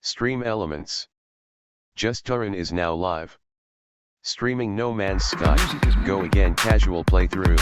Stream Elements. Just Turin is now live. Streaming No Man's Sky. Go again casual playthrough.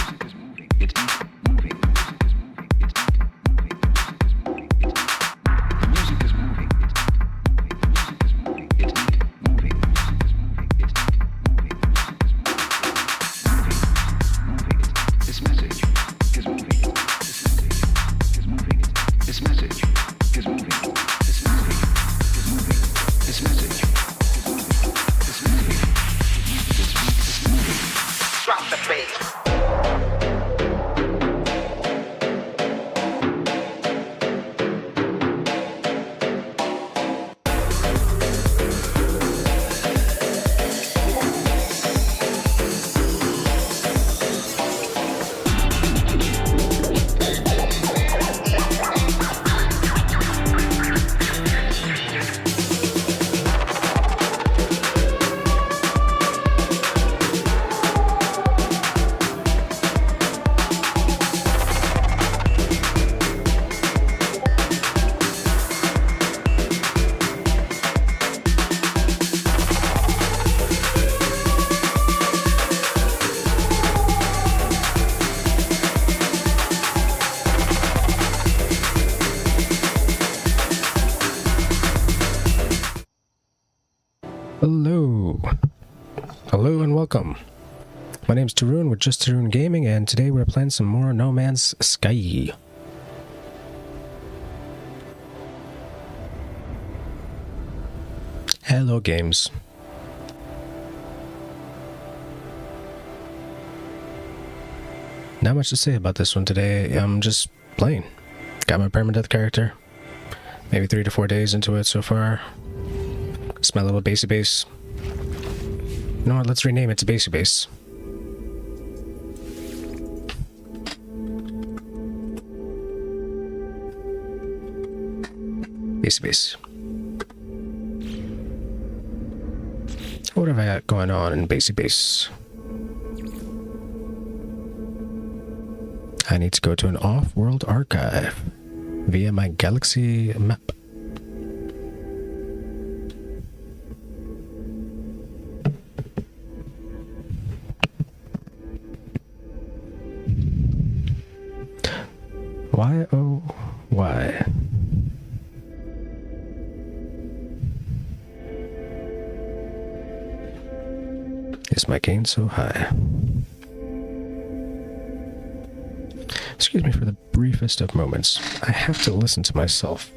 Hello and welcome. My name's Tarun with Just Tarun Gaming, and today we're playing some more No Man's Sky. Hello, games. Not much to say about this one today. I'm just playing. Got my permadeath character. Maybe 3 to 4 days into it so far. It's my little basey base. You know what, let's rename it to Basey Base. Basey Base. What have I got going on in Basey Base? I need to go to an off-world archive via my galaxy map. Why, oh, why? Is my gain so high? Excuse me for the briefest of moments. I have to listen to myself.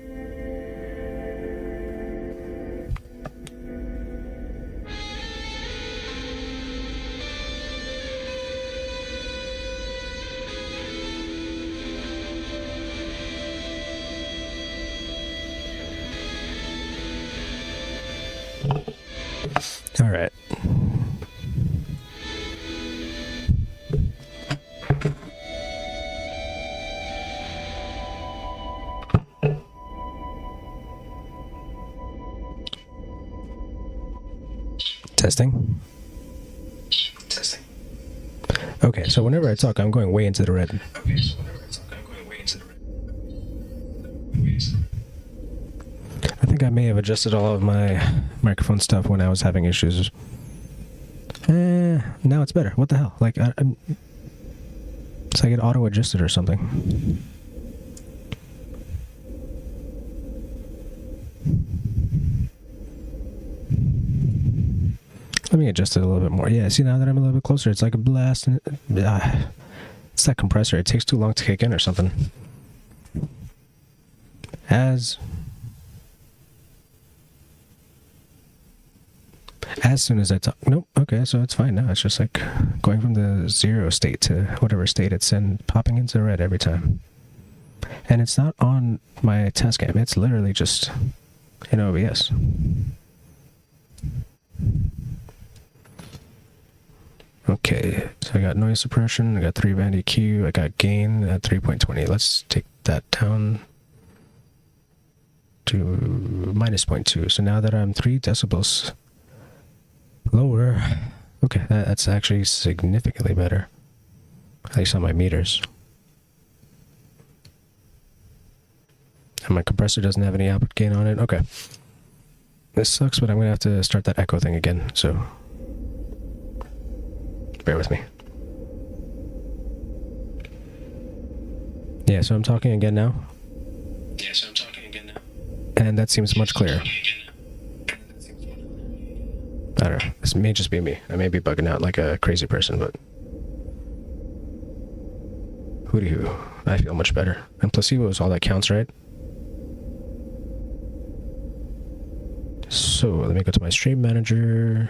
All right. Testing. Okay, so whenever I talk, I'm going way into the red. I think I may have adjusted all of my microphone stuff when I was having issues. Now it's better. What the hell? Like, it's like it auto-adjusted or something. Let me adjust it a little bit more. Yeah, see, now that I'm a little bit closer, it's like a blast. And it's that compressor. It takes too long to kick in or something. As soon as I talk... Nope, okay, so it's fine now. It's just like going from the 0 state to whatever state it's in, popping into the red every time. And it's not on my Tascam. It's literally just in OBS. Okay, so I got noise suppression, I got 3 band EQ, I got gain at 3.20. Let's take that down to minus 0.2. So now that I'm 3 decibels lower, okay, that's actually significantly better. At least on my meters. And my compressor doesn't have any output gain on it. Okay. This sucks, but I'm gonna have to start that echo thing again, so bear with me. Yeah, so I'm talking again now. And that seems much clearer. I don't know. This may just be me. I may be bugging out like a crazy person, but hooty hoo. I feel much better. And placebo is all that counts, right? So let me go to my stream manager.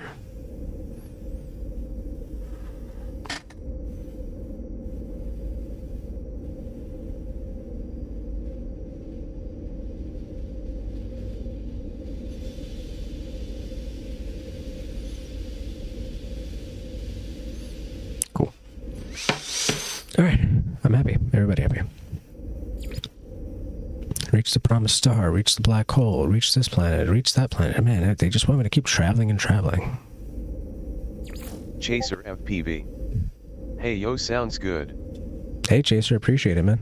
Cool. All right, I'm happy. Everybody happy. Reach the promised star, reach the black hole, reach this planet, reach that planet. Man, they just want me to keep traveling and traveling. Chaser FPV. Hey yo, sounds good. Hey Chaser, appreciate it, man.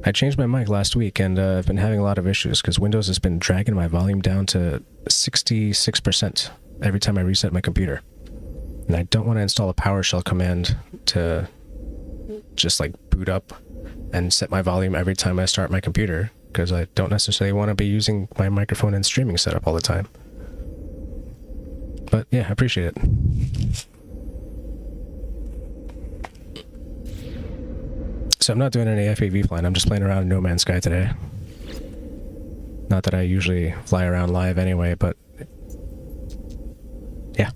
I changed my mic last week and I've been having a lot of issues because Windows has been dragging my volume down to 66% every time I reset my computer. And I don't want to install a PowerShell command to just like boot up and set my volume every time I start my computer, because I don't necessarily want to be using my microphone and streaming setup all the time. But yeah, I appreciate it. So I'm not doing any FAV flying, I'm just playing around in No Man's Sky today. Not that I usually fly around live anyway, but yeah.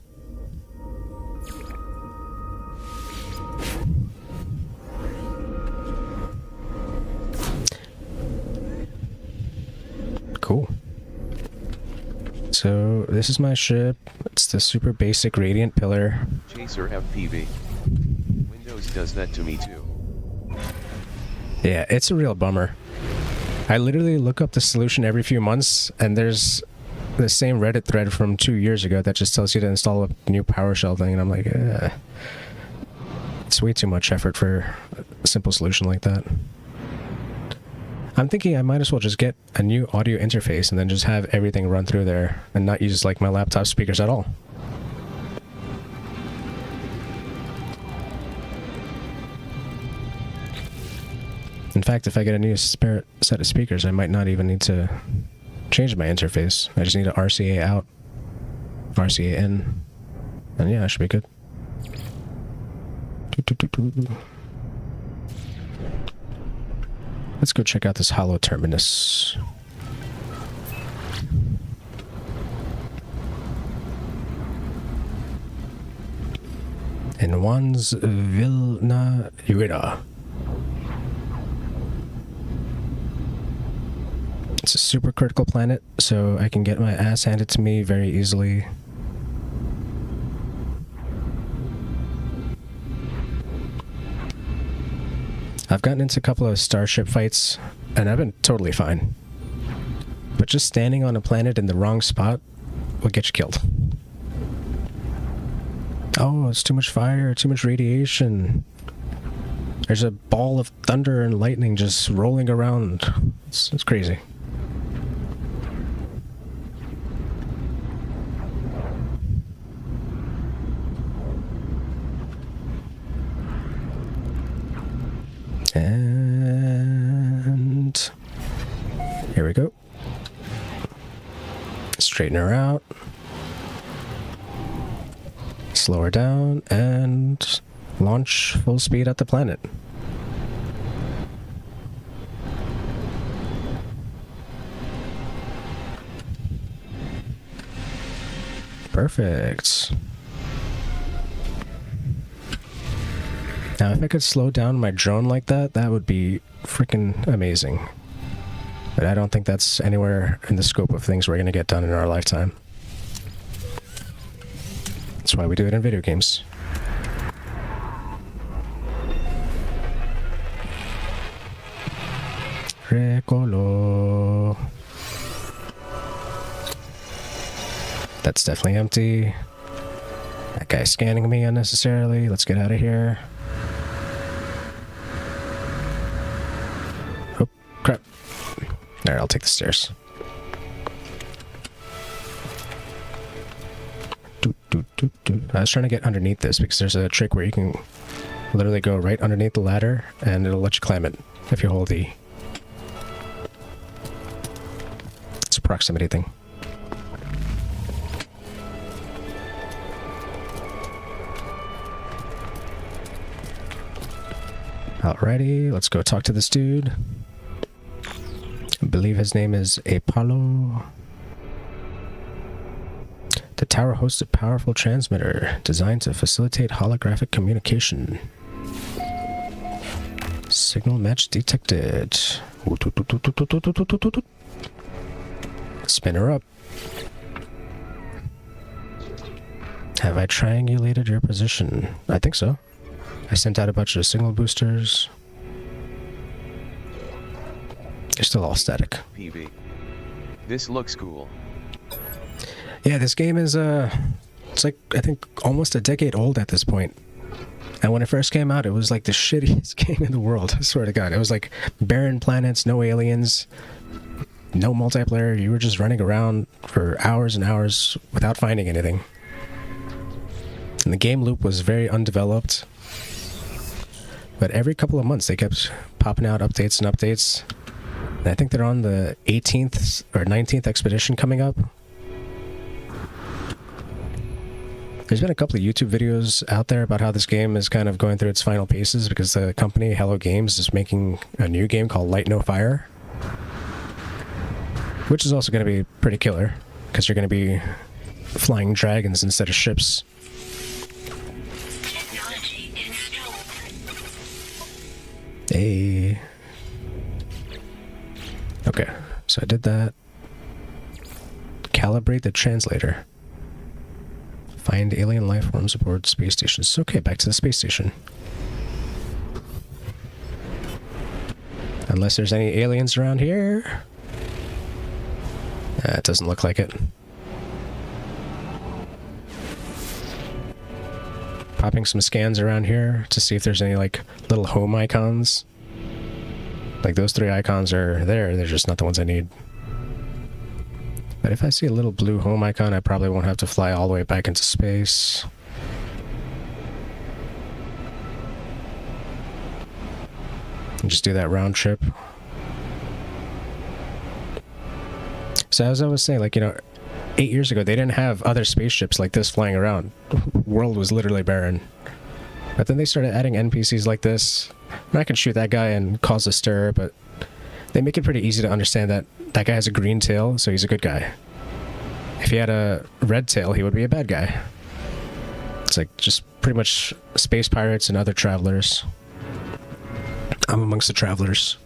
Cool. So this is my ship. It's the super basic Radiant Pillar. Chaser FPV. Windows does that to me too. Yeah, it's a real bummer. I literally look up the solution every few months, and there's the same Reddit thread from 2 years ago that just tells you to install a new PowerShell thing, and I'm like, it's way too much effort for a simple solution like that. I'm thinking I might as well just get a new audio interface and then just have everything run through there and not use like my laptop speakers at all. In fact, if I get a new spare set of speakers, I might not even need to change my interface. I just need to RCA out, RCA in, and yeah, I should be good. Let's go check out this hollow terminus. In Wandsvilna Uida. It's a super critical planet, so I can get my ass handed to me very easily. I've gotten into a couple of starship fights, and I've been totally fine. But just standing on a planet in the wrong spot will get you killed. Oh, it's too much fire, too much radiation. There's a ball of thunder and lightning just rolling around. It's crazy. And here we go. Straighten her out. Slow her down and launch full speed at the planet. Perfect. Now, if I could slow down my drone like that, that would be freaking amazing. But I don't think that's anywhere in the scope of things we're going to get done in our lifetime. That's why we do it in video games. Recolo. That's definitely empty. That guy's scanning me unnecessarily. Let's get out of here. Oh, crap. Alright, I'll take the stairs. I was trying to get underneath this because there's a trick where you can literally go right underneath the ladder and it'll let you climb it if you hold E. It's a proximity thing. Alrighty, let's go talk to this dude. I believe his name is Apollo. The tower hosts a powerful transmitter designed to facilitate holographic communication. Signal match detected. Spin her up. Have I triangulated your position? I think so. I sent out a bunch of signal boosters. They're still all static. PV. This looks cool. Yeah, this game is, it's like, I think, almost a decade old at this point. And when it first came out, it was like the shittiest game in the world, I swear to God. It was like barren planets, no aliens, no multiplayer. You were just running around for hours and hours without finding anything. And the game loop was very undeveloped. But every couple of months, they kept popping out updates and updates. And I think they're on the 18th or 19th expedition coming up. There's been a couple of YouTube videos out there about how this game is kind of going through its final paces because the company, Hello Games, is making a new game called Light No Fire. Which is also going to be pretty killer because you're going to be flying dragons instead of ships. Hey. Okay, so I did that. Calibrate the translator. Find alien life forms aboard space stations. Okay, back to the space station. Unless there's any aliens around here. It doesn't look like it. Popping some scans around here to see if there's any like little home icons. Like those 3 icons are there, they're just not the ones I need. But if I see a little blue home icon, I probably won't have to fly all the way back into space. And just do that round trip. So as I was saying, like, 8 years ago, they didn't have other spaceships like this flying around. The world was literally barren. But then they started adding NPCs like this. And I can shoot that guy and cause a stir, but they make it pretty easy to understand that that guy has a green tail, so he's a good guy. If he had a red tail, he would be a bad guy. It's like just pretty much space pirates and other travelers. I'm amongst the travelers.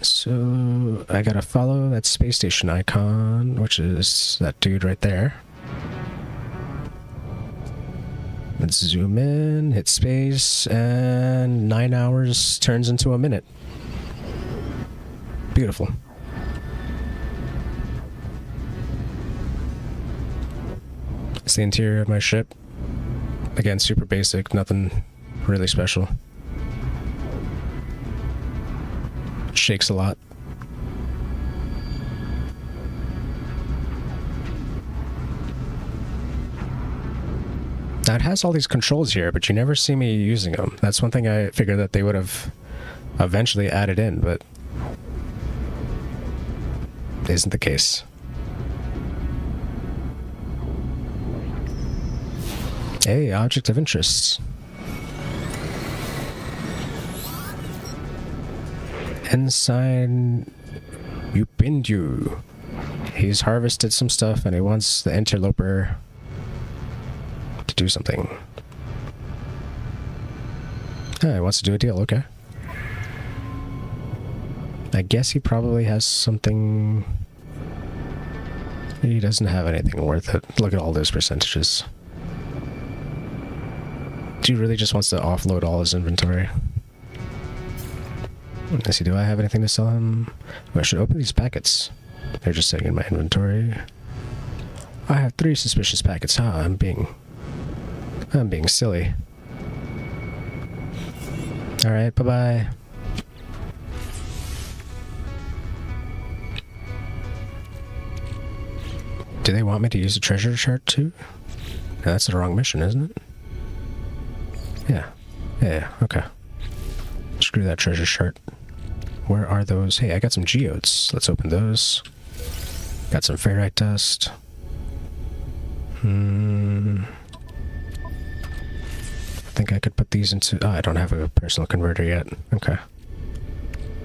So I gotta follow that space station icon, which is that dude right there. Let's zoom in, hit space, and 9 hours turns into a minute. Beautiful. It's the interior of my ship. Again, super basic, nothing really special. Shakes a lot. Now it has all these controls here, but you never see me using them. That's one thing I figured that they would have eventually added in, but isn't the case. Hey, object of interest. Ensign Upindu. He's harvested some stuff and he wants the interloper to do something. Oh, he wants to do a deal, okay. I guess he probably has something. He doesn't have anything worth it. Look at all those percentages. Dude really just wants to offload all his inventory. Let's see, do I have anything to sell him? Oh, I should open these packets. They're just sitting in my inventory. I have 3 suspicious packets. I'm being silly. Alright, bye-bye. Do they want me to use a treasure chart too? No, that's the wrong mission, isn't it? Yeah, okay. Screw that treasure chart. Where are those? Hey, I got some geodes. Let's open those. Got some ferrite dust. I think I could put these into... Oh, I don't have a personal converter yet. Okay.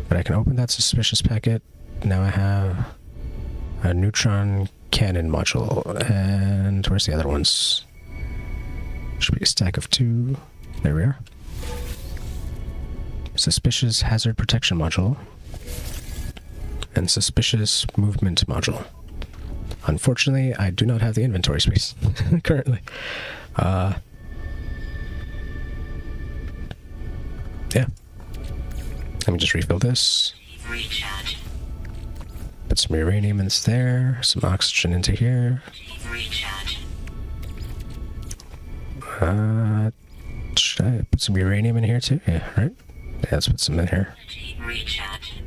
But I can open that suspicious packet. Now I have a neutron cannon module. And where's the other ones? Should be a stack of 2. There we are. Suspicious hazard protection module. And suspicious movement module. Unfortunately, I do not have the inventory space currently. Yeah. Let me just refill this. Recharge. Put some uranium in there, some oxygen into here. Recharge. Should I put some uranium in here too? Yeah, right? Yeah, let's put some in here. Recharge.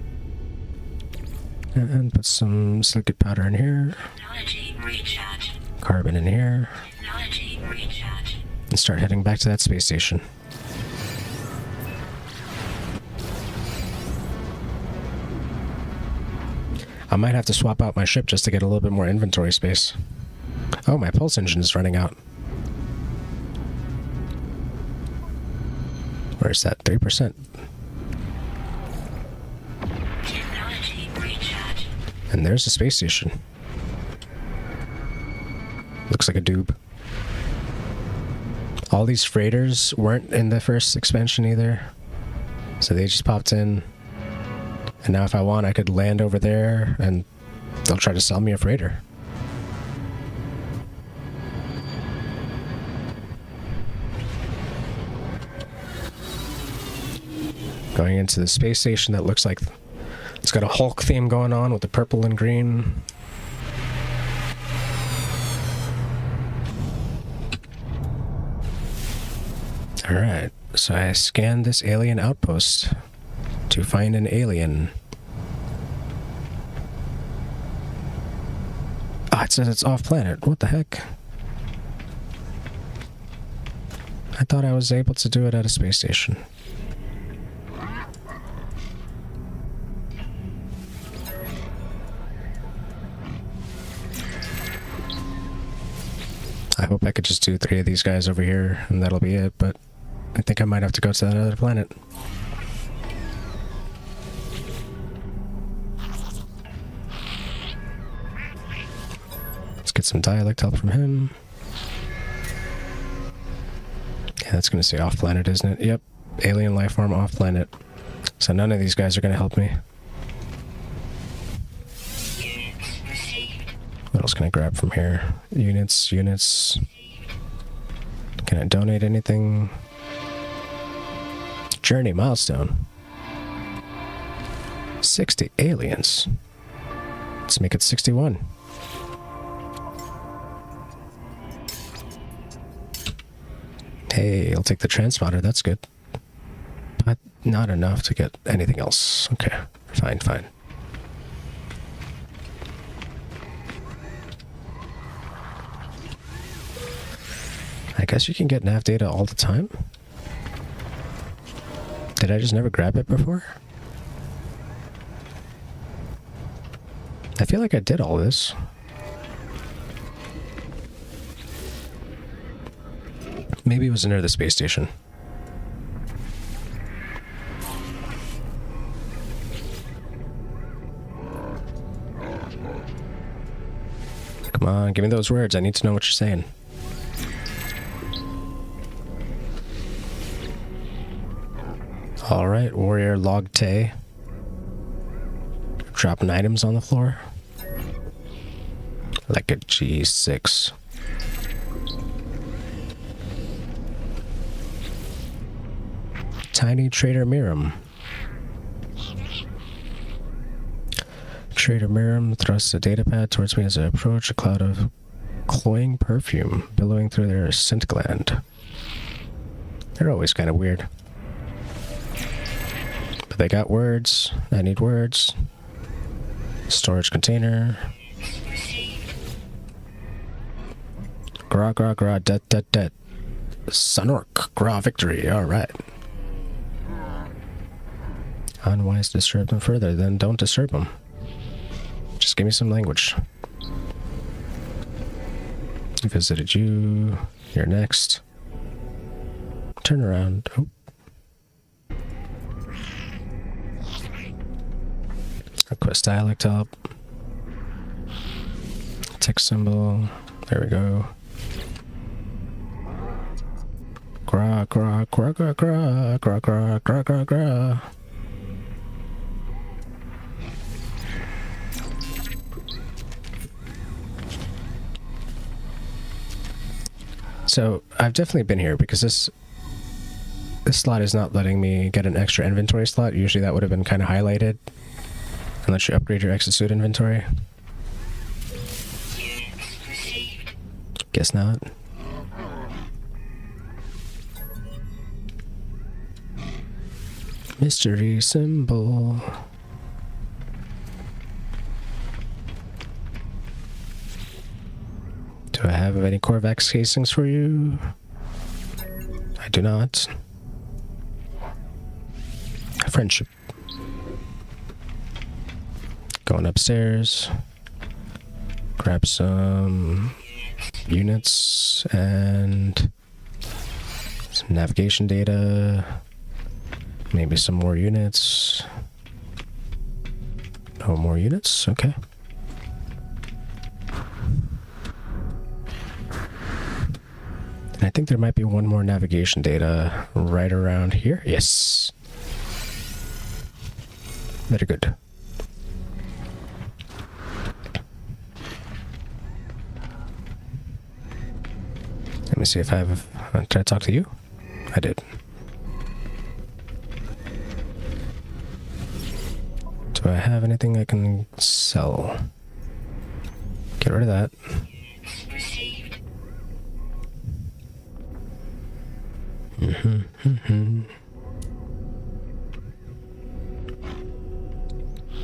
And put some silicate powder in here. Technology recharge. Carbon in here. Technology recharge. And start heading back to that space station. I might have to swap out my ship just to get a little bit more inventory space. Oh, my pulse engine is running out. Where's that? 3%. Technology recharge. And there's the space station. Looks like a doob. All these freighters weren't in the first expansion either. So they just popped in. And now if I want, I could land over there and they'll try to sell me a freighter. Going into the space station that looks like it's got a Hulk theme going on with the purple and green. Alright, so I scanned this alien outpost to find an alien. Ah, it says it's off planet. What the heck? I thought I was able to do it at a space station. I hope I could just do 3 of these guys over here and that'll be it, but I think I might have to go to that other planet. Let's get some dialect help from him. Yeah, that's going to say off planet, isn't it? Yep. Alien life form off planet. So none of these guys are going to help me. What else can I grab from here? Units. Can I donate anything? Journey milestone. 60 aliens. Let's make it 61. Hey, I'll take the transponder, that's good. But not enough to get anything else. Okay, fine. I guess you can get nav data all the time. Did I just never grab it before? I feel like I did all this. Maybe it was near the space station. Come on, give me those words. I need to know what you're saying. Alright, warrior log tay. Dropping items on the floor. Like a G6. Tiny Trader Miram. Trader Miram thrusts a datapad towards me as I approach, a cloud of cloying perfume billowing through their scent gland. They're always kind of weird. But they got words. I need words. Storage container. Gra, gra, gra, det, det, det. Sunork, gra, victory. Alright. Unwise to disturb them further, then don't disturb them. Just give me some language. Visited you. You're next. Turn around. Oh. Request dialect help. Text symbol. There we go. Gra, gra, gra, gra, gra, gra, gra, gra, gra, gra. So I've definitely been here because this slot is not letting me get an extra inventory slot. Usually that would have been kind of highlighted and let you upgrade your exosuit inventory. Guess not. Mystery symbol. Do I have any Corvax casings for you? I do not. Friendship. Going upstairs. Grab some units and some navigation data. Maybe some more units. No more units? Okay. And I think there might be one more navigation data right around here. Yes. Very good. Let me see if I have... did I talk to you? I did. Do I have anything I can sell? Get rid of that.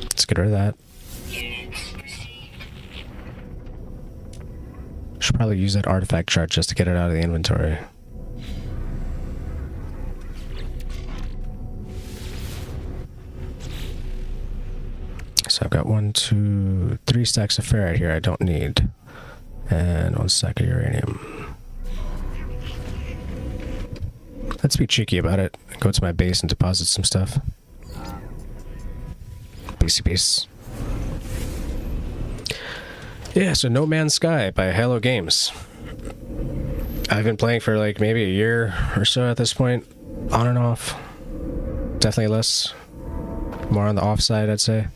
Let's get rid of that. Should probably use that artifact chart just to get it out of the inventory. So I've got 1, 2, 3 stacks of ferrite here I don't need. And 1 stack of uranium. Let's be cheeky about it. Go to my base and deposit some stuff. Base. Yeah, so No Man's Sky by Hello Games. I've been playing for like maybe a year or so at this point. On and off. Definitely less. More on the off side, I'd say.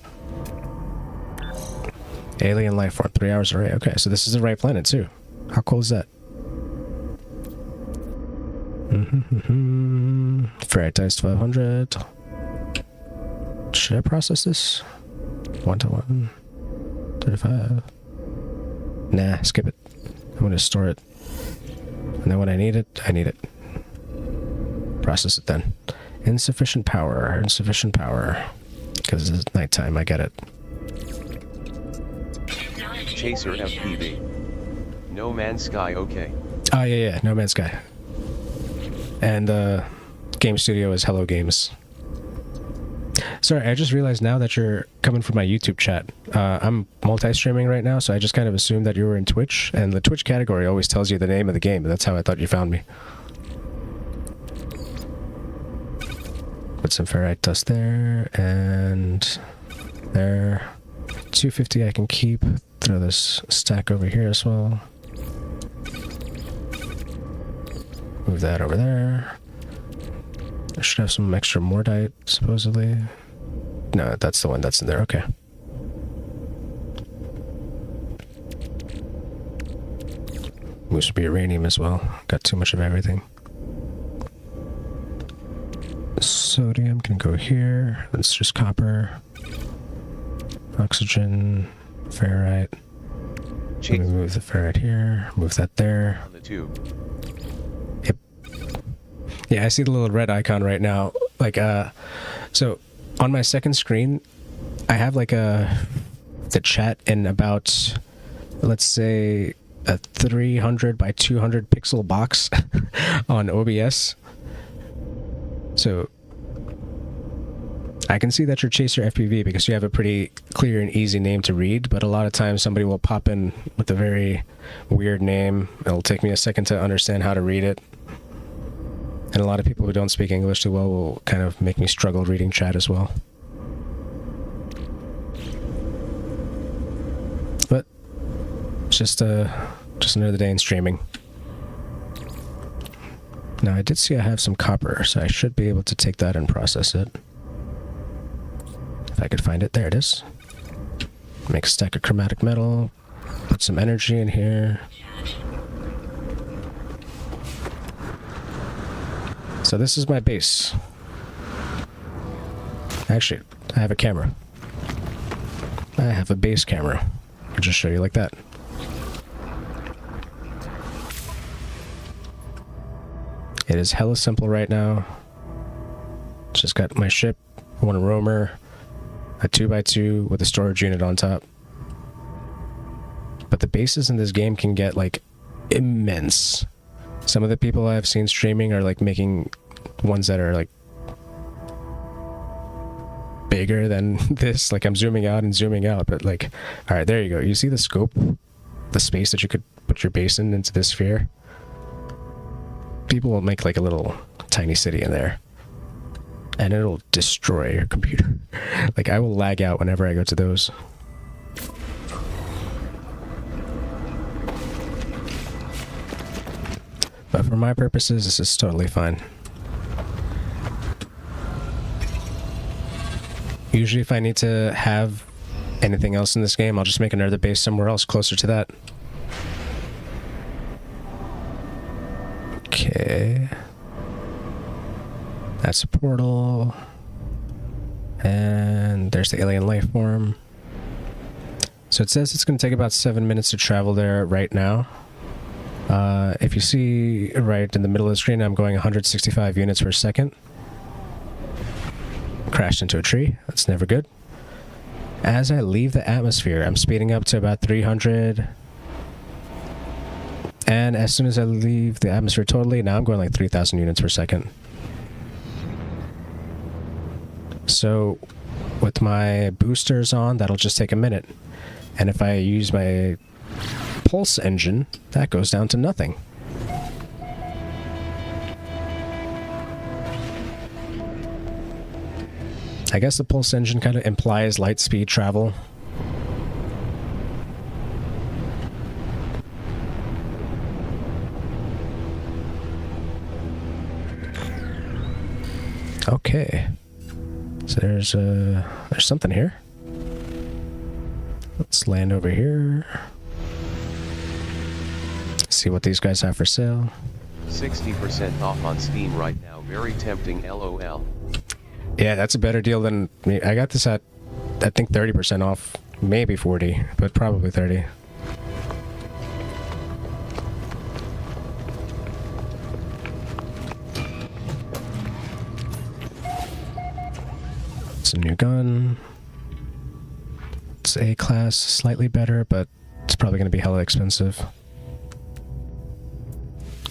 Alien life form, 3 hours array. Okay, so this is the right planet too. How cool is that? Ferrite dice 1200. Should I process this? 1 to 1. 35. Nah, skip it. I'm gonna store it. And then when I need it, I need it. Process it then. Insufficient power. Because it's nighttime, I get it. Chaser FPV. No Man's Sky, okay. Oh, yeah, No Man's Sky. And game studio is Hello Games. Sorry, I just realized now that you're coming from my YouTube chat. I'm multi-streaming right now, so I just kind of assumed that you were in Twitch, and the Twitch category always tells you the name of the game, and that's how I thought you found me. Put some ferrite dust there, and there. 250 I can keep. Throw this stack over here as well. Move that over there. I should have some extra mortite, supposedly. No, that's the one that's in there. Okay. Must be uranium as well. Got too much of everything. Sodium can go here. That's just copper. Oxygen. Ferrite. Let me move the ferrite here. Move that there. On the tube. Yep. Yeah, I see the little red icon right now. Like, so on my second screen, I have like the chat in about, let's say, a 300 by 200 pixel box on OBS. So I can see that you're Chaser FPV because you have a pretty clear and easy name to read, but a lot of times somebody will pop in with a very weird name. It'll take me a second to understand how to read it. And a lot of people who don't speak English too well will kind of make me struggle reading chat as well. But it's just another day in streaming. Now I did see I have some copper, so I should be able to take that and process it. If I could find it. There it is. Make a stack of chromatic metal. Put some energy in here. So this is my base. Actually, I have a camera. I have a base camera. I'll just show you like that. It is hella simple right now. Just got my ship, one roamer, a 2x2 with a storage unit on top. But the bases in this game can get like immense. Some of the people I've seen streaming are like making ones that are like bigger than this. Like I'm zooming out and zooming out, but like, all right, there you go. You see the scope, the space that you could put your base in into this sphere? People will make like a little tiny city in there. And it'll destroy your computer. Like, I will lag out whenever I go to those. But for my purposes, this is totally fine. Usually if I need to have anything else in this game, I'll just make another base somewhere else closer to that. Okay. That's a portal. And there's the alien life form. So it says it's going to take about 7 minutes to travel there right now. If you see right in the middle of the screen, I'm going 165 units per second. Crashed into a tree. That's never good. As I leave the atmosphere, I'm speeding up to about 300. And as soon as I leave the atmosphere totally, now I'm going like 3,000 units per second. So with my boosters on, that'll just take a minute. And if I use my pulse engine, that goes down to nothing. I guess the pulse engine kind of implies light speed travel. Okay. So there's something here. Let's land over here. See what these guys have for sale. 60% off on Steam right now. Very tempting, LOL. Yeah, that's a better deal than me. I got this at, I think 30% off, maybe 40, but probably 30. It's a new gun. It's A-class, slightly better, but it's probably going to be hella expensive.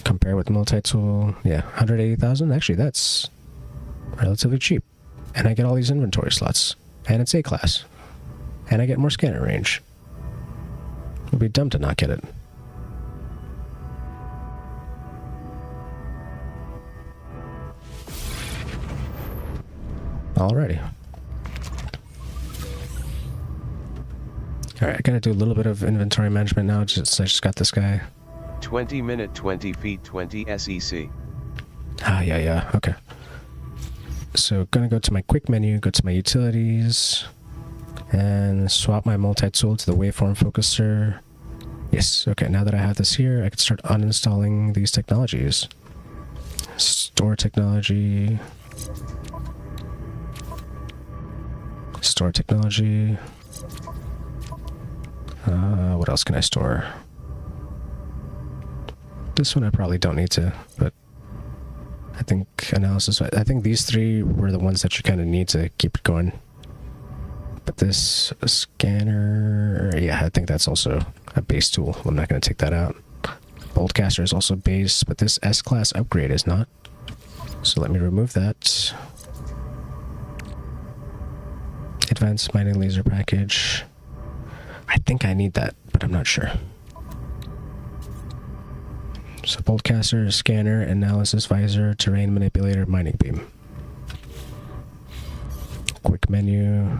Compare with multi-tool, yeah, 180,000. Actually, that's relatively cheap. And I get all these inventory slots. And it's A-class. And I get more scanner range. It would be dumb to not get it. Alrighty. Alright, I gotta do a little bit of inventory management now. I just got this guy. 20 minute, 20 feet, 20 SEC. Ah, yeah, okay. So gonna go to my quick menu, go to my utilities, and swap my multi-tool to the waveform focuser. Yes, okay, now that I have this here, I can start uninstalling these technologies. Store technology. Store technology. What else can I store? This one I probably don't need to, but I think analysis. I think these three were the ones that you kind of need to keep it going. But this scanner, yeah, I think that's also a base tool. I'm not going to take that out. Boltcaster is also base, but this S-Class upgrade is not. So let me remove that. Advanced mining laser package. I think I need that, but I'm not sure. So Boltcaster, scanner, analysis visor, terrain manipulator, mining beam. Quick menu,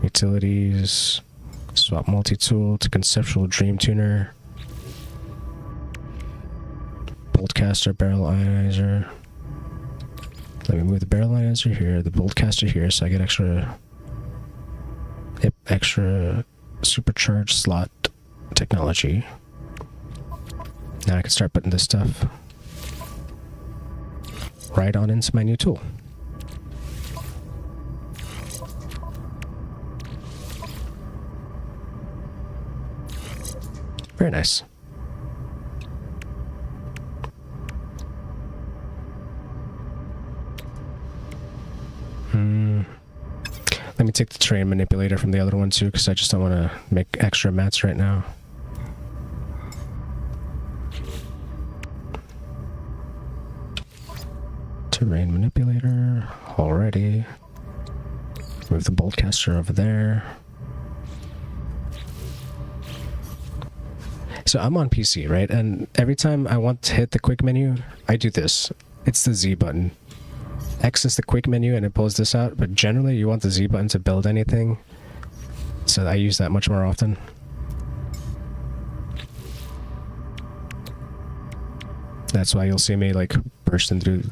utilities, swap multi-tool to conceptual dream tuner. Boltcaster, barrel ionizer. Let me move the barrel ionizer here, the Boltcaster here, so I get extra supercharged slot technology. Now I can start putting this stuff right on into my new tool. Very nice. Let me take the terrain manipulator from the other one too, because I just don't want to make extra mats right now. Terrain manipulator, already. Move the Boltcaster over there. So I'm on PC, right? And every time I want to hit the quick menu, I do this. It's the Z button. X is the quick menu and it pulls this out, but generally you want the Z button to build anything. So I use that much more often. That's why you'll see me like bursting through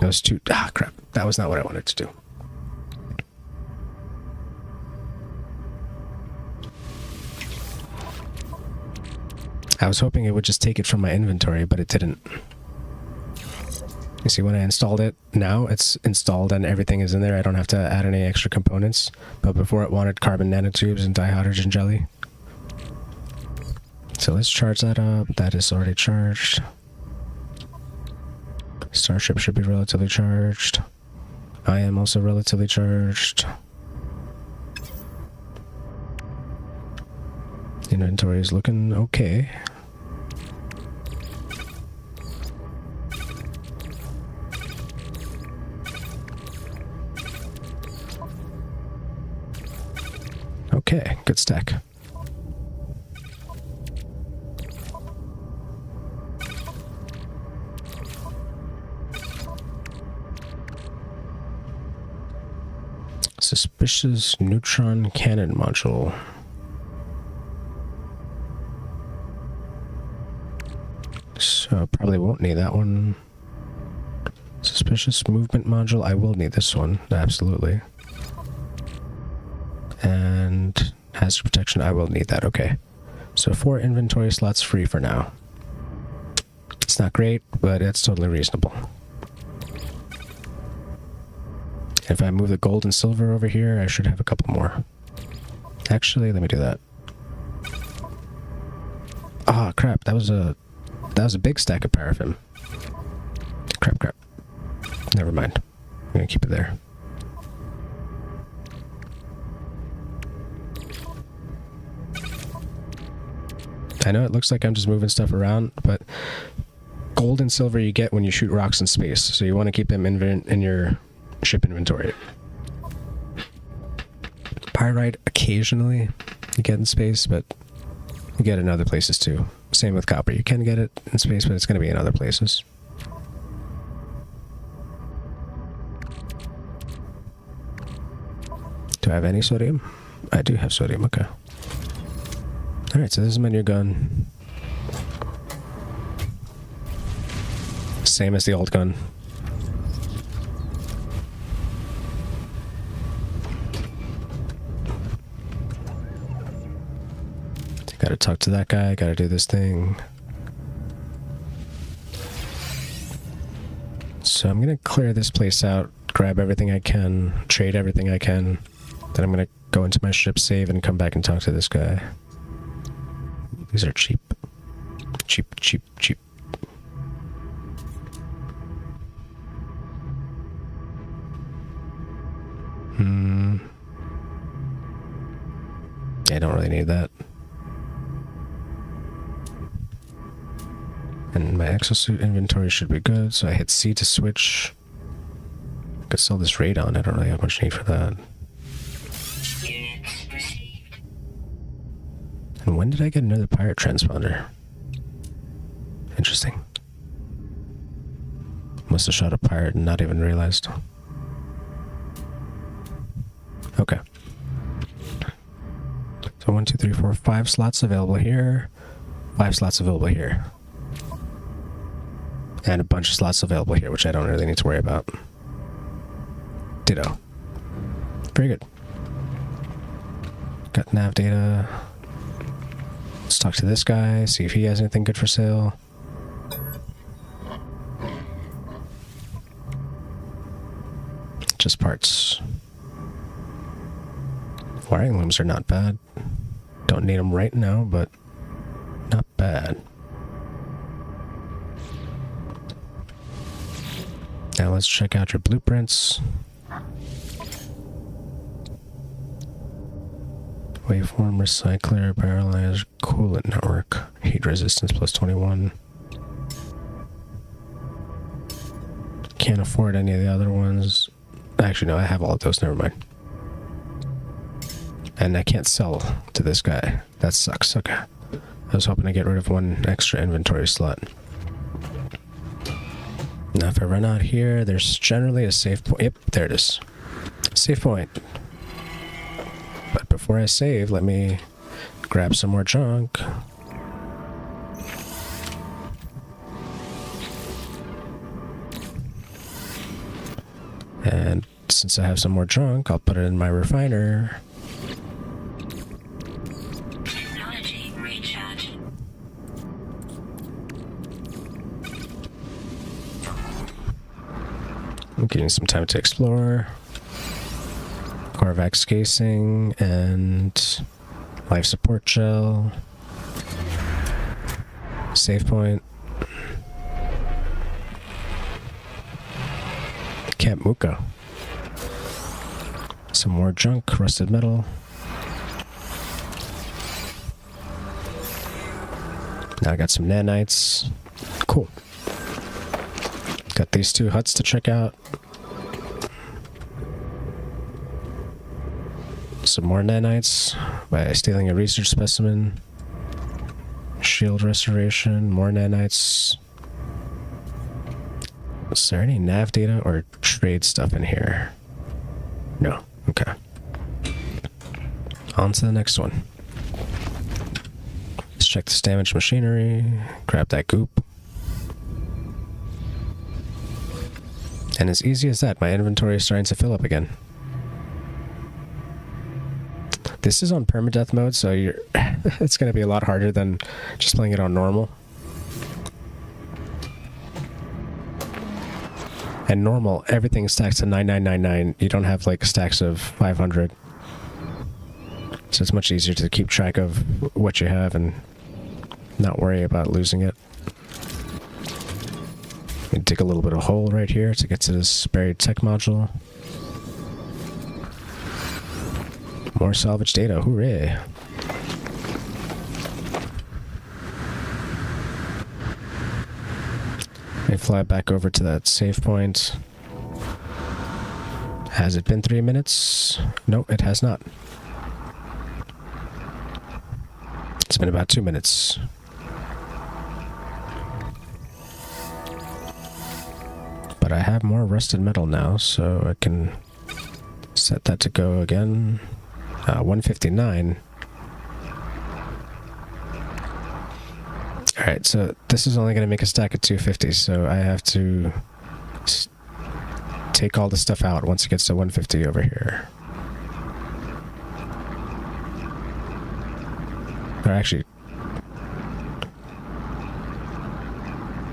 those two. Ah, crap. That was not what I wanted to do. I was hoping it would just take it from my inventory, but it didn't. You see, when I installed it, now it's installed and everything is in there. I don't have to add any extra components. But before it wanted carbon nanotubes and dihydrogen jelly. So let's charge that up. That is already charged. Starship should be relatively charged. I am also relatively charged. Inventory is looking okay. Okay, good stack. Suspicious neutron cannon module. So probably won't need that one. Suspicious movement module. I will need this one, absolutely. And hazard protection. I will need that. Okay. So 4 inventory slots free for now. It's not great, but it's totally reasonable. If I move the gold and silver over here, I should have a couple more. Actually, let me do that. Ah, crap. That was a big stack of paraffin. Crap. Never mind. I'm gonna keep it there. I know it looks like I'm just moving stuff around, but gold and silver you get when you shoot rocks in space, so you want to keep them in your ship inventory. Pyrite occasionally you get in space, but you get it in other places too. Same with copper. You can get it in space, but it's going to be in other places. Do I have any sodium? I do have sodium, okay. Alright, so this is my new gun. Same as the old gun. Gotta talk to that guy, gotta do this thing. So I'm gonna clear this place out, grab everything I can, trade everything I can. Then I'm gonna go into my ship save and come back and talk to this guy. These are cheap. Cheap. I don't really need that. And my exosuit inventory should be good, so I hit C to switch. Could sell this radon, I don't really have much need for that. Units received. And when did I get another pirate transponder? Interesting. Must have shot a pirate and not even realized. Okay. So 1, 2, 3, 4, 5 slots available here. 5 slots available here. And a bunch of slots available here, which I don't really need to worry about. Ditto. Very good. Got nav data. Let's talk to this guy, see if he has anything good for sale. Just parts. Wiring looms are not bad. Don't need them right now, but not bad. Now let's check out your blueprints. Waveform recycler, paralyzed coolant network, heat resistance plus 21. Can't afford any of the other ones. Actually, no, I have all of those, never mind. And I can't sell to this guy. That sucks, okay. I was hoping to get rid of one extra inventory slot. Now if I run out here, there's generally a save point. Yep, there it is. Save point. But before I save, let me grab some more junk. And since I have some more junk, I'll put it in my refiner. Technology recharge. I'm getting some time to explore. Corvax casing and life support gel. Save point. Camp Muko. Some more junk, rusted metal. Now I got some nanites. Cool. Got these 2 huts to check out. Some more nanites by stealing a research specimen. Shield restoration, more nanites. Is there any nav data or trade stuff in here? No. Okay. On to the next one. Let's check this damaged machinery. Grab that goop. And as easy as that, my inventory is starting to fill up again. This is on permadeath mode, so it's going to be a lot harder than just playing it on normal. And normal, everything stacks to 9999. You don't have like stacks of 500. So it's much easier to keep track of what you have and not worry about losing it. Let me dig a little bit of hole right here to get to this buried tech module. More salvage data, hooray! Let me fly back over to that save point. Has it been 3 minutes? No, it has not. It's been about 2 minutes. But I have more rusted metal now, so I can set that to go again. 159. Alright, so this is only going to make a stack of 250, so I have to take all the stuff out once it gets to 150 over here. Or actually,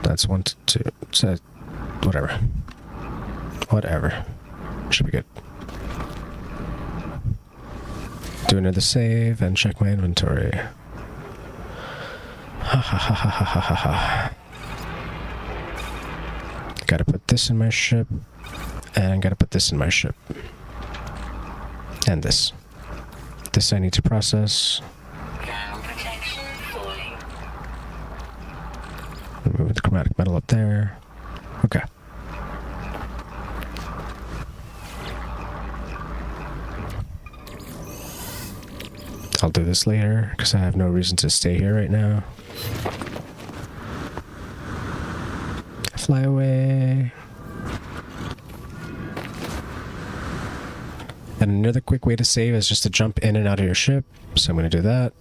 that's 1 to 2. So, whatever. Whatever. Should be good. Do another save and check my inventory. Ha ha ha ha ha ha ha. Gotta put this in my ship. And gotta put this in my ship. And this. This I need to process. Ground protection falling. Move the chromatic metal up there. Okay. I'll do this later, because I have no reason to stay here right now. Fly away. And another quick way to save is just to jump in and out of your ship. So I'm going to do that.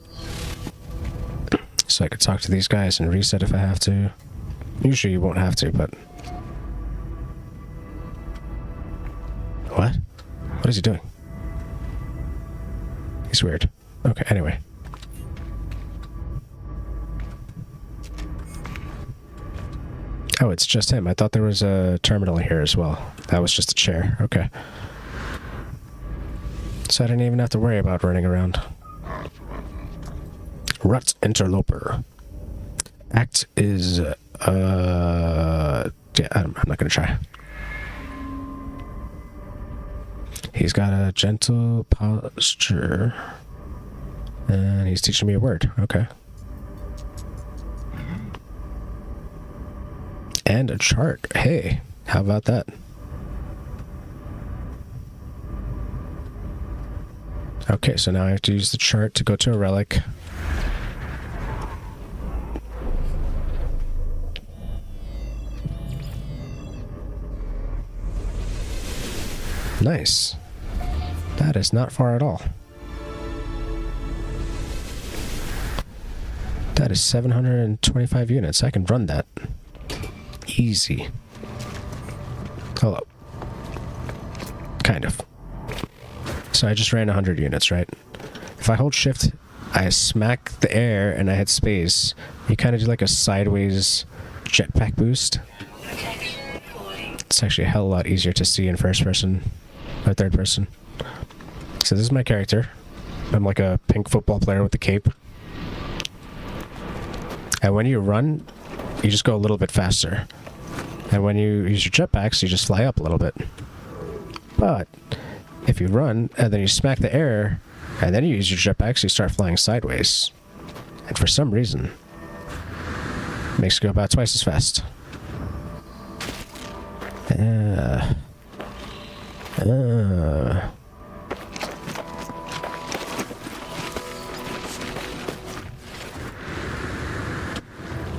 So I could talk to these guys and reset if I have to. Usually you won't have to, but... What? What is he doing? He's weird. Okay, anyway. Oh, it's just him. I thought there was a terminal here as well. That was just a chair. Okay. So I didn't even have to worry about running around. Rut Interloper. Act is, yeah, I'm not gonna try. He's got a gentle posture. And he's teaching me a word. Okay. And a chart. Hey, how about that? Okay, so now I have to use the chart to go to a relic. Nice. That is not far at all. That is 725 units. I can run that. Easy. Hello. Kind of. So I just ran 100 units, right? If I hold shift, I smack the air and I hit space. You kind of do like a sideways jetpack boost. It's actually a hell of a lot easier to see in first person or third person. So this is my character. I'm like a pink football player with a cape. And when you run, you just go a little bit faster. And when you use your jetpacks, you just fly up a little bit. But if you run, and then you smack the air, and then you use your jetpacks, you start flying sideways. And for some reason, it makes you go about twice as fast.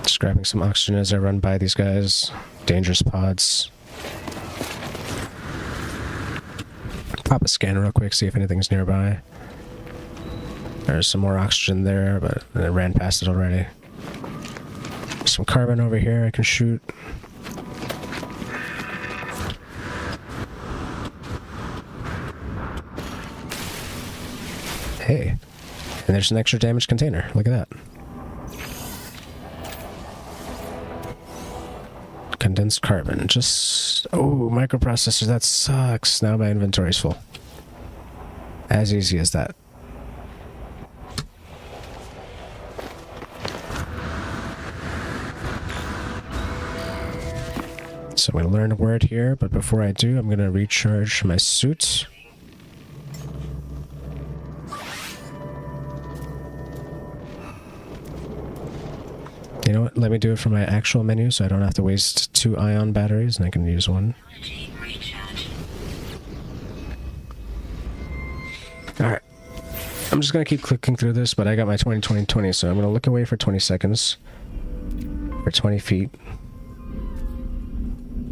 Just grabbing some oxygen as I run by these guys. Dangerous pods. Pop a scan real quick, see if anything's nearby. There's some more oxygen there, but I ran past it already. Some carbon over here I can shoot. Hey, and there's an extra damage container. Look at that. Condensed carbon. Just... Oh, microprocessor. That sucks. Now my inventory's full. As easy as that. So I'm going to learn a word here, but before I do, I'm going to recharge my suit. You know what? Let me do it from my actual menu so I don't have to waste 2 ion batteries and I can use one. Alright. I'm just going to keep clicking through this, but I got my 20-20-20, so I'm going to look away for 20 seconds. For 20 feet.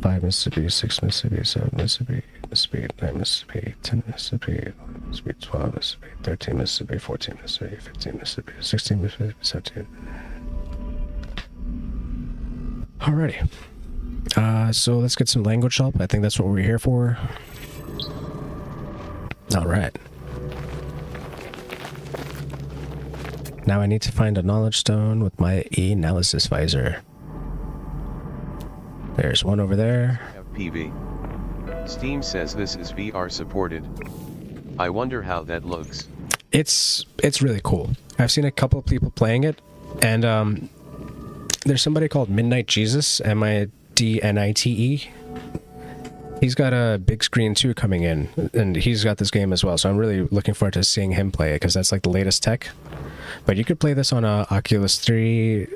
5 Mississippi, 6 Mississippi, 7 Mississippi, 8 Mississippi, 9 Mississippi, 10 Mississippi, 11 Mississippi, 12 Mississippi, 13 Mississippi, 14 Mississippi, 15 Mississippi, 16 Mississippi, 17. Alrighty. So let's get some language help. I think that's what we're here for. Alright. Now I need to find a knowledge stone with my analysis visor. There's one over there. FPV. Steam says this is VR supported. I wonder how that looks. It's really cool. I've seen a couple of people playing it, and there's somebody called Midnight Jesus, MIDNITE. He's got a big screen too coming in, and he's got this game as well, so I'm really looking forward to seeing him play it, because that's like the latest tech. But you could play this on a Oculus 3,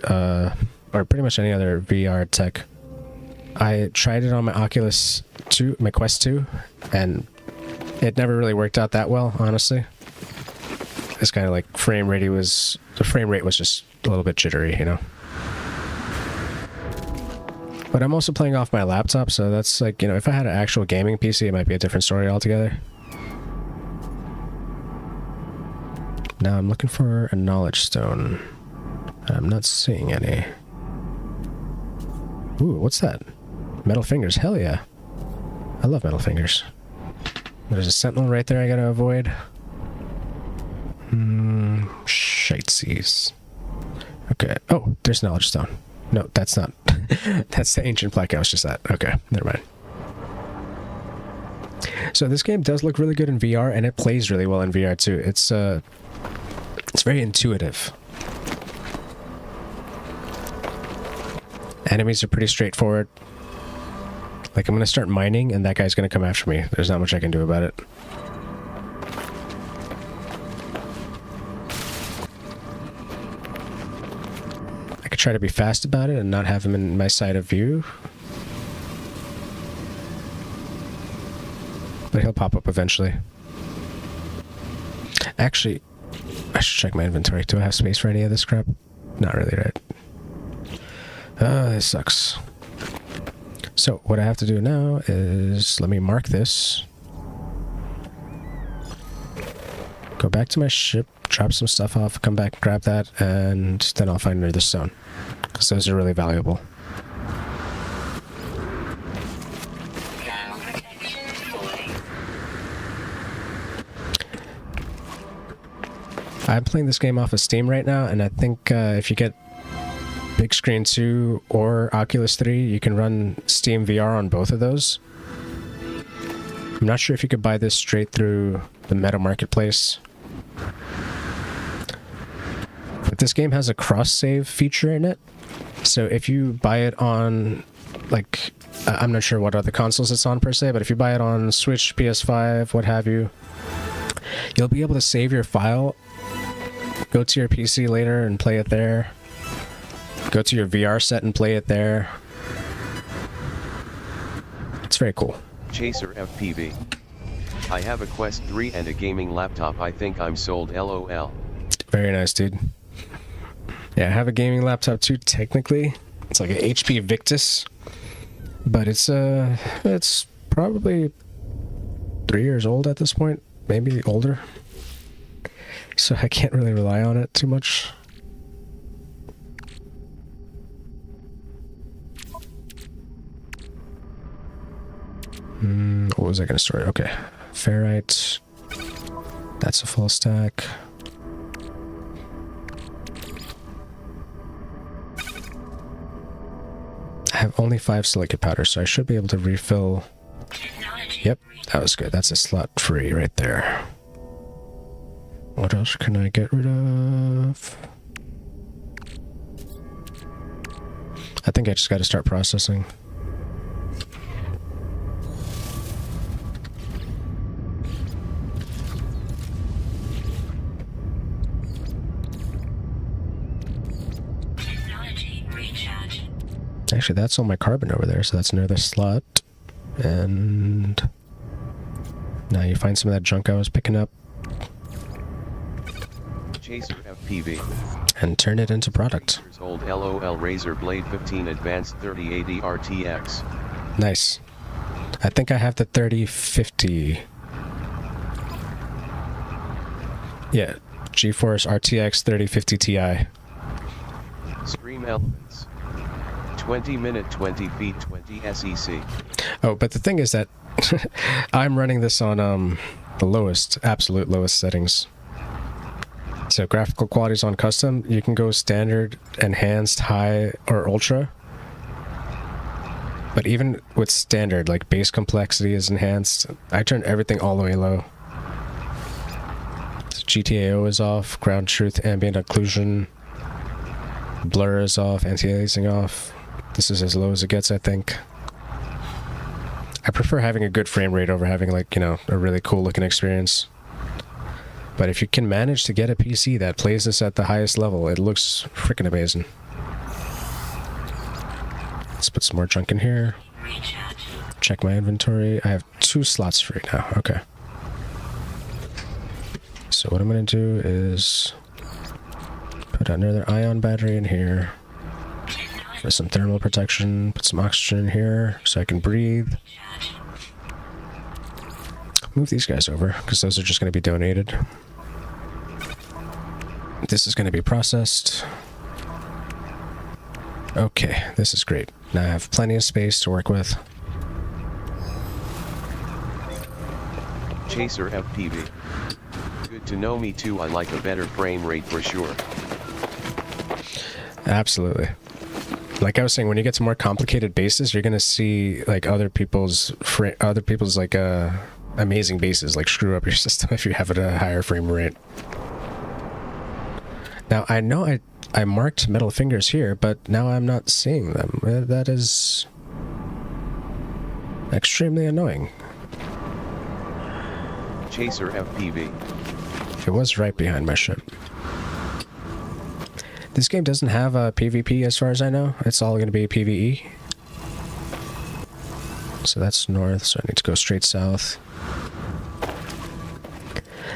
or pretty much any other VR tech. I tried it on my Oculus 2, my Quest 2, and it never really worked out that well, honestly. It's kind of like the frame rate was just a little bit jittery, you know. But I'm also playing off my laptop, so that's like, you know, if I had an actual gaming PC, it might be a different story altogether. Now I'm looking for a knowledge stone. I'm not seeing any. Ooh, what's that? Metal fingers, hell yeah. I love metal fingers. There's a sentinel right there I gotta avoid. Shitesies. Okay. Oh, there's knowledge stone. No, that's not. That's the ancient plaque I was just at. Okay, never mind. So this game does look really good in VR, and it plays really well in VR too. It's very intuitive. Enemies are pretty straightforward. Like, I'm gonna start mining, and that guy's gonna come after me. There's not much I can do about it. I could try to be fast about it and not have him in my side of view. But he'll pop up eventually. Actually, I should check my inventory. Do I have space for any of this crap? Not really, right? This sucks. So, what I have to do now is, let me mark this. Go back to my ship, drop some stuff off, come back, grab that, and then I'll find another stone. Because those are really valuable. I'm playing this game off of Steam right now, and I think if you get Big Screen 2 or Oculus 3, you can run Steam VR on both of those. I'm not sure if you could buy this straight through the Meta Marketplace. But this game has a cross-save feature in it. So if you buy it on, like, I'm not sure what other consoles it's on per se, but if you buy it on Switch, PS5, what have you, you'll be able to save your file, go to your PC later and play it there. Go to your VR set and play it there. It's very cool. Chaser FPV. I have a Quest 3 and a gaming laptop. I think I'm sold, LOL. Very nice, dude. Yeah, I have a gaming laptop too, technically. It's like an HP Victus. But it's probably 3 years old at this point. Maybe older. So I can't really rely on it too much. What was I going to store? Okay. Ferrite. That's a full stack. I have only 5 silicate powders, so I should be able to refill. Yep, that was good. That's a slot free right there. What else can I get rid of? I think I just got to start processing. Actually, that's all my carbon over there, so that's another slot. And now you find some of that junk I was picking up. Chaser FPV. And turn it into product. Old LOL Razer Blade 15 Advanced 3080 RTX. Nice. I think I have the 3050. Yeah, GeForce RTX 3050 Ti. Stream Elements. 20 minute, 20 feet, 20 SEC. Oh, but the thing is that I'm running this on the lowest, absolute lowest settings. So graphical quality is on custom. You can go standard, enhanced, high, or ultra. But even with standard, like base complexity is enhanced. I turn everything all the way low. So GTAO is off, ground truth, ambient occlusion, blur is off, anti-aliasing off. This is as low as it gets, I think. I prefer having a good frame rate over having, like, you know, a really cool looking experience. But if you can manage to get a PC that plays this at the highest level, it looks freaking amazing. Let's put some more junk in here. Recharge. Check my inventory. I have 2 slots free now. Okay. So what I'm going to do is put another ion battery in here for some thermal protection. Put some oxygen in here so I can breathe. Charge. Move these guys over because those are just going to be donated. This is going to be processed. Okay, this is great. Now I have plenty of space to work with. Chaser FPV. Good to know, me too. I like a better frame rate for sure. Absolutely. Like I was saying, when you get to more complicated bases, you're gonna see like other people's like amazing bases like screw up your system if you have it at a higher frame rate. Now I know I marked middle fingers here, but now I'm not seeing them. That is extremely annoying. Chaser FPV. It was right behind my ship. This game doesn't have a PvP as far as I know. It's all going to be PvE. So that's north, so I need to go straight south.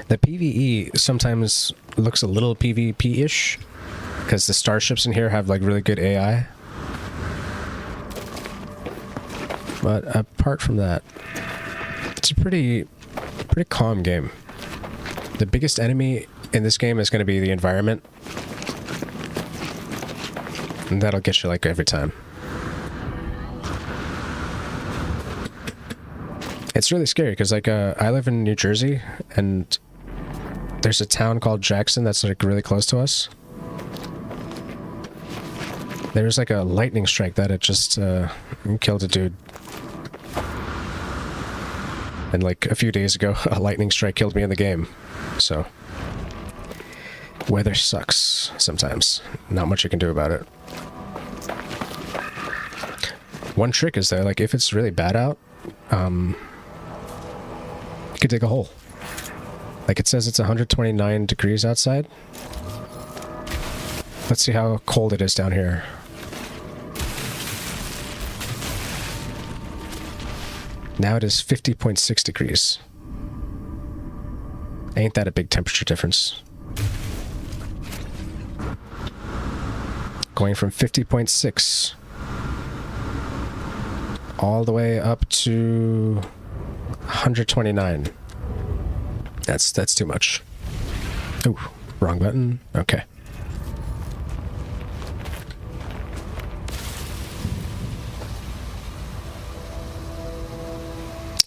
The PvE sometimes looks a little PvP-ish because the starships in here have like really good AI. But apart from that, it's a pretty calm game. The biggest enemy in this game is going to be the environment. And that'll get you like every time. It's really scary because like I live in New Jersey and there's a town called Jackson that's like really close to us. There's like a lightning strike that it just killed a dude. And like a few days ago, a lightning strike killed me in the game. So, weather sucks sometimes. Not much you can do about it. One trick is that, like, if it's really bad out, you could dig a hole. Like it says it's 129 degrees outside. Let's see how cold it is down here. Now it is 50.6 degrees. Ain't that a big temperature difference? Going from 50.6 all the way up to 129. That's too much. Ooh, wrong button. Okay.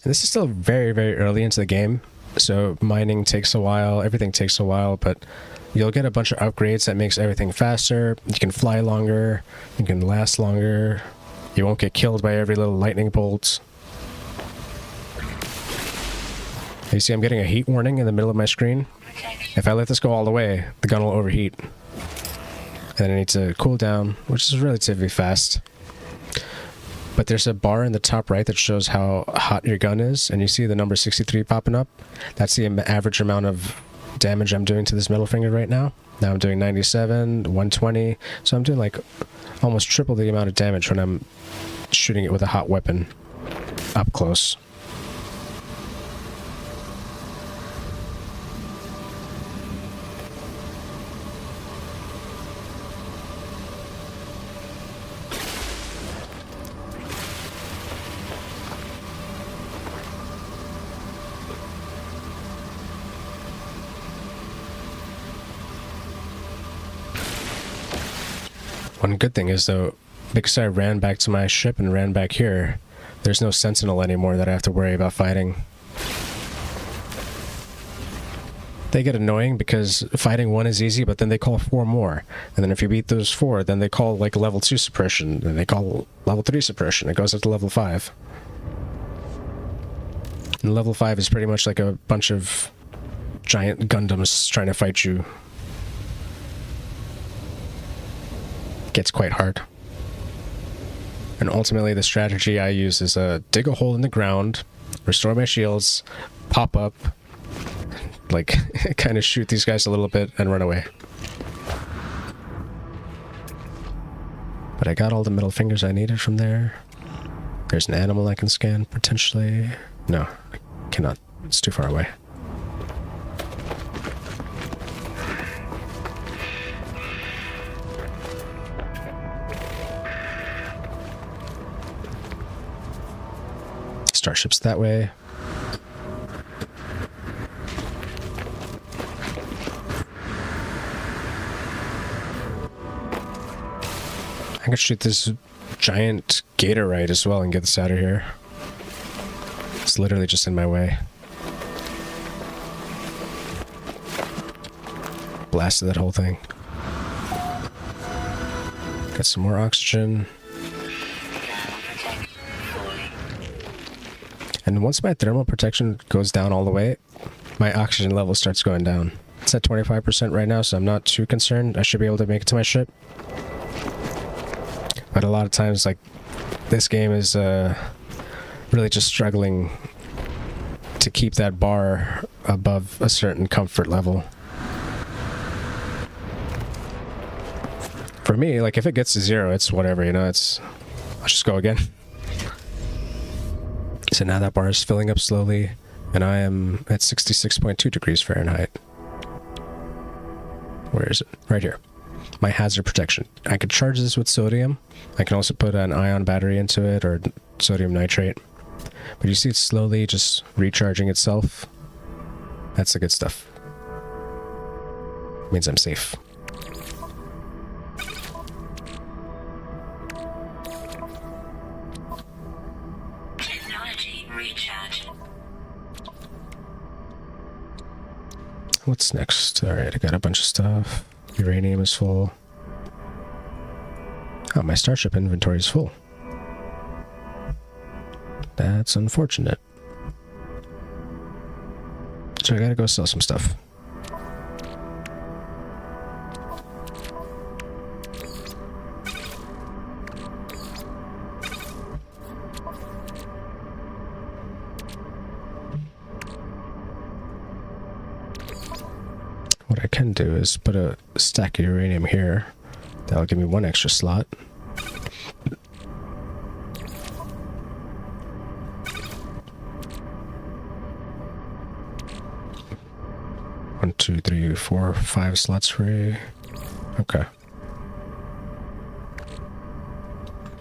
And this is still very, very early into the game, so mining takes a while, everything takes a while, but you'll get a bunch of upgrades that makes everything faster. You can fly longer, you can last longer, you won't get killed by every little lightning bolt. You see I'm getting a heat warning in the middle of my screen. If I let this go all the way, the gun will overheat. And I need to cool down, which is relatively fast. But there's a bar in the top right that shows how hot your gun is, and you see the number 63 popping up. That's the average amount of damage I'm doing to this middle finger right now. Now I'm doing 97, 120, so I'm doing like almost triple the amount of damage when I'm shooting it with a hot weapon up close. One good thing is, though, because I ran back to my ship and ran back here, there's no sentinel anymore that I have to worry about fighting. They get annoying because fighting one is easy, but then they call 4 more. And then if you beat those 4, then they call like level 2 suppression, then they call level 3 suppression. It goes up to level 5. And level 5 is pretty much like a bunch of giant Gundams trying to fight you. Gets quite hard. And ultimately the strategy I use is dig a hole in the ground, restore my shields, pop up, like kind of shoot these guys a little bit and run away. But I got all the middle fingers I needed from there. There's an animal I can scan, potentially. No, I cannot. It's too far away. Starships that way. I could shoot this giant gatorite as well and get this out of here. It's literally just in my way. Blasted that whole thing. Got some more oxygen. And once my thermal protection goes down all the way, my oxygen level starts going down. It's at 25% right now, so I'm not too concerned. I should be able to make it to my ship. But a lot of times, like, this game is really just struggling to keep that bar above a certain comfort level. For me, like, if it gets to 0, it's whatever, you know, I'll just go again. So now that bar is filling up slowly, and I am at 66.2 degrees Fahrenheit. Where is it? Right here. My hazard protection. I could charge this with sodium. I can also put an ion battery into it, or sodium nitrate. But you see it's slowly just recharging itself. That's the good stuff. Means I'm safe. Technology recharge. What's next? Alright, I got a bunch of stuff. Uranium is full. Oh, my starship inventory is full. That's unfortunate. So I gotta go sell some stuff. What I can do is put a stack of uranium here. That'll give me one extra slot. One, two, three, four, 5 slots free. Okay.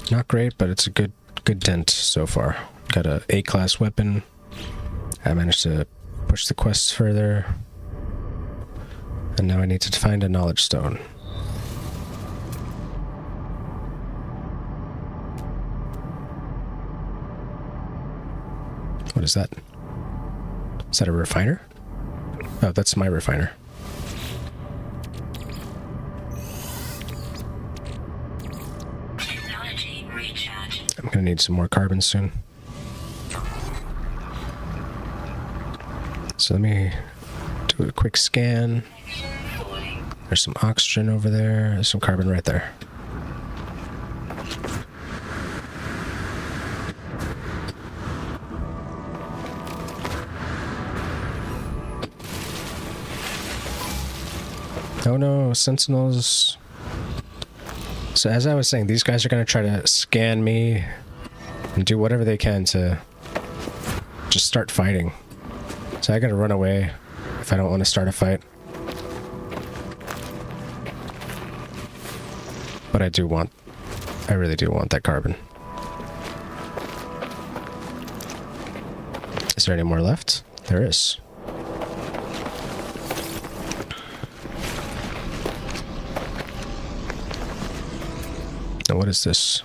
Not great, but it's a good dent so far. Got a A-class weapon. I managed to push the quests further. And now I need to find a knowledge stone. What is that? Is that a refiner? Oh, that's my refiner. Technology recharge. I'm gonna need some more carbon soon. So let me do a quick scan. There's some oxygen over there. There's some carbon right there. Oh no, Sentinels. So as I was saying, these guys are going to try to scan me and do whatever they can to just start fighting. So I got to run away if I don't want to start a fight. But I really do want that carbon. Is there any more left? There is. Now what is this?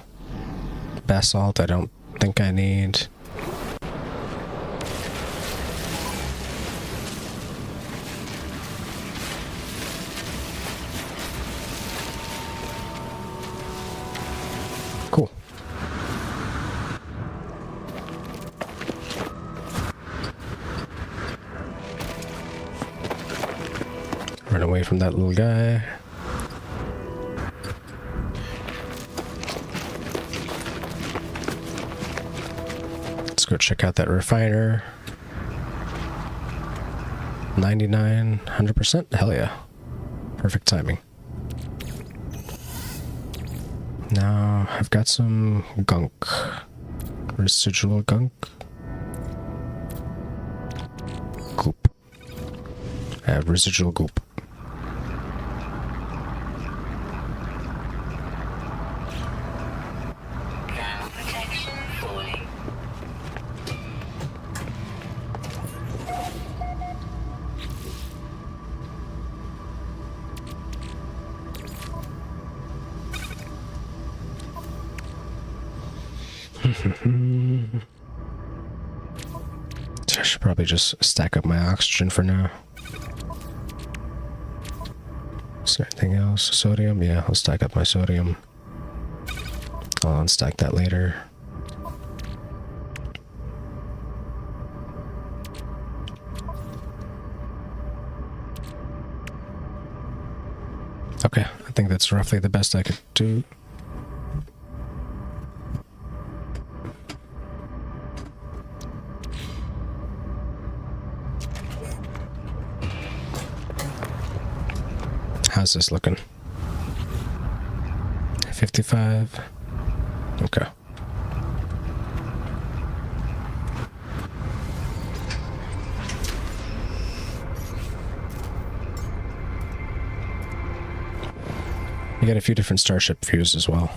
Basalt, I don't think I need. Cool. Run away from that little guy. Let's go check out that refiner. 99, 100%? Hell yeah. Perfect timing. Now, I've got some gunk. Residual gunk. Goop. I have residual goop. Thermal protection falling. I should probably just stack up my oxygen for now. Is there anything else? Sodium? Yeah, I'll stack up my sodium. I'll unstack that later. Okay, I think that's roughly the best I could do. How's this looking? 55. Okay. You get a few different starship views as well.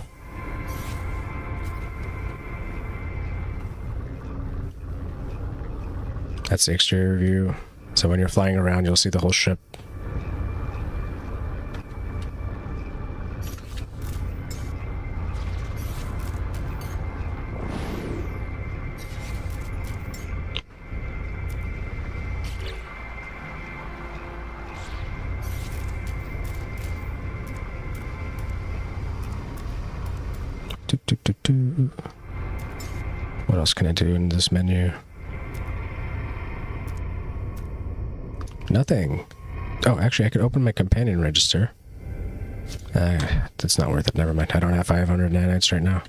That's the exterior view. So when you're flying around, you'll see the whole ship. What else can I do in this menu? Nothing. Oh, actually, I could open my companion register. That's not worth it. Never mind. I don't have 500 nanites right now.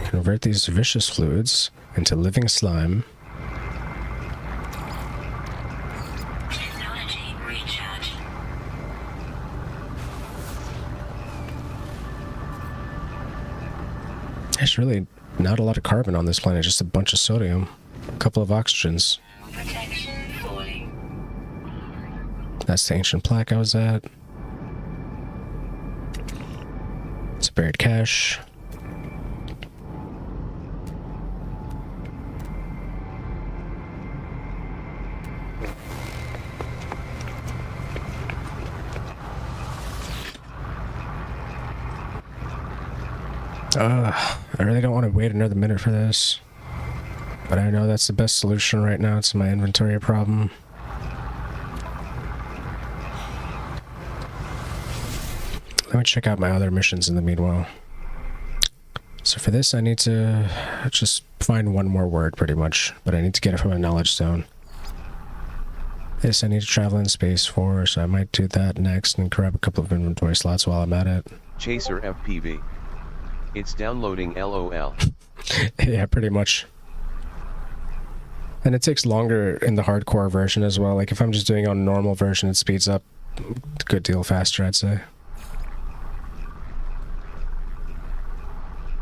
Convert these vicious fluids into living slime. Technology recharge. There's really not a lot of carbon on this planet, just a bunch of sodium. A couple of oxygens. Protection falling. That's the ancient plaque I was at. It's a buried cache. I really don't want to wait another minute for this. But I know that's the best solution right now to my inventory problem. Let me check out my other missions in the meanwhile. So for this, I need to just find one more word, pretty much. But I need to get it from a knowledge stone. This I need to travel in space for, so I might do that next and grab a couple of inventory slots while I'm at it. Chaser FPV. It's downloading LOL. Yeah, pretty much. And it takes longer in the hardcore version as well. Like if I'm just doing on a normal version, it speeds up a good deal faster, I'd say.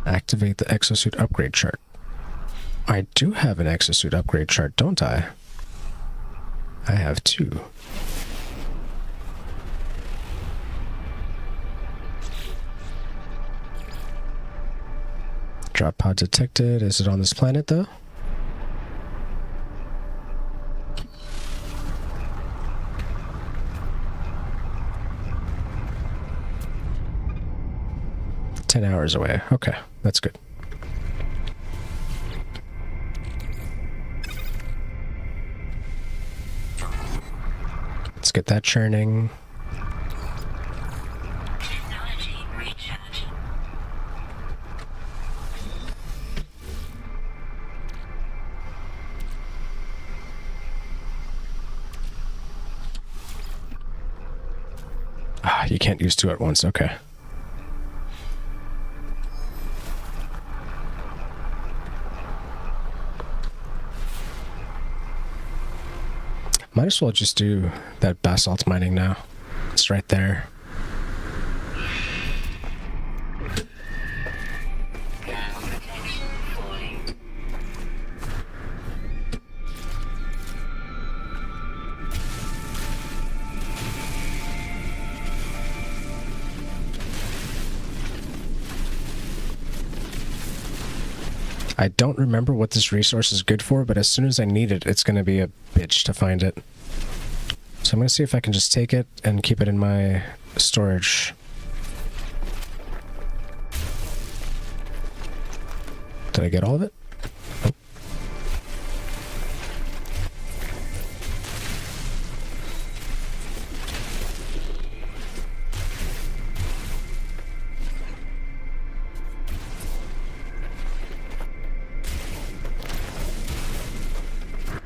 Activate the exosuit upgrade chart. I do have an exosuit upgrade chart, don't I? I have two. Drop pod detected. Is it on this planet, though? $10 hours away. Okay, that's good. Let's get that churning. Technology recharge. Ah, you can't use two at once. Okay. Might as well just do that basalt mining now. It's right there. Gas protection falling. I don't remember what this resource is good for, but as soon as I need it, it's going to be a bitch to find it. So I'm going to see if I can just take it and keep it in my storage. Did I get all of it? Nope.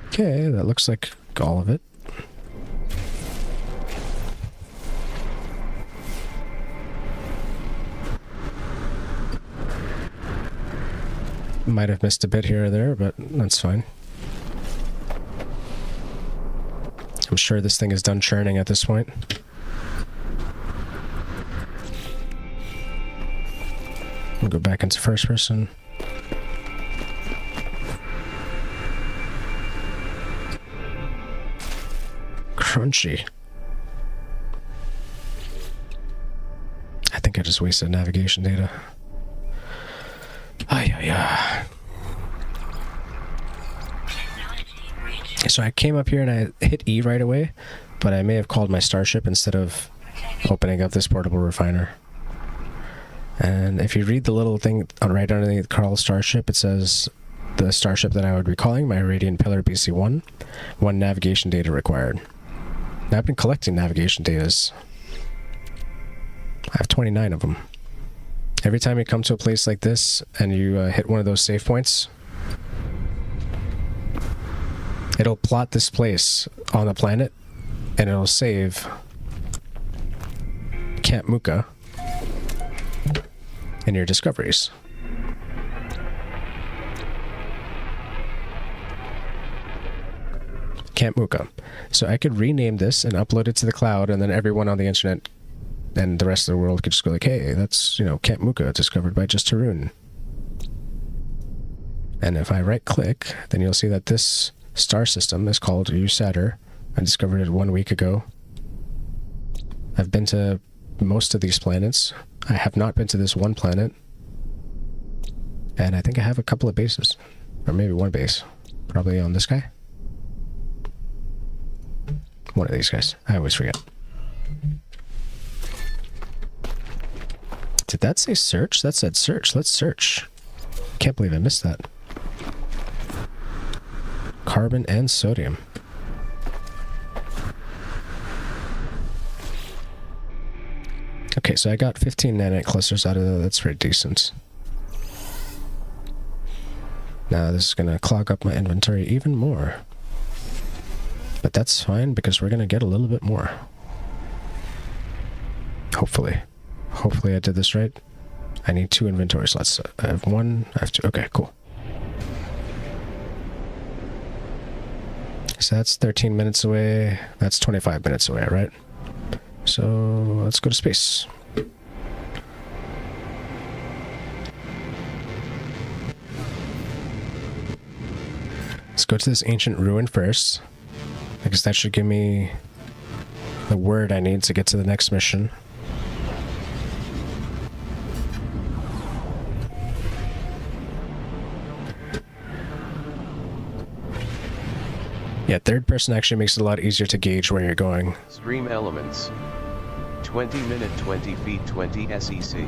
Okay, that looks like all of it. Might have missed a bit here or there, but that's fine. I'm sure this thing is done churning at this point. I'll go back into first person. Crunchy. I think I just wasted navigation data. Ay, ay, ay. Technology recharge. So I came up here and I hit E right away, but I may have called my starship instead of opening up this portable refiner. And if you read the little thing right underneath Carl's starship, it says the starship that I would be calling, my Radiant Pillar BC-1, 1 navigation data required. Now, I've been collecting navigation datas. I have 29 of them. Every time you come to a place like this and you hit one of those save points, it'll plot this place on the planet and it'll save Camp Muka in your discoveries. Camp Muka. So I could rename this and upload it to the cloud, and then everyone on the internet and the rest of the world could just go like, hey, that's, Camp Muka discovered by Just Haroon. And if I right click, then you'll see that this star system is called USATR. I discovered it 1 week ago. I've been to most of these planets. I have not been to this one planet. And I think I have a couple of bases. Or maybe one base. Probably on this guy. One of these guys. I always forget. Did that say search? That said search. Let's search. Can't believe I missed that. Carbon and sodium. Okay, so I got 15 nanite clusters out of that. That's pretty decent. Now this is going to clog up my inventory even more. But that's fine because we're going to get a little bit more. Hopefully. Hopefully I did this right. I need 2 inventory slots. I have 1, I have 2. Okay, cool. So that's 13 minutes away. That's 25 minutes away, right? So let's go to space. Let's go to this ancient ruin first, because that should give me the word I need to get to the next mission. Yeah, third person actually makes it a lot easier to gauge where you're going. Stream elements. 20 minute 20 feet 20 SEC.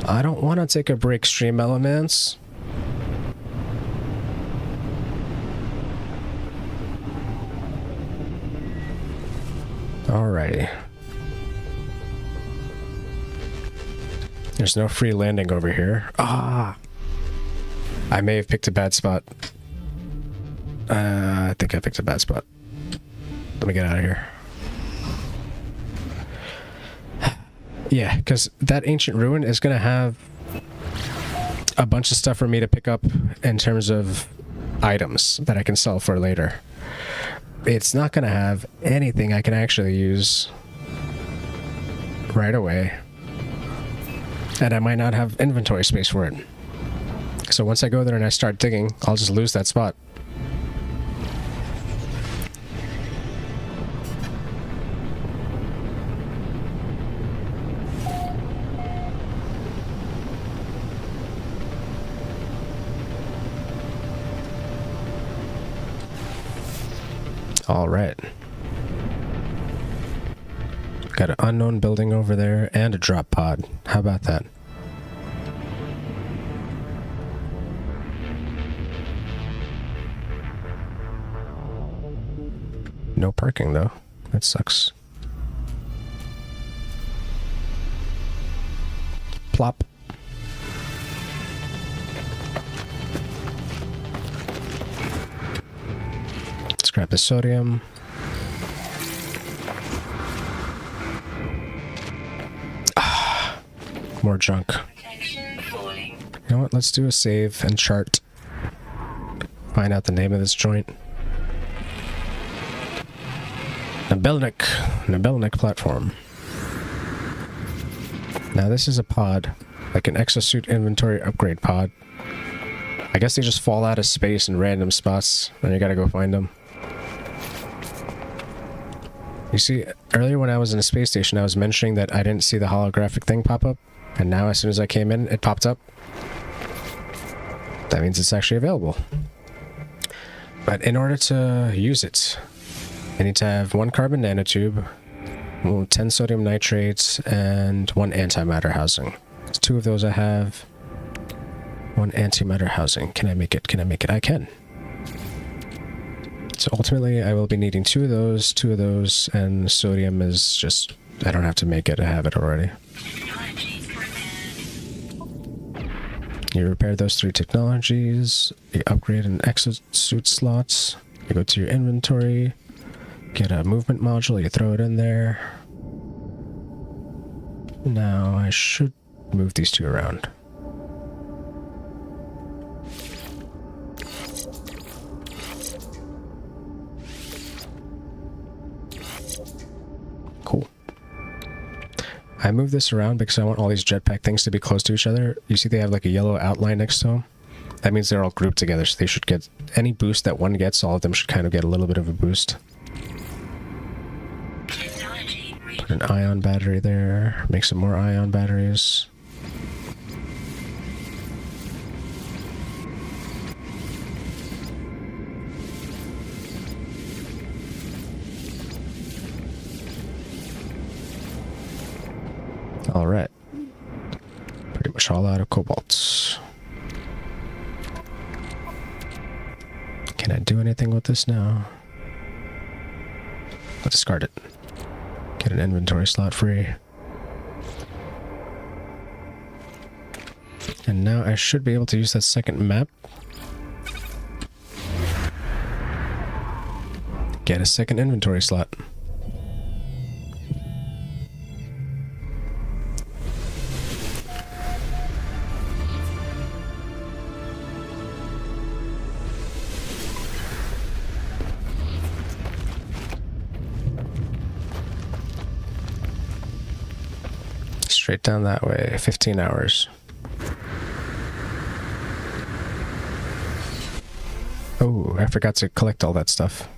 I don't want to take a break, stream elements. Alrighty. There's no free landing over here. Ah! I may have picked a bad spot. I think I picked a bad spot. Let me get out of here. Yeah, because that ancient ruin is going to have a bunch of stuff for me to pick up in terms of items that I can sell for later. it's not going to have anything I can actually use right away. And I might not have inventory space for it. So once I go there and I start digging, I'll just lose that spot. All right. Got an unknown building over there and a drop pod. How about that? No parking though. That sucks. Plop. Let's grab the sodium. More junk. Protection falling. You know what? Let's do a save and chart. Find out the name of this joint. Nabelnik platform. Now this is a pod, like an exosuit inventory upgrade pod. I guess they just fall out of space in random spots, and you gotta go find them. You see, earlier when I was in a space station, I was mentioning that I didn't see the holographic thing pop up, and now as soon as I came in, it popped up. That means it's actually available. But in order to use it, I need to have 1 carbon nanotube, 10 sodium nitrates, and 1 antimatter housing. So 2 of those I have. 1 antimatter housing. Can I make it? Can I make it? I can. So ultimately, I will be needing 2 of those, and sodium is just... I don't have to make it, I have it already. Technologies repaired. You repair those 3 technologies, you upgrade an exosuit slots, you go to your inventory, get a movement module, you throw it in there. Now I should move these 2 around. Cool. I move this around because I want all these jetpack things to be close to each other. You see they have like a yellow outline next to them? That means they're all grouped together, so they should get any boost that one gets, all of them should kind of get a little bit of a boost. Technology Put an ion battery there, make some more ion batteries. Alright. Pretty much all out of cobalt. Can I do anything with this now? I'll discard it. Get an inventory slot free. And now I should be able to use that second map. Get a second inventory slot. Straight down that way, 15 hours. Oh, I forgot to collect all that stuff.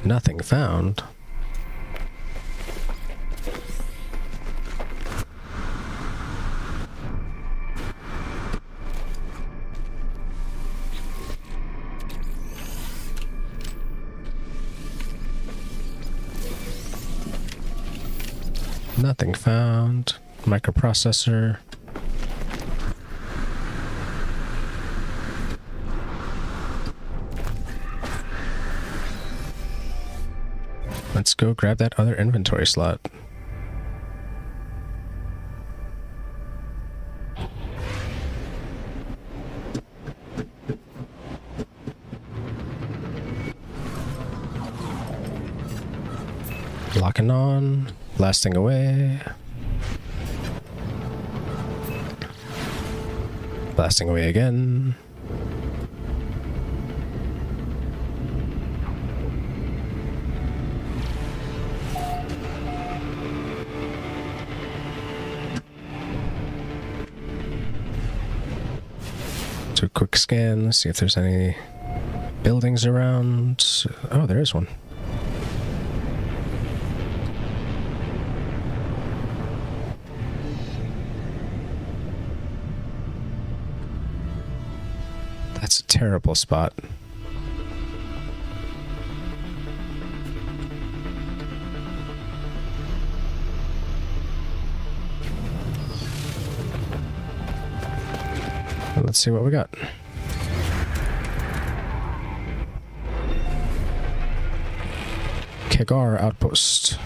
Nothing found. Nothing found. Microprocessor. Let's go grab that other inventory slot. Locking on. Blasting away. Blasting away again. Do a quick scan, see if there's any buildings around. Oh, there is one. That's a terrible spot. Let's see what we got. Kegar Outpost.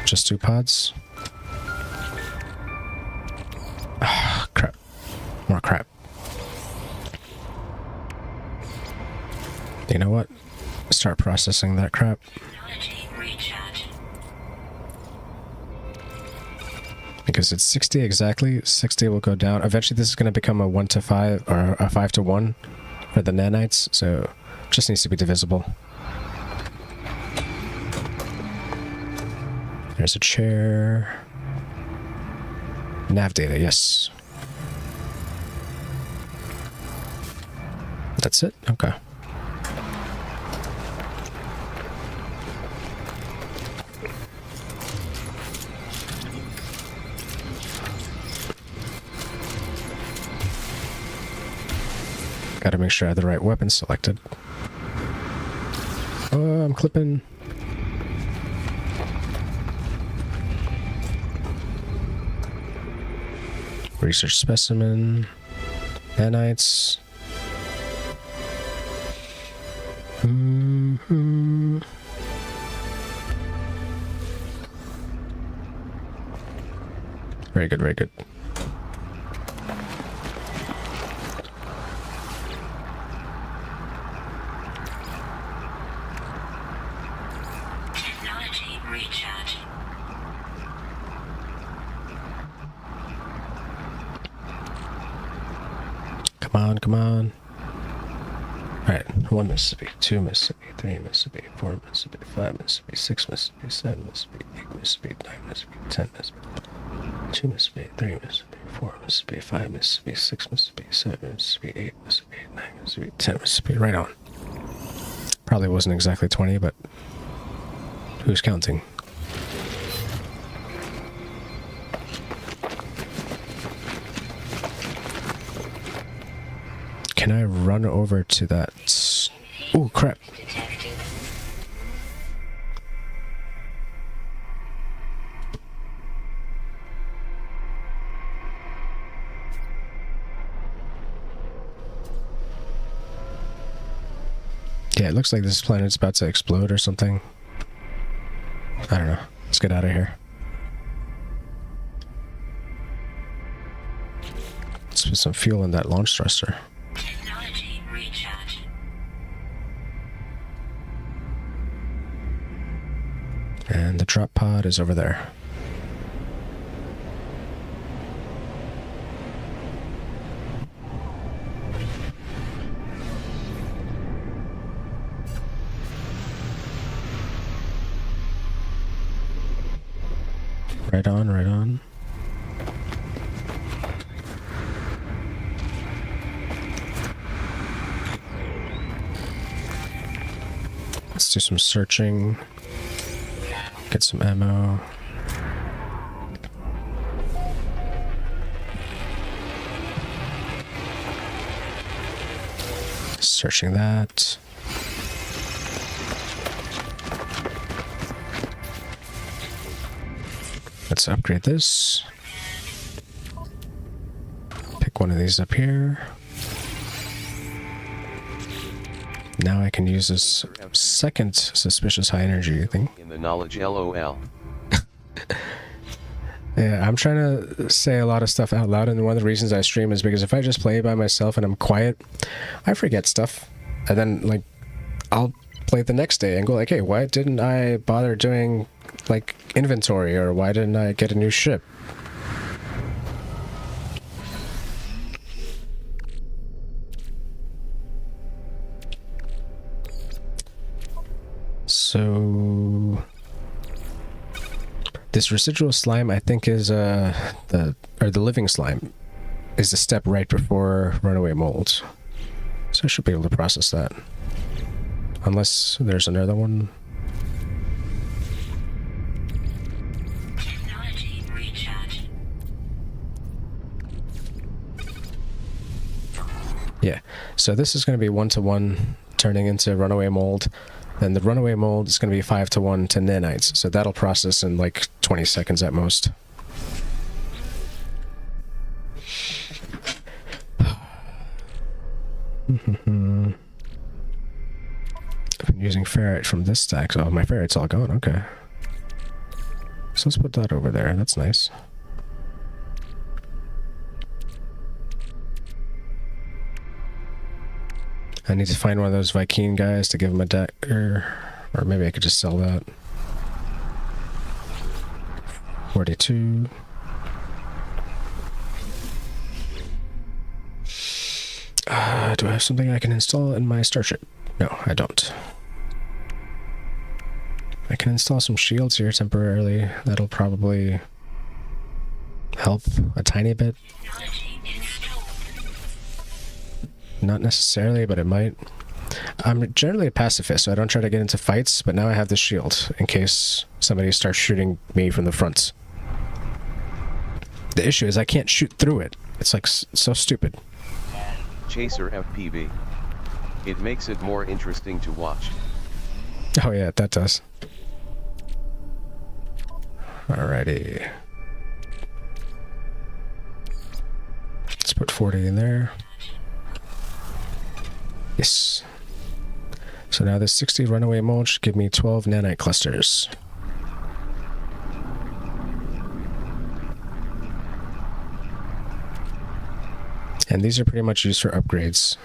Just 2 pods. Ah, crap. More crap. You know what? Start processing that crap. Technology recharge. Because it's 60 exactly. 60 will go down. Eventually this is going to become a 1 to 5 or a 5 to 1 for the nanites, so it just needs to be divisible. There's a chair. Nav data, yes. That's it? Okay. Gotta make sure I have the right weapon selected. Oh, I'm clipping. Research specimen. Nanites. Very good, very good. Technology recharge. Come on, come on. Alright, 1 Mississippi, 2 Mississippi, 3 Mississippi, 4 Mississippi, 5 Mississippi, 6 Mississippi, 7 Mississippi, 8 Mississippi, 9 Mississippi, 10 Mississippi, 2 Mississippi, 3 Mississippi, 4 Mississippi, 5 Mississippi, 6 Mississippi, 7 Mississippi, 8 Mississippi, 9 Mississippi, 10 Mississippi, right on. Probably wasn't exactly 20, but who's counting? Can I run over to that? Oh, crap. Detected. Yeah, it looks like this planet's about to explode or something. I don't know. Let's get out of here. Let's put some fuel in that launch thruster. Technology recharge. And the drop pod is over there. Right on, right on. Let's do some searching. Get some ammo. Searching that. Let's upgrade this. Pick one of these up here. Now I can use this second suspicious high energy thing. In the knowledge LOL. Yeah, I'm trying to say a lot of stuff out loud, and one of the reasons I stream is because if I just play by myself and I'm quiet, I forget stuff. And then, like, I'll play the next day and go like, hey, why didn't I bother doing like inventory, or why didn't I get a new ship? So this residual slime, I think, is the living slime is the step right before runaway molds. So I should be able to process that. Unless there's another one. Technology recharge. Yeah. So this is going to be 1-to-1 turning into runaway mold. Then the runaway mold is going to be 5-to-1 to nanites. So that'll process in like 20 seconds at most. I've been using ferrite from this stack. Oh, my ferrite's all gone. Okay. So let's put that over there. That's nice. I need to find one of those Vy'keen guys to give him a dagger. Or maybe I could just sell that. 42. Do I have something I can install in my starship? No, I don't. I can install some shields here temporarily. That'll probably help a tiny bit. Technology installed. Not necessarily, but it might. I'm generally a pacifist, so I don't try to get into fights, but now I have the shield in case somebody starts shooting me from the front. The issue is I can't shoot through it. It's like so stupid. Chaser FPV. It makes it more interesting to watch. Oh yeah, that does. Alrighty. Let's put 40 in there. Yes. So now this 60 runaway mold should give me 12 nanite clusters. And these are pretty much used for upgrades.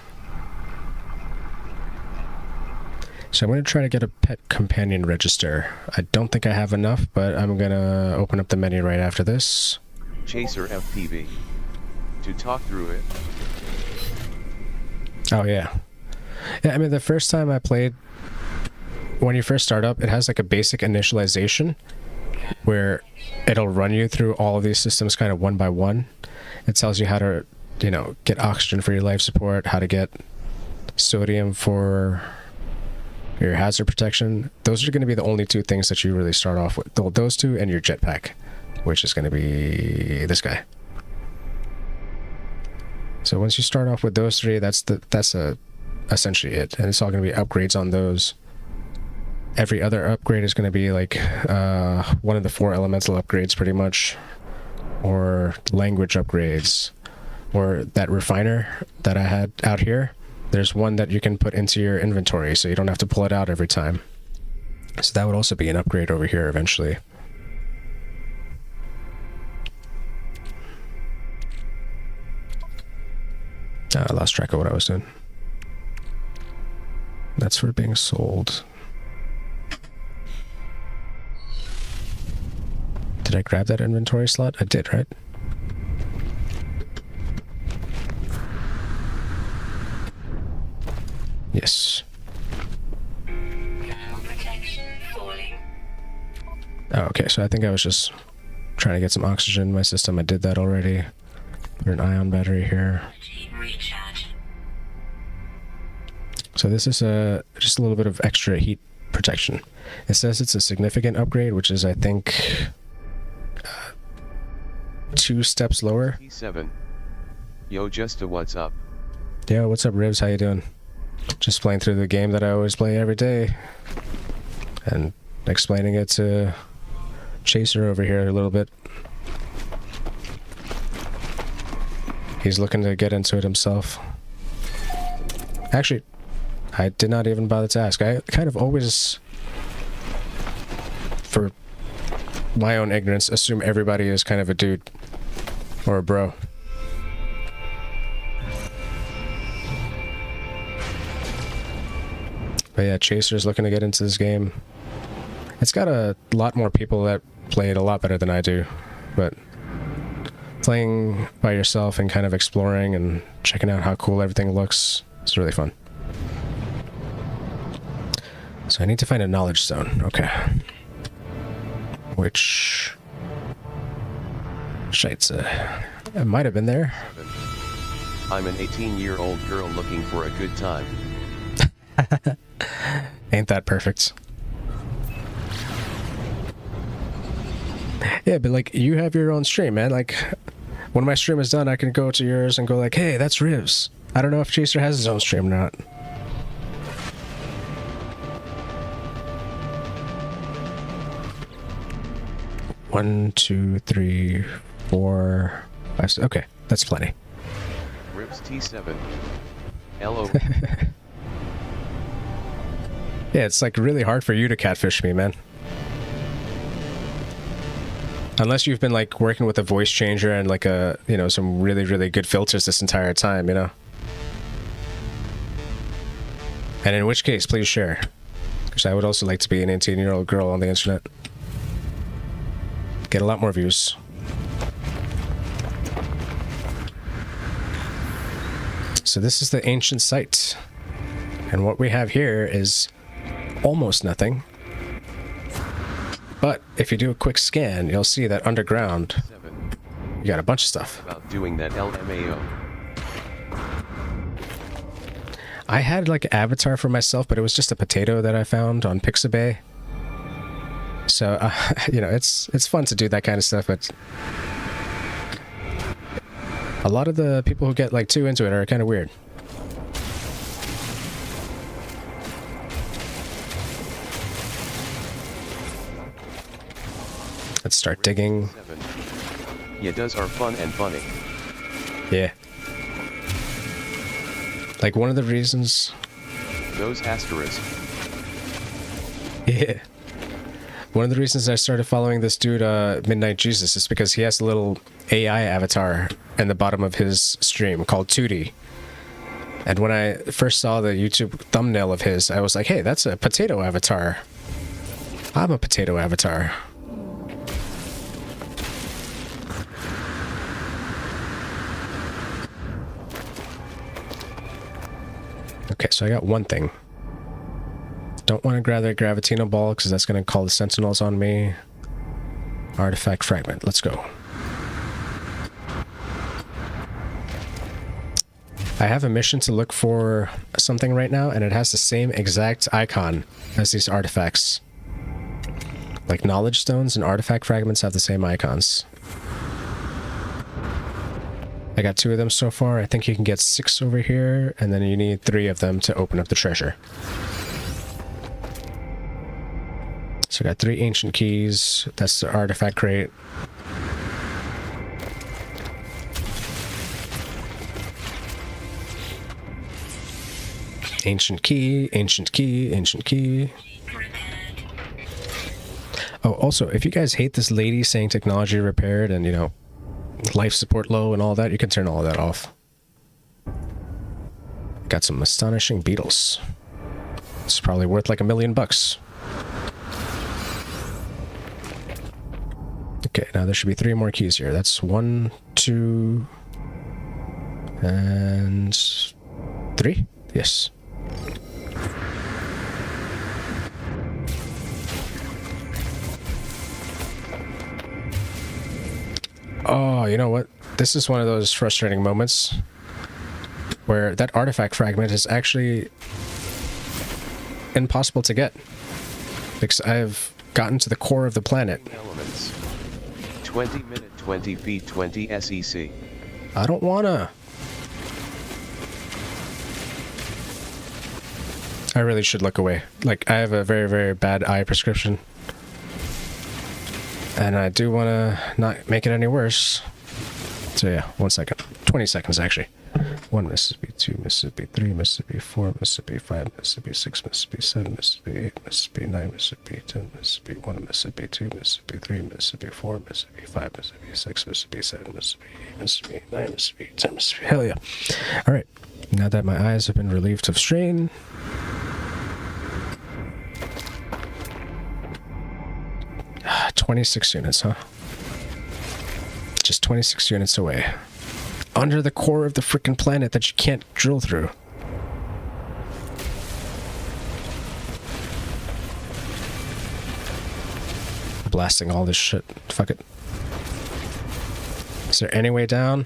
So I'm going to try to get a pet companion register. I don't think I have enough, but I'm going to open up the menu right after this. Chaser FPV. To talk through it. Oh, yeah. Yeah, I mean, the first time I played, when you first start up, it has like a basic initialization where it'll run you through all of these systems kind of one by one. It tells you how to, you know, get oxygen for your life support, how to get sodium for your hazard protection. Those are going to be the only two things that you really start off with. Those two and your jetpack, which is going to be this guy. So once you start off with those three, that's essentially it, and it's all going to be upgrades on those. Every other upgrade is going to be like one of the 4 elemental upgrades, pretty much, or language upgrades, or that refiner that I had out here. There's one that you can put into your inventory, so you don't have to pull it out every time. So that would also be an upgrade over here eventually. I lost track of what I was doing. That's for being sold. Did I grab that inventory slot? I did, right? Yes. Protection falling. Oh, okay, so I think I was just trying to get some oxygen in my system. I did that already. Put an ion battery here. Technology recharge. So this is just a little bit of extra heat protection. It says it's a significant upgrade, which is, I think, 2 steps lower. T7. Yo, Justa, what's up? Yo, what's up, Ribs? How you doing? Just playing through the game that I always play every day. And explaining it to Chaser over here a little bit. He's looking to get into it himself. Actually, I did not even bother to ask. I kind of always, for my own ignorance, assume everybody is kind of a dude or a bro. But yeah, Chaser's looking to get into this game. It's got a lot more people that play it a lot better than I do, but playing by yourself and kind of exploring and checking out how cool everything looks, it's really fun. So I need to find a knowledge stone. Okay. Which... Shite. It might have been there. I'm an 18-year-old girl looking for a good time. Ain't that perfect? Yeah, but like, you have your own stream, man. Like, when my stream is done, I can go to yours and go like, hey, that's Rivs. I don't know if Chaser has his own stream or not. One, two, three, 4, 5, 6. Okay, that's plenty. Rivs T7. LO. Yeah, it's like really hard for you to catfish me, man. Unless you've been like working with a voice changer and like a, you know, some really, really good filters this entire time, you know? And in which case, please share. Because I would also like to be an 18-year-old girl on the internet. Get a lot more views. So this is the ancient site. And what we have here is almost nothing. But if you do a quick scan, you'll see that underground, 7. you got a bunch of stuff. About doing that LMAO. I had like an avatar for myself, but it was just a potato that I found on Pixabay. So, you know, it's fun to do that kind of stuff, but a lot of the people who get like too into it are kind of weird. Let's start digging. 7. Yeah, those are fun and funny. Yeah. Like one of the reasons... Those asterisks. Yeah. One of the reasons I started following this dude, Midnight Jesus, is because he has a little AI avatar in the bottom of his stream called Tootie. And when I first saw the YouTube thumbnail of his, I was like, hey, that's a potato avatar. I'm a potato avatar. Okay, so I got one thing. Don't want to grab that Gravitino ball because that's going to call the Sentinels on me. Artifact fragment. Let's go. I have a mission to look for something right now, and it has the same exact icon as these artifacts. Like knowledge stones and artifact fragments have the same icons. I got 2 of them so far. I think you can get 6 over here, and then you need 3 of them to open up the treasure. So I got 3 ancient keys. That's the artifact crate. Ancient key, ancient key, ancient key. Oh, also, if you guys hate this lady saying technology repaired and, you know, life support low and all that, you can turn all of that off. Got some astonishing beetles. It's probably worth like $1 million. Okay, now there should be 3 more keys here. That's 1, 2, and 3? Yes. Oh, you know what? This is one of those frustrating moments where that artifact fragment is actually impossible to get. Because I've gotten to the core of the planet. Elements. 20 minute, 20 feet, 20 SEC. I don't wanna. I really should look away. Like, I have a very, very bad eye prescription. And I do want to not make it any worse. So yeah, 1 second. 20 seconds, actually. 1 Mississippi, 2 Mississippi, 3 Mississippi, 4 Mississippi, 5 Mississippi, 6 Mississippi, 7 Mississippi, 8 Mississippi, 9 Mississippi, 10 Mississippi, 1 Mississippi, 2 Mississippi, 3 Mississippi, 4 Mississippi, 5 Mississippi, 6 Mississippi, 7 Mississippi, 8 Mississippi, 9 Mississippi, 10 Mississippi. Hell yeah. Alright. Now that my eyes have been relieved of strain, 26 units, huh? Just 26 units away. Under the core of the freaking planet that you can't drill through. Blasting all this shit. Fuck it. Is there any way down?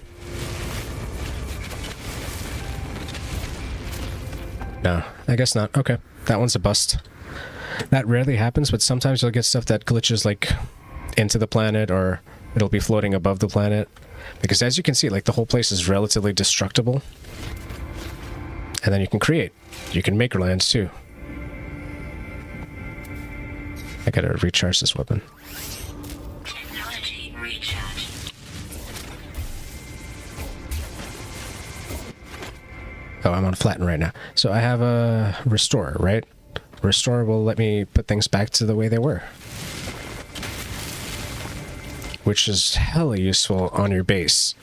No, I guess not. Okay, that one's a bust. That rarely happens, but sometimes you'll get stuff that glitches like into the planet, or it'll be floating above the planet. Because as you can see, like the whole place is relatively destructible. And then you can create. You can make lands too. I gotta recharge this weapon. Technology recharge. Oh, I'm on flatten right now. So I have a restore, right? Restore will let me put things back to the way they were. Which is hella useful on your base.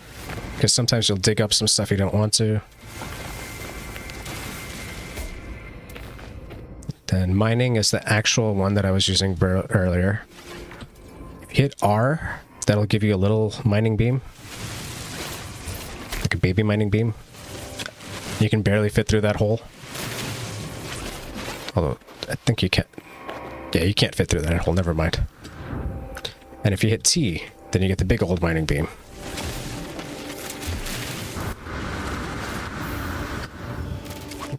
Because sometimes you'll dig up some stuff you don't want to. Then mining is the actual one that I was using earlier. If you hit R, that'll give you a little mining beam. Like a baby mining beam. You can barely fit through that hole. Although, I think you can't. Yeah, you can't fit through that hole, never mind. And if you hit T, then you get the big old mining beam.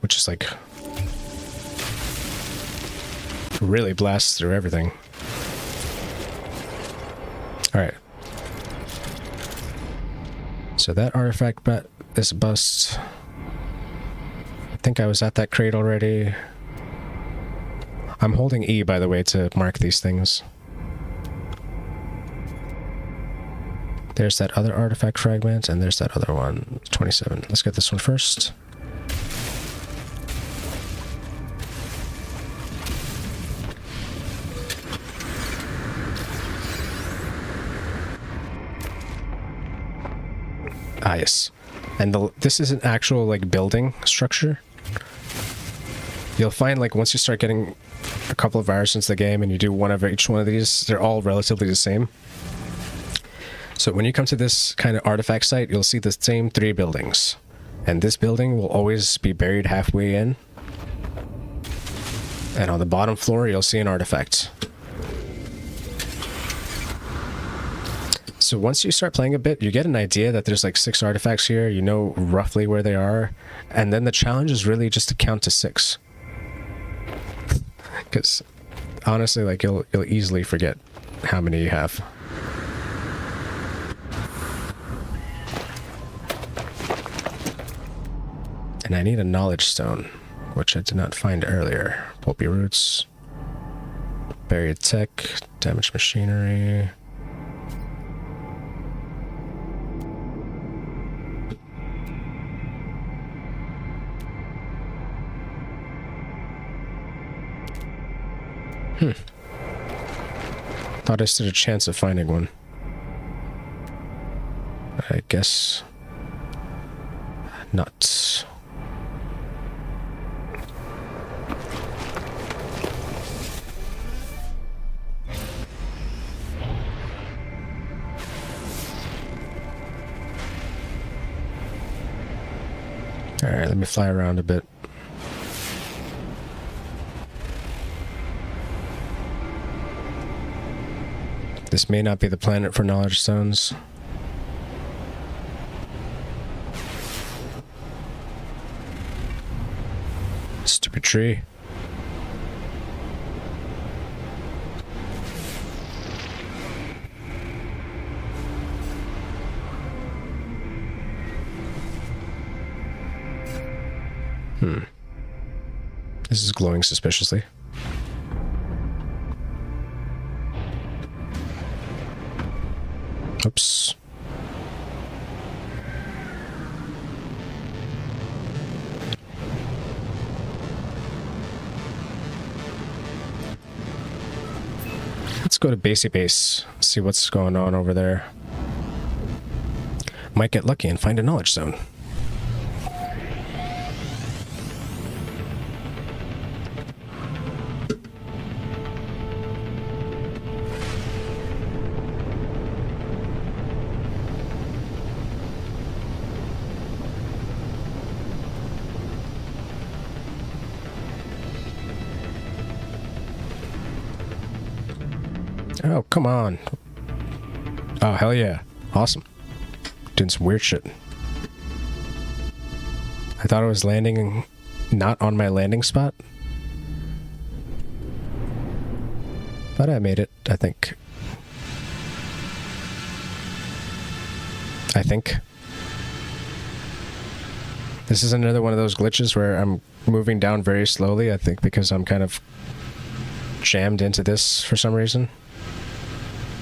Which is like... really blasts through everything. Alright. So that artifact is a bust. I think I was at that crate already. I'm holding E, by the way, to mark these things. There's that other artifact fragment, and there's that other one, 27. Let's get this one first. Ah, yes. And this is an actual, like, building structure. You'll find, like, once you start getting a couple of hours into the game and you do one of each one of these, they're all relatively the same. So when you come to this kind of artifact site, you'll see the same 3 buildings. And this building will always be buried halfway in. And on the bottom floor, you'll see an artifact. So once you start playing a bit, you get an idea that there's like 6 artifacts here. You know roughly where they are. And then the challenge is really just to count to 6. Because honestly, like you'll easily forget how many you have. And I need a knowledge stone, which I did not find earlier. Pulpy roots, buried tech, damaged machinery. Thought I stood a chance of finding one. I guess not. Alright, let me fly around a bit. This may not be the planet for knowledge stones. Stupid tree. This is glowing suspiciously. Oops. Let's go to Basey Base, see what's going on over there. Might get lucky and find a knowledge zone. Oh, come on. Oh, hell yeah. Awesome. Doing some weird shit. I thought I was landing not on my landing spot. But I made it, I think. This is another one of those glitches where I'm moving down very slowly, I think because I'm kind of jammed into this for some reason.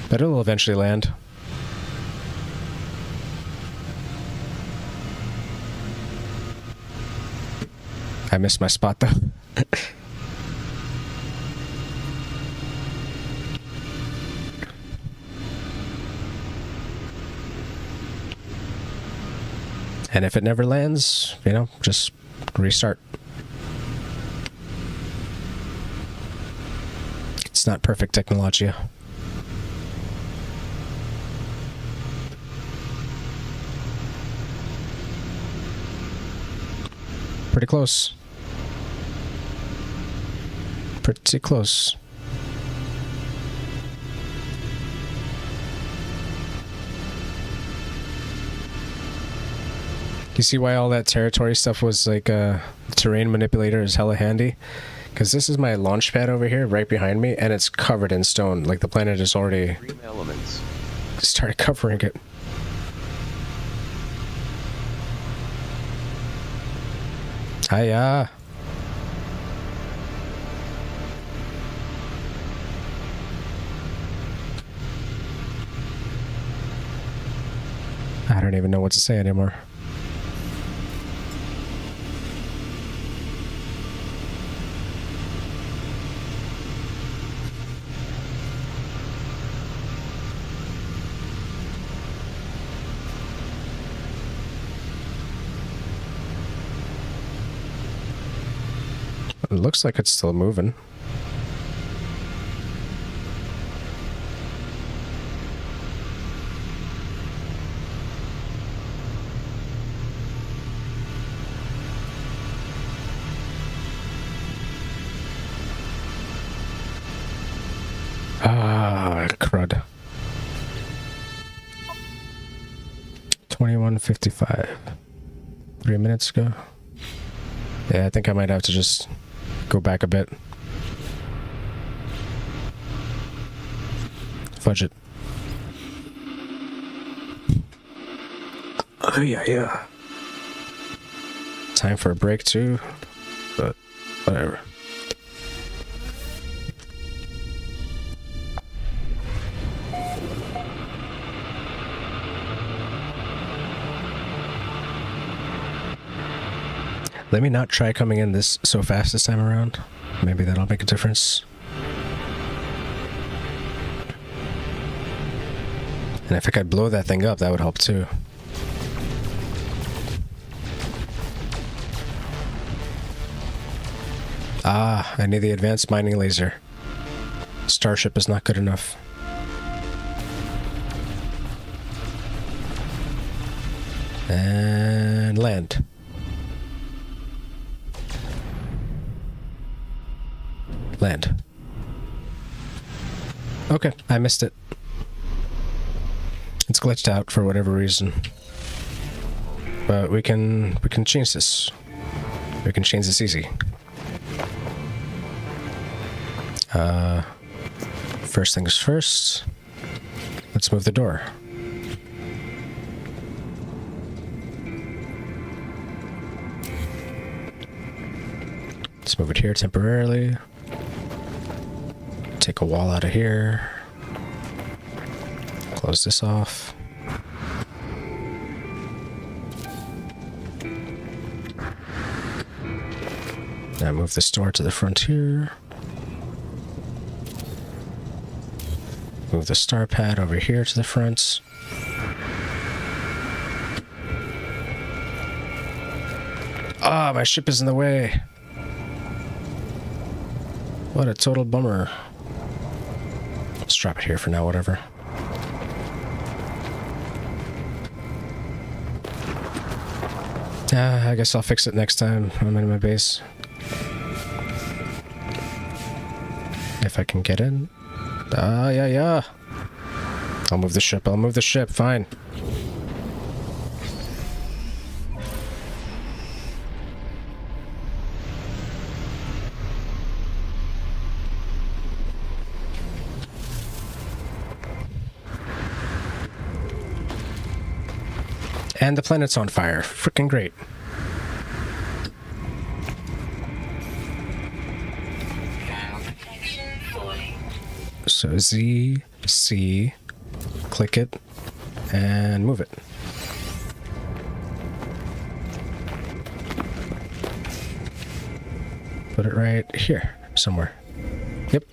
But it'll eventually land. I missed my spot though. And if it never lands, you know, just restart. It's not perfect technology. Pretty close. Pretty close. You see why all that territory stuff was like, terrain manipulator is hella handy? Because this is my launch pad over here, right behind me, and it's covered in stone. Like the planet is already Dream elements. started covering it. Hiya. I don't even know what to say anymore. It looks like it's still moving. Ah, crud. 21:55. 3 minutes ago. Yeah, I think I might have to just go back a bit. Fudge it. Oh, yeah. Time for a break, too. But, whatever. Let me not try coming in this so fast this time around. Maybe that'll make a difference. And if I could blow that thing up, that would help too. Ah, I need the advanced mining laser. Starship is not good enough. And land. Land. Okay, I missed it. It's glitched out for whatever reason. But we can change this. We can change this easy. First things first. Let's move the door. Let's move it here temporarily. Take a wall out of here. Close this off. Now move this door to the front here. Move the star pad over here to the front. Ah, my ship is in the way. What a total bummer. Let's drop it here for now, whatever. I guess I'll fix it next time I'm in my base. If I can get in. Yeah. I'll move the ship, fine. And the planet's on fire. Freaking great. Thermal protection falling. So Z, C, click it, and move it. Put it right here, somewhere. Yep.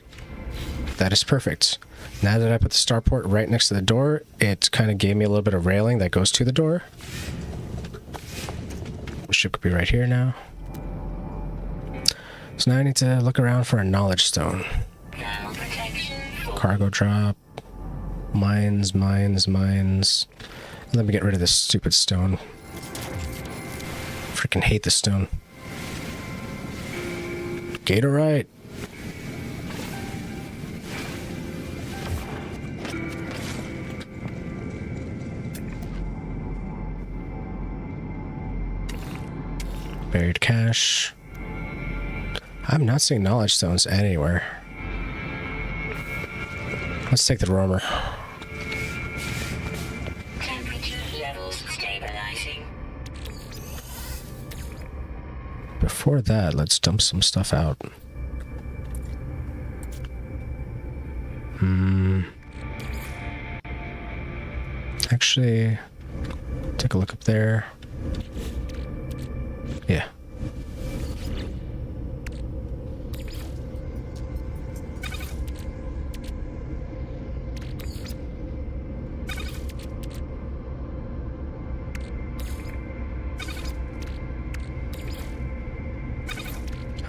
That is perfect. Now that I put the starport right next to the door, it kind of gave me a little bit of railing that goes to the door. The ship could be right here now. So now I need to look around for a knowledge stone. Thermal protection falling. Cargo drop. Mines. Let me get rid of this stupid stone. Freaking hate this stone. Gatorite. Buried cache. I'm not seeing knowledge stones anywhere. Let's take the roamer. Temperature levels stabilizing. Before that, let's dump some stuff out. Actually, take a look up there. Yeah.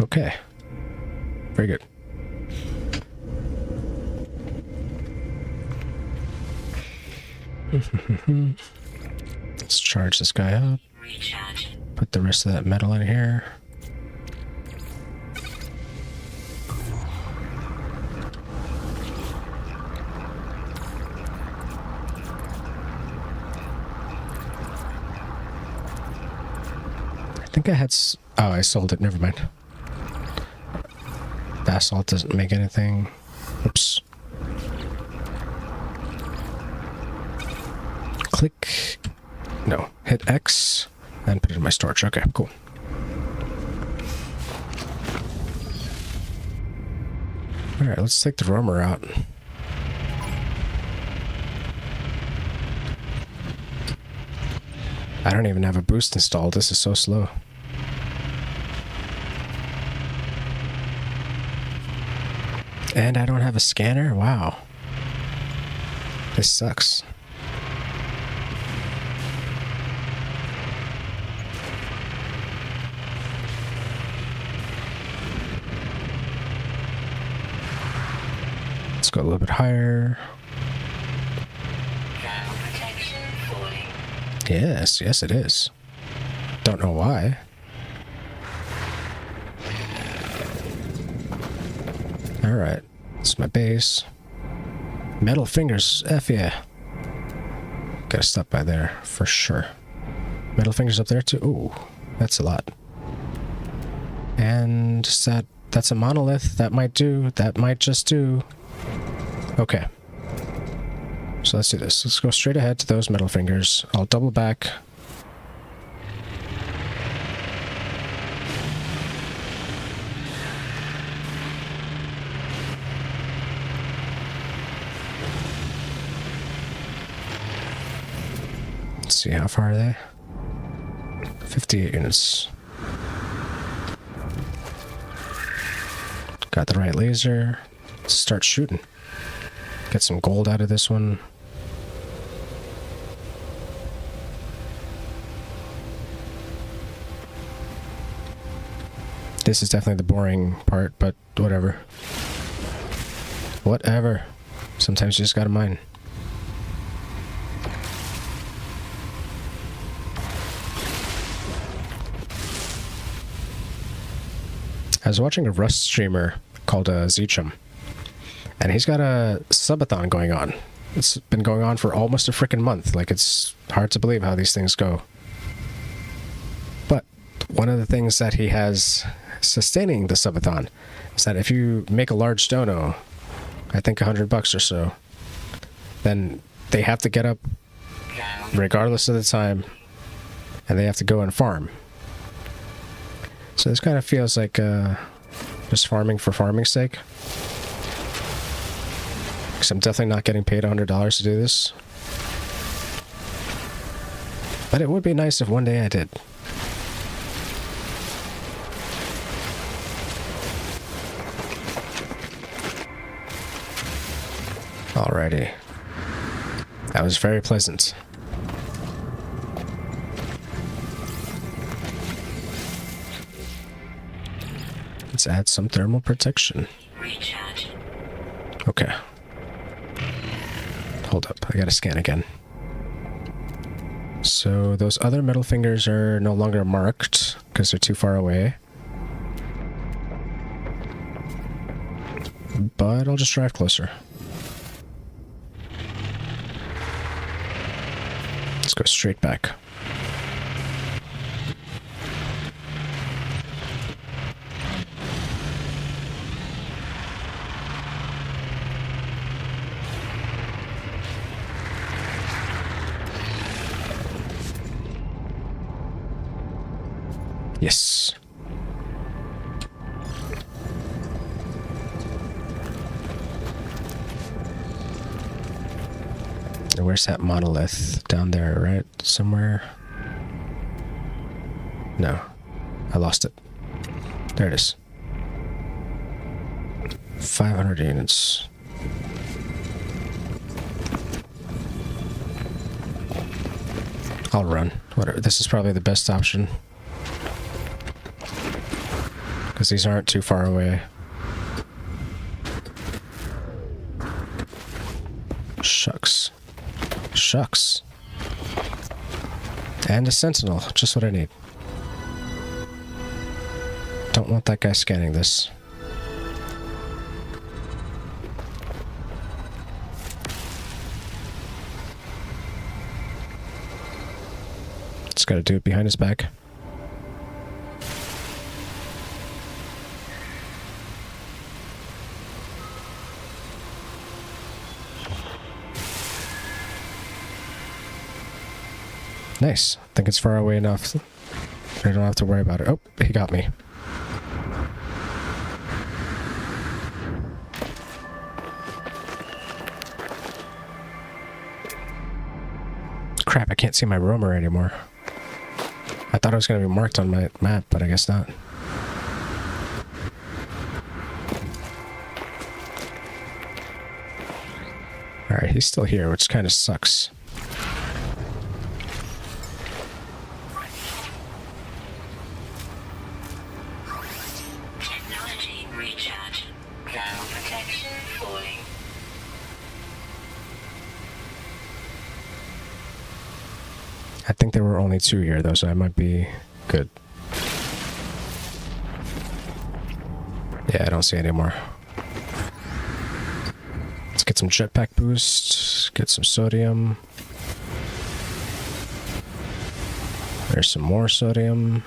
Okay. Very good. Let's charge this guy up. Recharge. Put the rest of that metal in here. I think I had... Oh, I sold it. Never mind. Basalt doesn't make anything. Oops. Click. No. Hit X. And put it in my storage. Okay, cool. Alright, let's take the roamer out. I don't even have a boost installed. This is so slow. And I don't have a scanner? Wow. This sucks. Let's go a little bit higher. Thermal protection falling. Yes, yes it is. Don't know why. Alright, it's my base. Metal fingers, F yeah. Gotta stop by there, for sure. Metal fingers up there too? Ooh, that's a lot. And that's a monolith. That might do. That might just do. Okay. So let's do this. Let's go straight ahead to those metal fingers. I'll double back. Let's see, how far are they? 58 units. Got the right laser. Let's start shooting. Get some gold out of this one. This is definitely the boring part, but whatever. Whatever. Sometimes you just gotta mine. I was watching a Rust streamer called Zeechum, And he's got a subathon going on. It's been going on for almost a freaking month. Like, it's hard to believe how these things go. But one of the things that he has sustaining the subathon is that if you make a large dono, I think $100 or so, then they have to get up regardless of the time, and they have to go and farm. So this kind of feels like just farming for farming's sake. Because I'm definitely not getting paid $100 to do this. But it would be nice if one day I did. Alrighty. That was very pleasant. Let's add some thermal protection. Recharge. Okay. Hold up, I gotta scan again. So those other middle fingers are no longer marked because they're too far away. But I'll just drive closer. Let's go straight back. Yes. Where's that monolith? Down there, right? Somewhere? No. I lost it. There it is. 500 units. I'll run. Whatever. This is probably the best option. Because these aren't too far away. Shucks. Shucks. And a sentinel. Just what I need. Don't want that guy scanning this. Just gotta do it behind his back. Nice. I think it's far away enough. I don't have to worry about it. Oh, he got me. Crap, I can't see my roamer anymore. I thought it was going to be marked on my map, but I guess not. Alright, he's still here, which kind of sucks. Technology recharge. Thermal protection falling. I think there were only 2 here, though, so I might be good. Yeah, I don't see any more. Let's get some jetpack boost, get some sodium. There's some more sodium.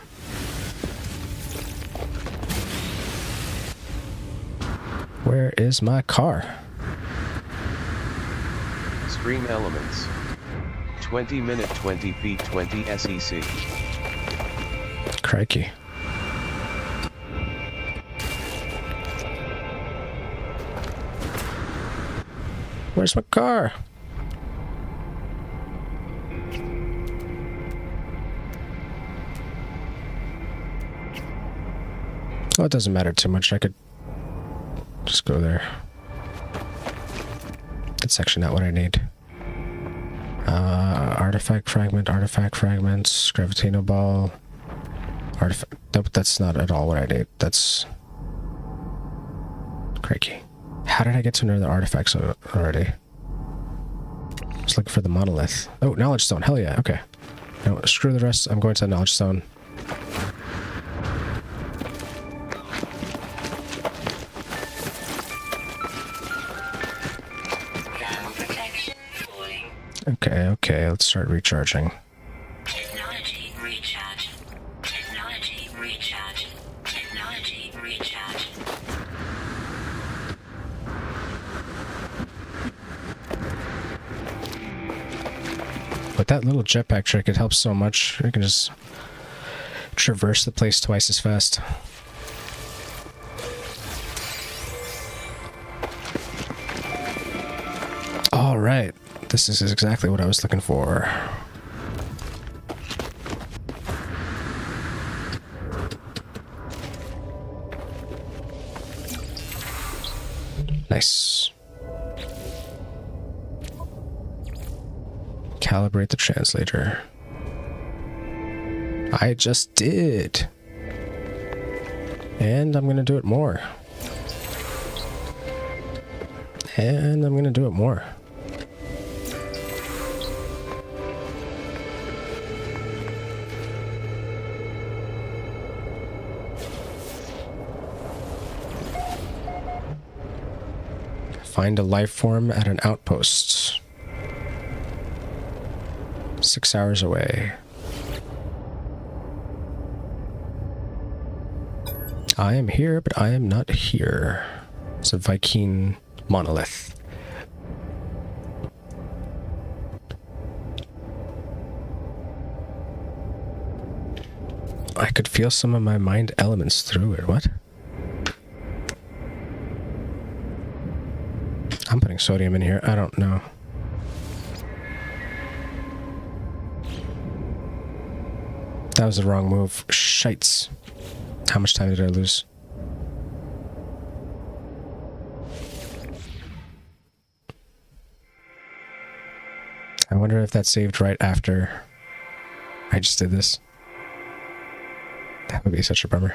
Where is my car? Stream elements. 20 minute 20 feet 20 SEC. Crikey. Where's my car? Oh, it doesn't matter too much. I could just go there. That's actually not what I need. Artifact fragments, gravitino ball, artifact. Nope, that's not at all what I need. That's crikey. How did I get to another artifacts already? Just looking for the monolith. Oh, knowledge stone. Hell yeah. Okay. No, screw the rest. I'm going to the knowledge stone. Okay, let's start recharging. Technology recharge. Technology recharge. Technology recharge. With that little jetpack trick, it helps so much. You can just traverse the place twice as fast. All right, this is exactly what I was looking for. Nice. Calibrate the translator. I just did. And I'm gonna do it more. And I'm gonna do it more. Find a life form at an outpost. 6 hours away. I am here, but I am not here. It's a Vy'keen monolith. I could feel some of my mind elements through it. What? I'm putting sodium in here. I don't know. That was the wrong move. Shites. How much time did I lose? I wonder if that saved right after I just did this. That would be such a bummer.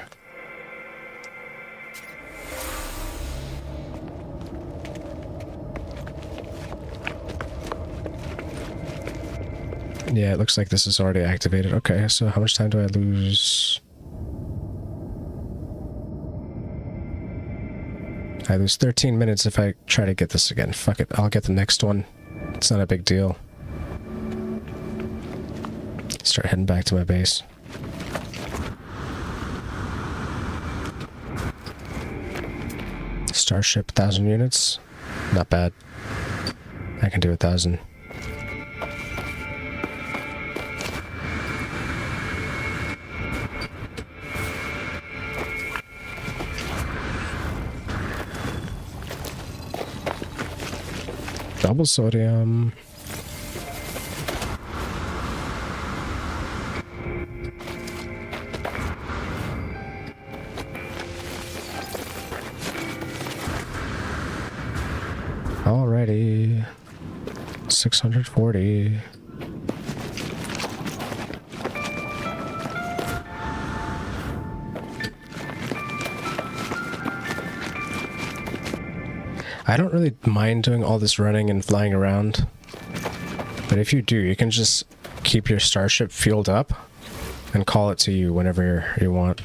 Yeah, it looks like this is already activated. Okay, so how much time do I lose? I lose 13 minutes if I try to get this again. Fuck it, I'll get the next one. It's not a big deal. Start heading back to my base. Starship, 1,000 units. Not bad. I can do 1,000. Double sodium. Alrighty. 640. I don't really mind doing all this running and flying around, but if you do, you can just keep your starship fueled up and call it to you whenever you want.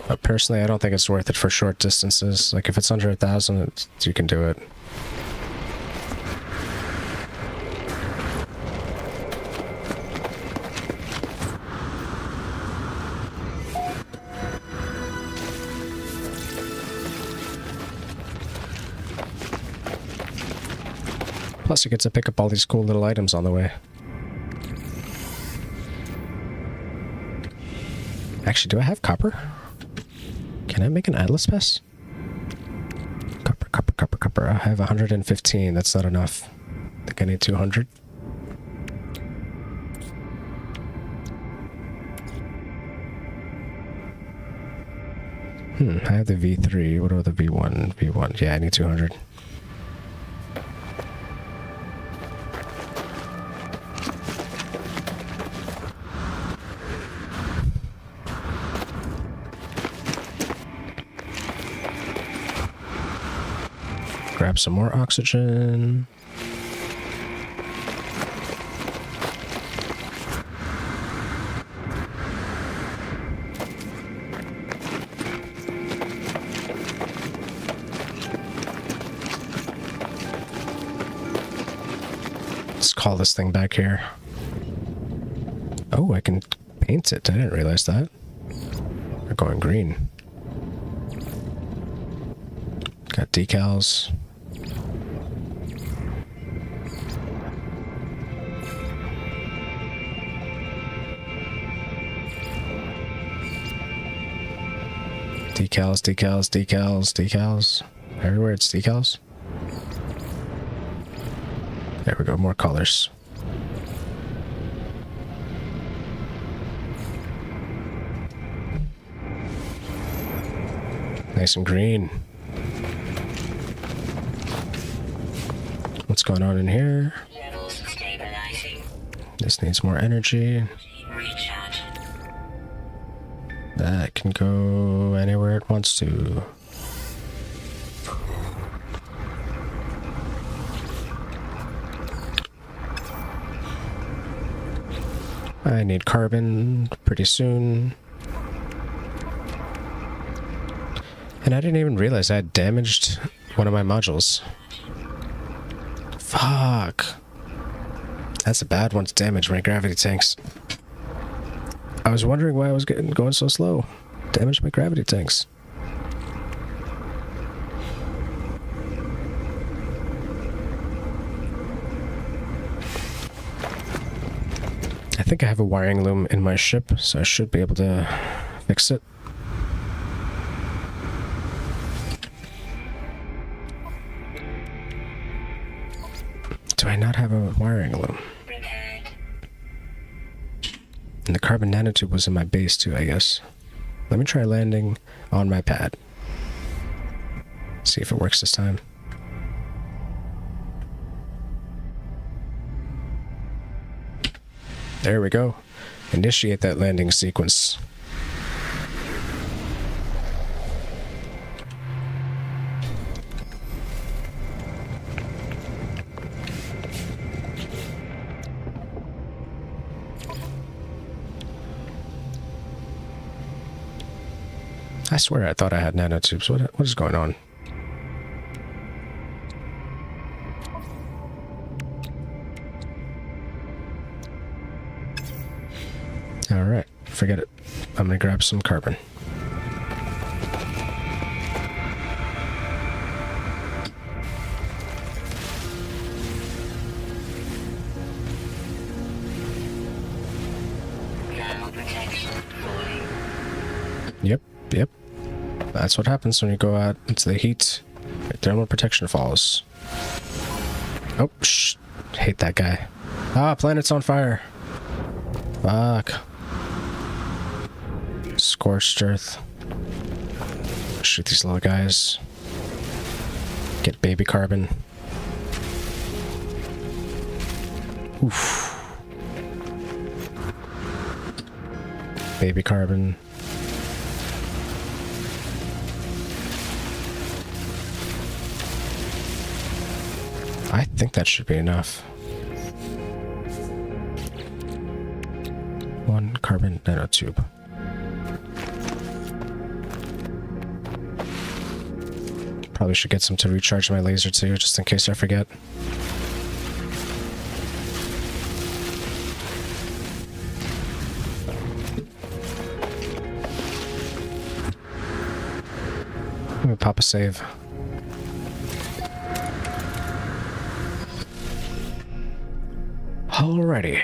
But personally, I don't think it's worth it for short distances. Like if it's under 1,000, you can do it. Plus, you get to pick up all these cool little items on the way. Actually, do I have copper? Can I make an Atlas pass? Copper. I have 115. That's not enough. I think I need 200. I have the V3. What about the V1? V1. Yeah, I need 200. Grab some more oxygen. Let's call this thing back here. Oh, I can paint it. I didn't realize that. We're going green. Got decals. Decals, decals, decals, decals. Everywhere it's decals. There we go, more colors. Nice and green. What's going on in here? Levels stabilizing. This needs more energy. Recharge. That can go anywhere it wants to. I need carbon pretty soon. And I didn't even realize I had damaged one of my modules. Fuck. That's a bad one to damage my gravity tanks. I was wondering why I was going so slow. Damaged my gravity tanks. I think I have a wiring loom in my ship, so I should be able to fix it. Do I not have a wiring loom? Repaired. And the carbon nanotube was in my base too, I guess. Let me try landing on my pad. See if it works this time. There we go. Initiate that landing sequence. I swear I thought I had nanotubes. What is going on? Alright, forget it. I'm gonna grab some carbon. Thermal protection fully. Yep. That's what happens when you go out into the heat. Your thermal protection falls. Oh, shh. Hate that guy. Ah, planet's on fire. Fuck. Scorched earth. Shoot these little guys. Get baby carbon. Oof. Baby carbon. I think that should be enough. One carbon nanotube. Probably should get some to recharge my laser too, just in case I forget. Let me pop a save. Alrighty.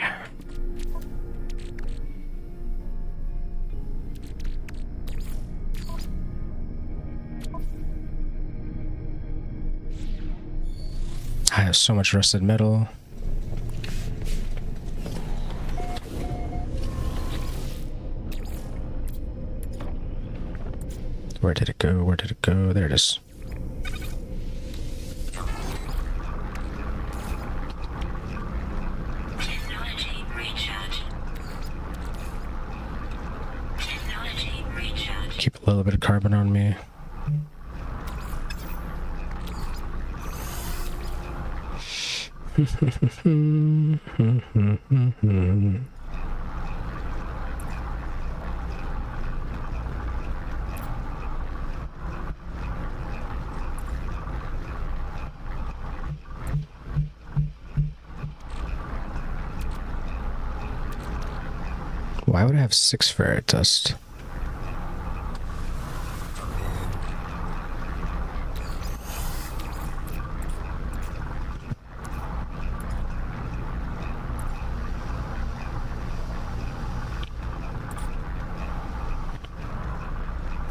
I have so much rusted metal. Where did it go? Where did it go? There it is. Technology recharge. Technology recharge. Keep a little bit of carbon on me. Why would I have 6 ferret dust?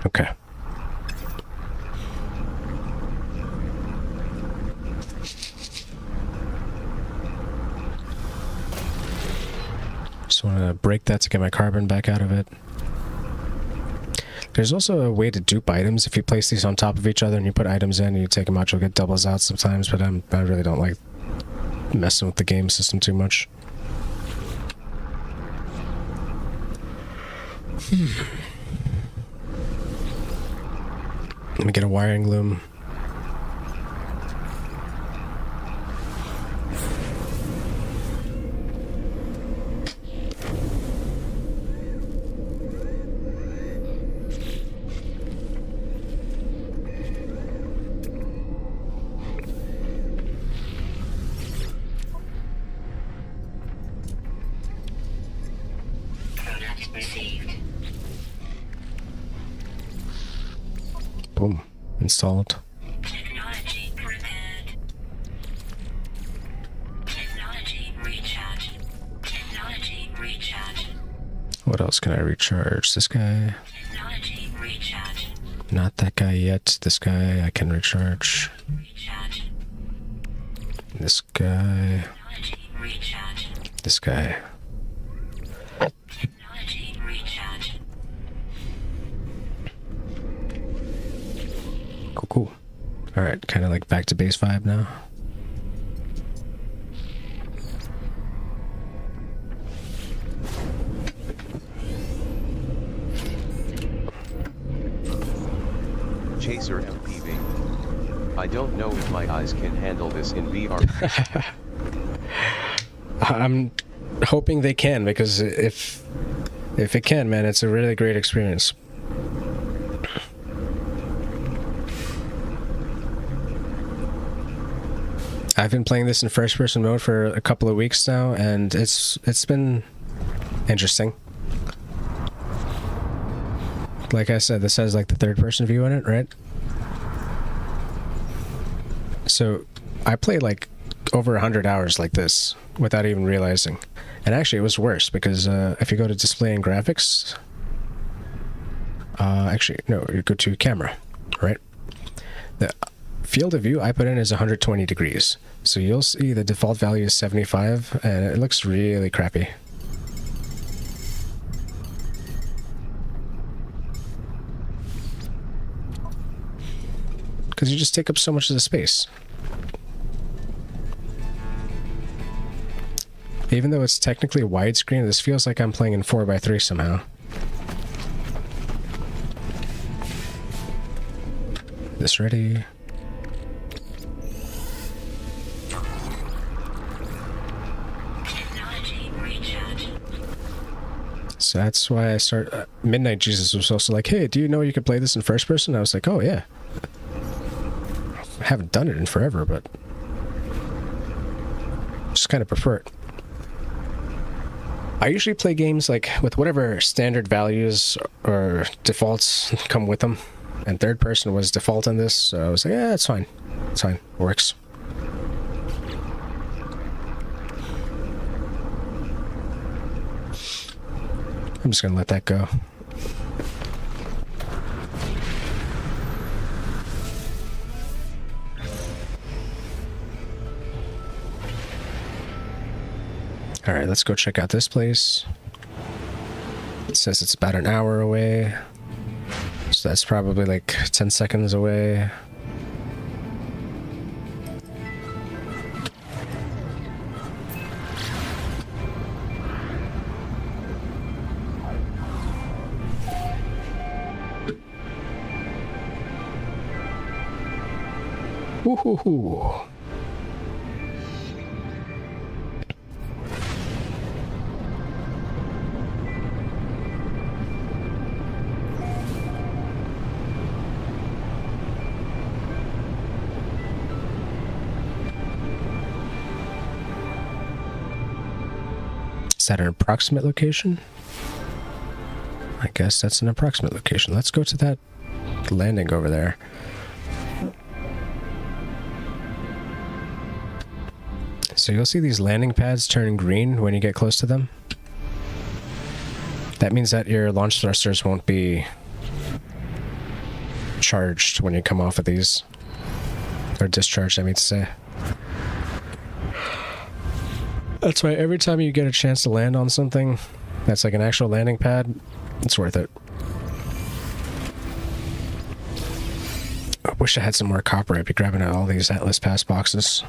Okay. Just want to break that to get my carbon back out of it. There's also a way to dupe items. If you place these on top of each other and you put items in and you take them out, you'll get doubles out sometimes, but I really don't like messing with the game system too much. Let me get a wiring loom. Product received. Boom. Installed. Technology prepared. Technology recharged. Technology recharged. What else can I recharge? This guy. Technology recharged. Not that guy yet. This guy I can recharge. Recharged. This guy. Technology recharged. This guy. Technology recharged. Cool. Alright, kind of like back to base vibe now. Chaser MPV. I don't know if my eyes can handle this in VR. I'm hoping they can, because if it can, man, it's a really great experience. I've been playing this in first-person mode for a couple of weeks now, and it's been interesting. Like I said, this has like the third-person view in it, right? So I played like over 100 hours like this without even realizing. And actually, it was worse because if you go to display and graphics, actually, no, you go to camera, right? The field of view I put in is 120 degrees. So you'll see the default value is 75, and it looks really crappy. Because you just take up so much of the space. Even though it's technically widescreen, this feels like I'm playing in 4:3 somehow. This ready? Technology recharged. So that's why I start... Midnight Jesus was also like, hey, do you know you could play this in first person? I was like, oh yeah. I haven't done it in forever, but... just kind of prefer it. I usually play games like with whatever standard values or defaults come with them. And third person was default on this, so I was like, yeah, it's fine. It's fine. It works. I'm just gonna let that go. Alright, let's go check out this place. It says it's about an hour away. So that's probably like 10 seconds away. Woohoo! Is that an approximate location? I guess that's an approximate location. Let's go to that landing over there. So you'll see these landing pads turn green when you get close to them. That means that your launch thrusters won't be charged when you come off of these. Or discharged, I mean to say. That's why every time you get a chance to land on something that's like an actual landing pad, it's worth it. I wish I had some more copper. I'd be grabbing out all these Atlas Pass boxes.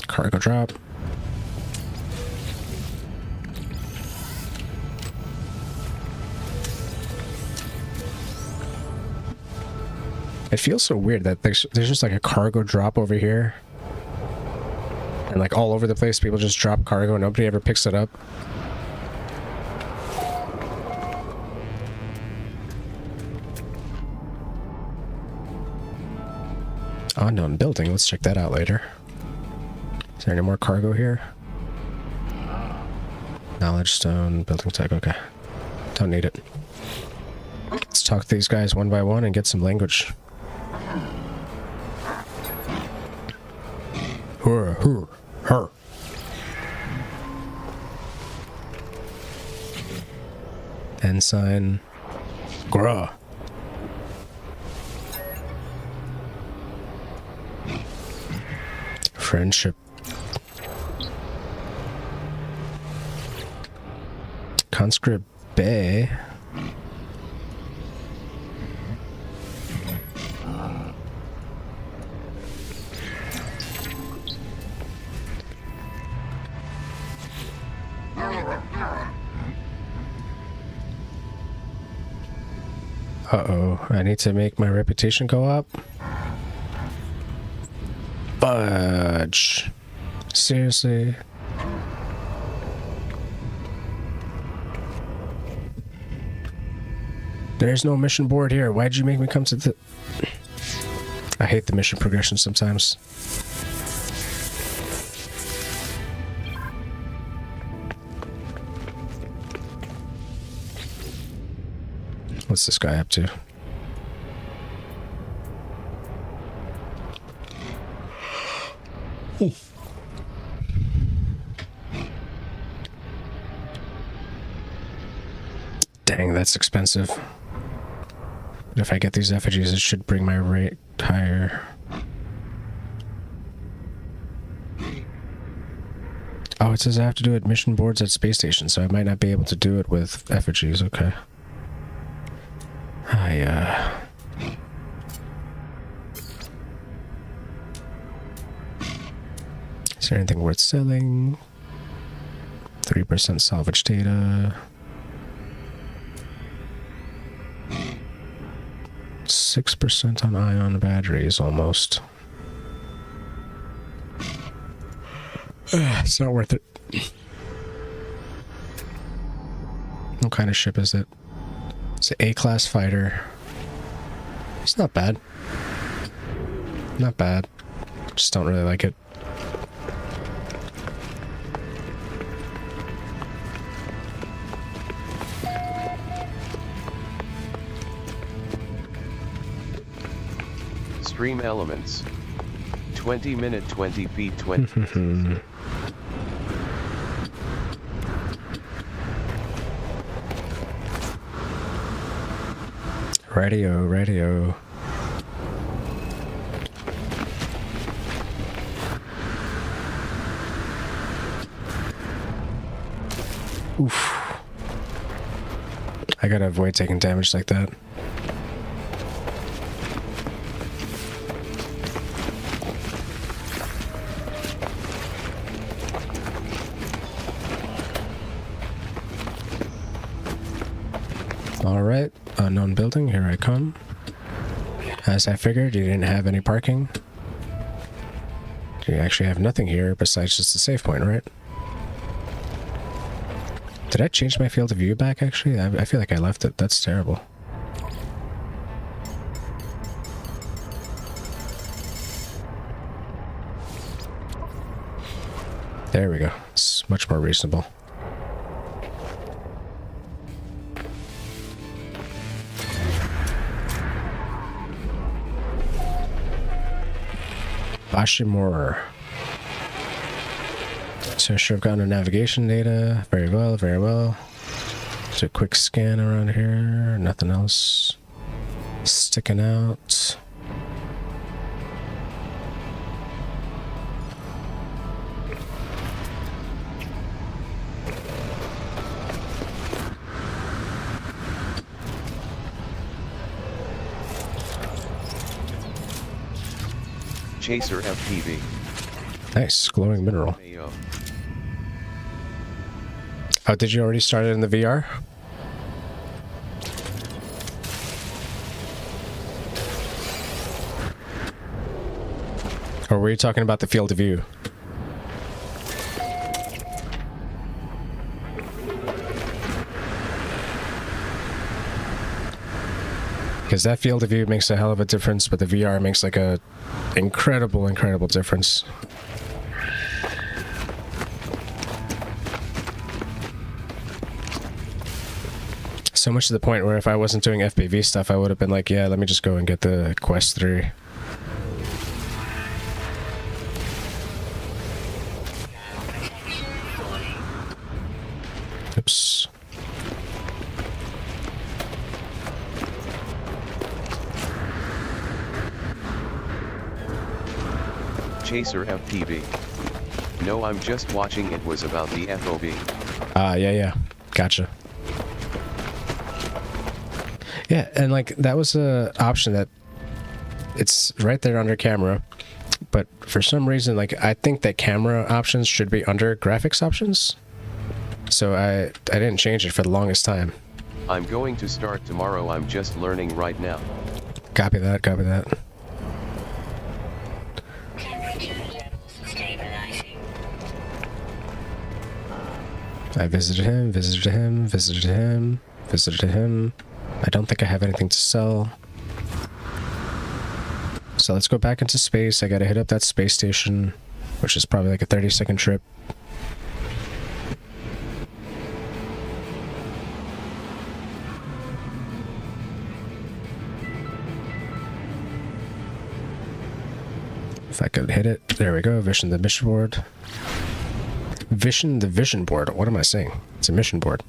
Cargo drop. It feels so weird that there's just like a cargo drop over here. And like all over the place, people just drop cargo and nobody ever picks it up. Unknown building, let's check that out later. Is there any more cargo here? Knowledge stone, building tech, okay. Don't need it. Let's talk to these guys one by one and get some language. Her. Ensign. Gra. Friendship. Conscript Bay. Uh-oh, I need to make my reputation go up. Fudge. Seriously? There's no mission board here. Why'd you make me come to the... I hate the mission progression sometimes. What's this guy up to? Dang, that's expensive. But if I get these effigies, it should bring my rate higher. Oh, it says I have to do it mission boards at space stations, so I might not be able to do it with effigies. Okay. Is there anything worth selling? 3% salvage data. 6% on ion batteries, almost. It's not worth it. What kind of ship is it? It's an A-class fighter. It's not bad. Not bad. Just don't really like it. Stream elements. 20 minute 20 feet 20. Radio. Oof. I gotta avoid taking damage like that. Alright, unknown building, here I come. As I figured, you didn't have any parking. You actually have nothing here besides just a save point, right? Did I change my field of view back, actually? I feel like I left it. That's terrible. There we go. It's much more reasonable. Bashimore. So I should have gotten a navigation data. Very well, very well. Do a quick scan around here. Nothing else sticking out. Chaser FPV. Nice, glowing mineral. Mayo. Oh, did you already start it in the VR? Or were you talking about the field of view? Because that field of view makes a hell of a difference, but the VR makes like a incredible difference. So much to the point where if I wasn't doing FPV stuff, I would have been like, yeah, let me just go and get the Quest 3. Oops. Chaser FPV. No, I'm just watching. It was about the FOV. Yeah. Gotcha. Yeah, and like that was a option that it's right there under camera, but for some reason, like I think that camera options should be under graphics options. So I didn't change it for the longest time. I'm going to start tomorrow. I'm just learning right now. Copy that, copy that. Temperature levels stabilizing. I visited him, visited him, visited him, visited him. I don't think I have anything to sell. So let's go back into space. I gotta hit up that space station, which is probably like a 30-second trip. If I could hit it. There we go. Vision the mission board. Vision the vision board. What am I saying? It's a mission board.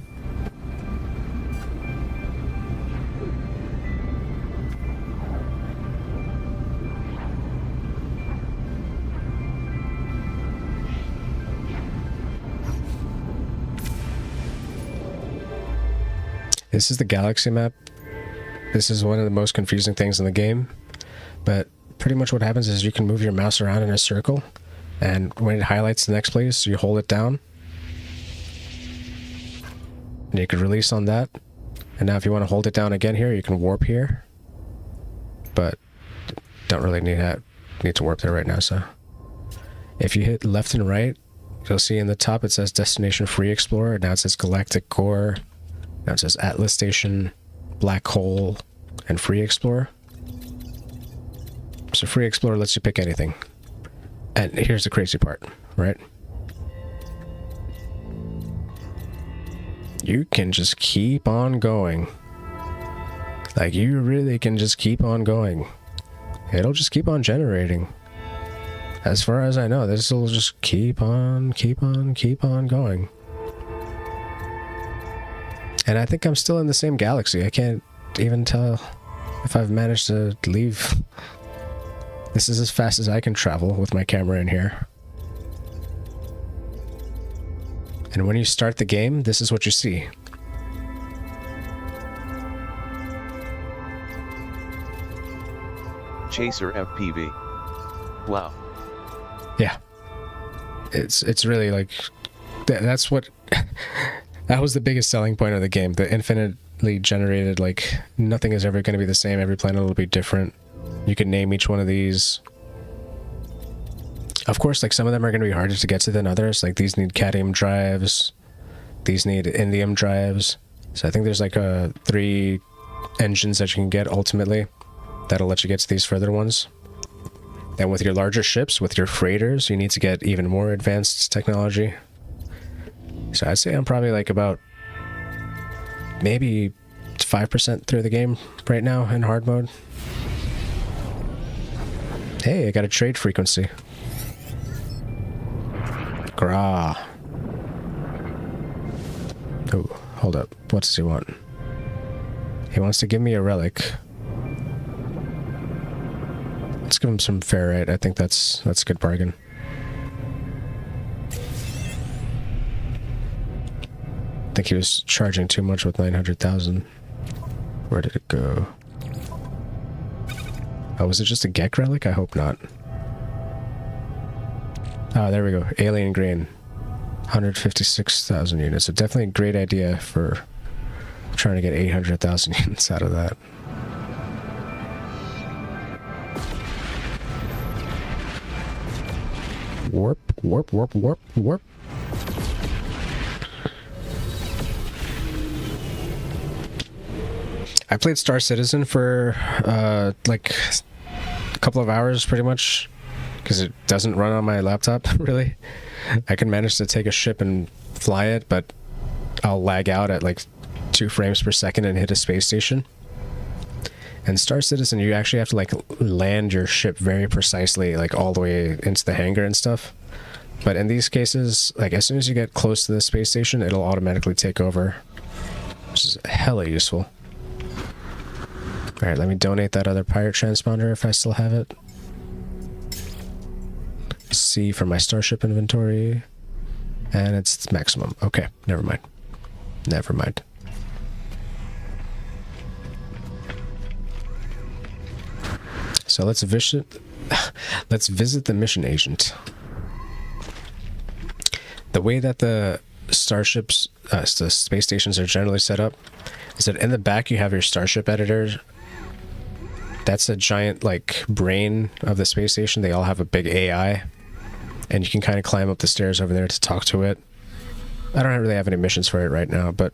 This is the galaxy map. This is one of the most confusing things in the game, but pretty much what happens is you can move your mouse around in a circle, and when it highlights the next place, you hold it down, and you can release on that. And now if you want to hold it down again here, you can warp here, but don't really need to warp there right now. So if you hit left and right, you'll see in the top it says Destination Free Explorer. Now it says Galactic Core. Now it says Atlas Station, Black Hole, and Free Explorer. So Free Explorer lets you pick anything. And here's the crazy part, right? You can just keep on going. Like, you really can just keep on going. It'll just keep on generating. As far as I know, this will just keep on going. And I think I'm still in the same galaxy. I can't even tell if I've managed to leave. This is as fast as I can travel with my camera in here. And when you start the game, this is what you see. Chaser FPV. Wow. Yeah. It's really like that's what that was the biggest selling point of the game. The infinitely generated, like nothing is ever going to be the same. Every planet will be different. You can name each one of these. Of course, like some of them are going to be harder to get to than others. Like these need cadmium drives. These need indium drives. So I think there's like 3 engines that you can get ultimately that'll let you get to these further ones. And with your larger ships, with your freighters, you need to get even more advanced technology. So I'd say I'm probably like about maybe 5% through the game right now in hard mode. Hey, I got a trade frequency. Grah. Oh, hold up. What does he want? He wants to give me a relic. Let's give him some ferrite. I think that's a good bargain. I think he was charging too much with 900,000. Where did it go? Oh, was it just a Gek relic? I hope not. Oh, there we go. Alien grain. 156,000 units. So definitely a great idea for trying to get 800,000 units out of that. Warp, warp, warp, warp, warp. I played Star Citizen for like a couple of hours pretty much because it doesn't run on my laptop really. I can manage to take a ship and fly it, but I'll lag out at like 2 frames per second and hit a space station. And Star Citizen, you actually have to like land your ship very precisely, like all the way into the hangar and stuff. But in these cases, like as soon as you get close to the space station, it'll automatically take over, which is hella useful. Alright, let me donate that other pirate transponder if I still have it. C for my starship inventory. And it's maximum. Okay, never mind. Never mind. So let's visit the mission agent. The way that the starships, the space stations are generally set up is that in the back you have your starship editor. That's a giant like brain of the space station. They all have a big AI, and you can kind of climb up the stairs over there to talk to it. I don't really have any missions for it right now, but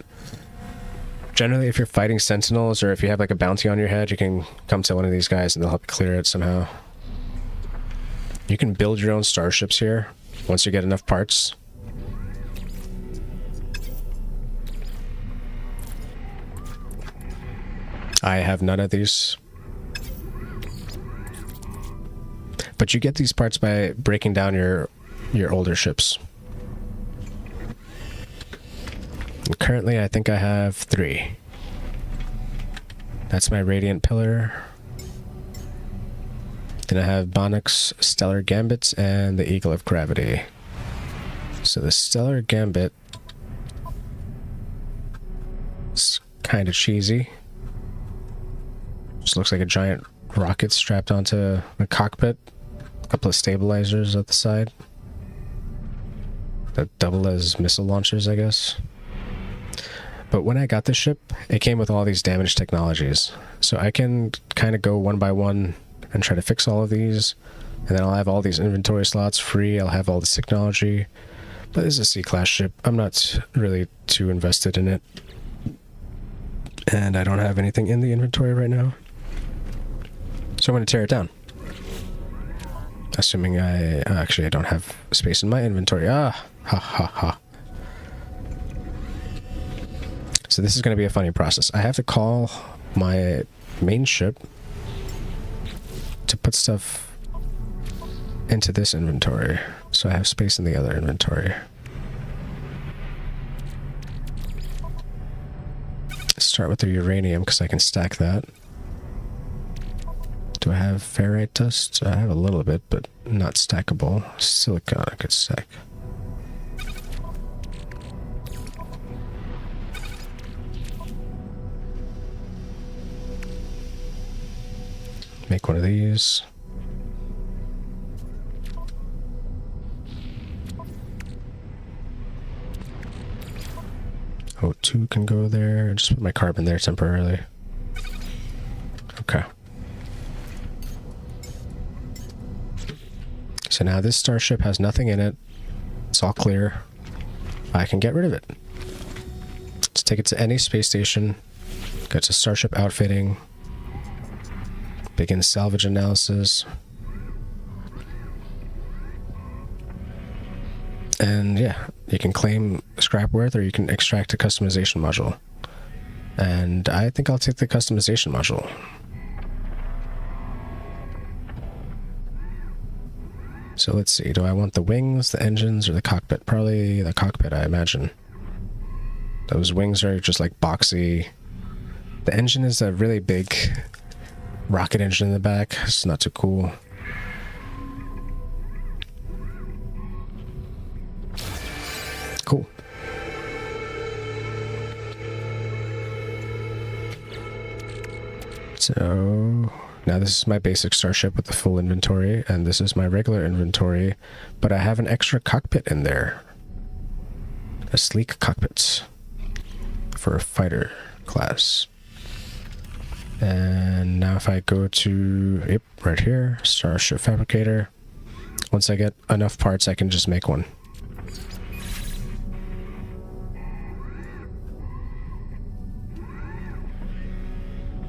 generally if you're fighting sentinels or if you have like a bounty on your head, you can come to one of these guys and they'll help you clear it somehow. You can build your own starships here once you get enough parts. I have none of these. But you get these parts by breaking down your older ships. And currently, I think I have 3. That's my Radiant Pillar. Then I have Bonix Stellar Gambit and the Eagle of Gravity. So the Stellar Gambit is kind of cheesy. Just looks like a giant rocket strapped onto the cockpit. A couple of stabilizers at the side. That double as missile launchers, I guess. But when I got this ship, it came with all these damage technologies. So I can kind of go one by one and try to fix all of these. And then I'll have all these inventory slots free. I'll have all this technology. But this is a C-class ship. I'm not really too invested in it. And I don't have anything in the inventory right now. So I'm going to tear it down. Assuming I don't have space in my inventory. Ah, ha ha ha. So this is going to be a funny process. I have to call my main ship to put stuff into this inventory. So I have space in the other inventory. Start with the uranium because I can stack that. Do I have ferrite dust? I have a little bit, but not stackable. Silicon I could stack. Make one of these. O2 can go there. Just put my carbon there temporarily. Okay. So now this starship has nothing in it. It's all clear. I can get rid of it. Let's take it to any space station. Go to starship outfitting. Begin salvage analysis. And yeah, you can claim scrap worth or you can extract a customization module. And I think I'll take the customization module. So let's see, do I want the wings, the engines, or the cockpit? Probably the cockpit, I imagine. Those wings are just like boxy. The engine is a really big rocket engine in the back. It's not too cool. Cool. So now this is my basic starship with the full inventory, and this is my regular inventory, but I have an extra cockpit in there. A sleek cockpit for a fighter class. And now if I go to, yep, right here, Starship Fabricator. Once I get enough parts, I can just make one.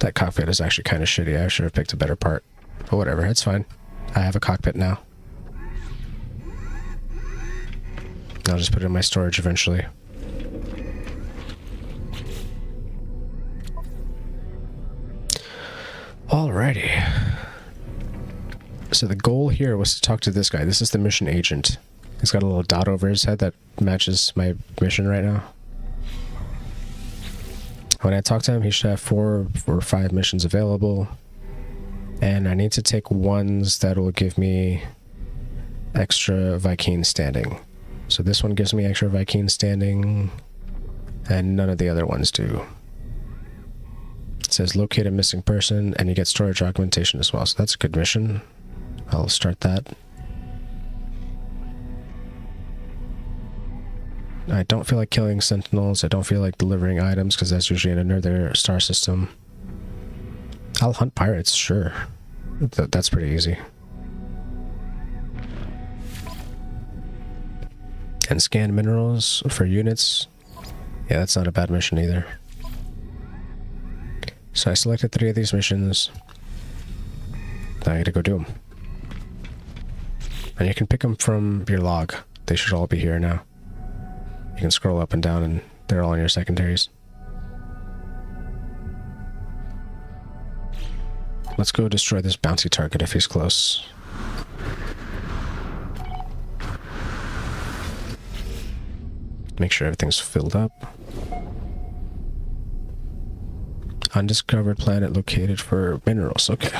That cockpit is actually kind of shitty. I should have picked a better part. But whatever, it's fine. I have a cockpit now. I'll just put it in my storage eventually. Alrighty. So the goal here was to talk to this guy. This is the mission agent. He's got a little dot over his head that matches my mission right now. When I talk to him, he should have 4 or 5 missions available. And I need to take ones that will give me extra Vy'keen standing. So this one gives me extra Vy'keen standing, and none of the other ones do. It says locate a missing person, and you get storage augmentation as well. So that's a good mission. I'll start that. I don't feel like killing sentinels. I don't feel like delivering items because that's usually in another star system. I'll hunt pirates, sure. That's pretty easy. And scan minerals for units. Yeah, that's not a bad mission either. So I selected 3 of these missions. Now I gotta go do them. And you can pick them from your log. They should all be here now. You can scroll up and down and they're all in your secondaries. Let's go destroy this bounty target if he's close. Make sure everything's filled up. Undiscovered planet located for minerals. Okay.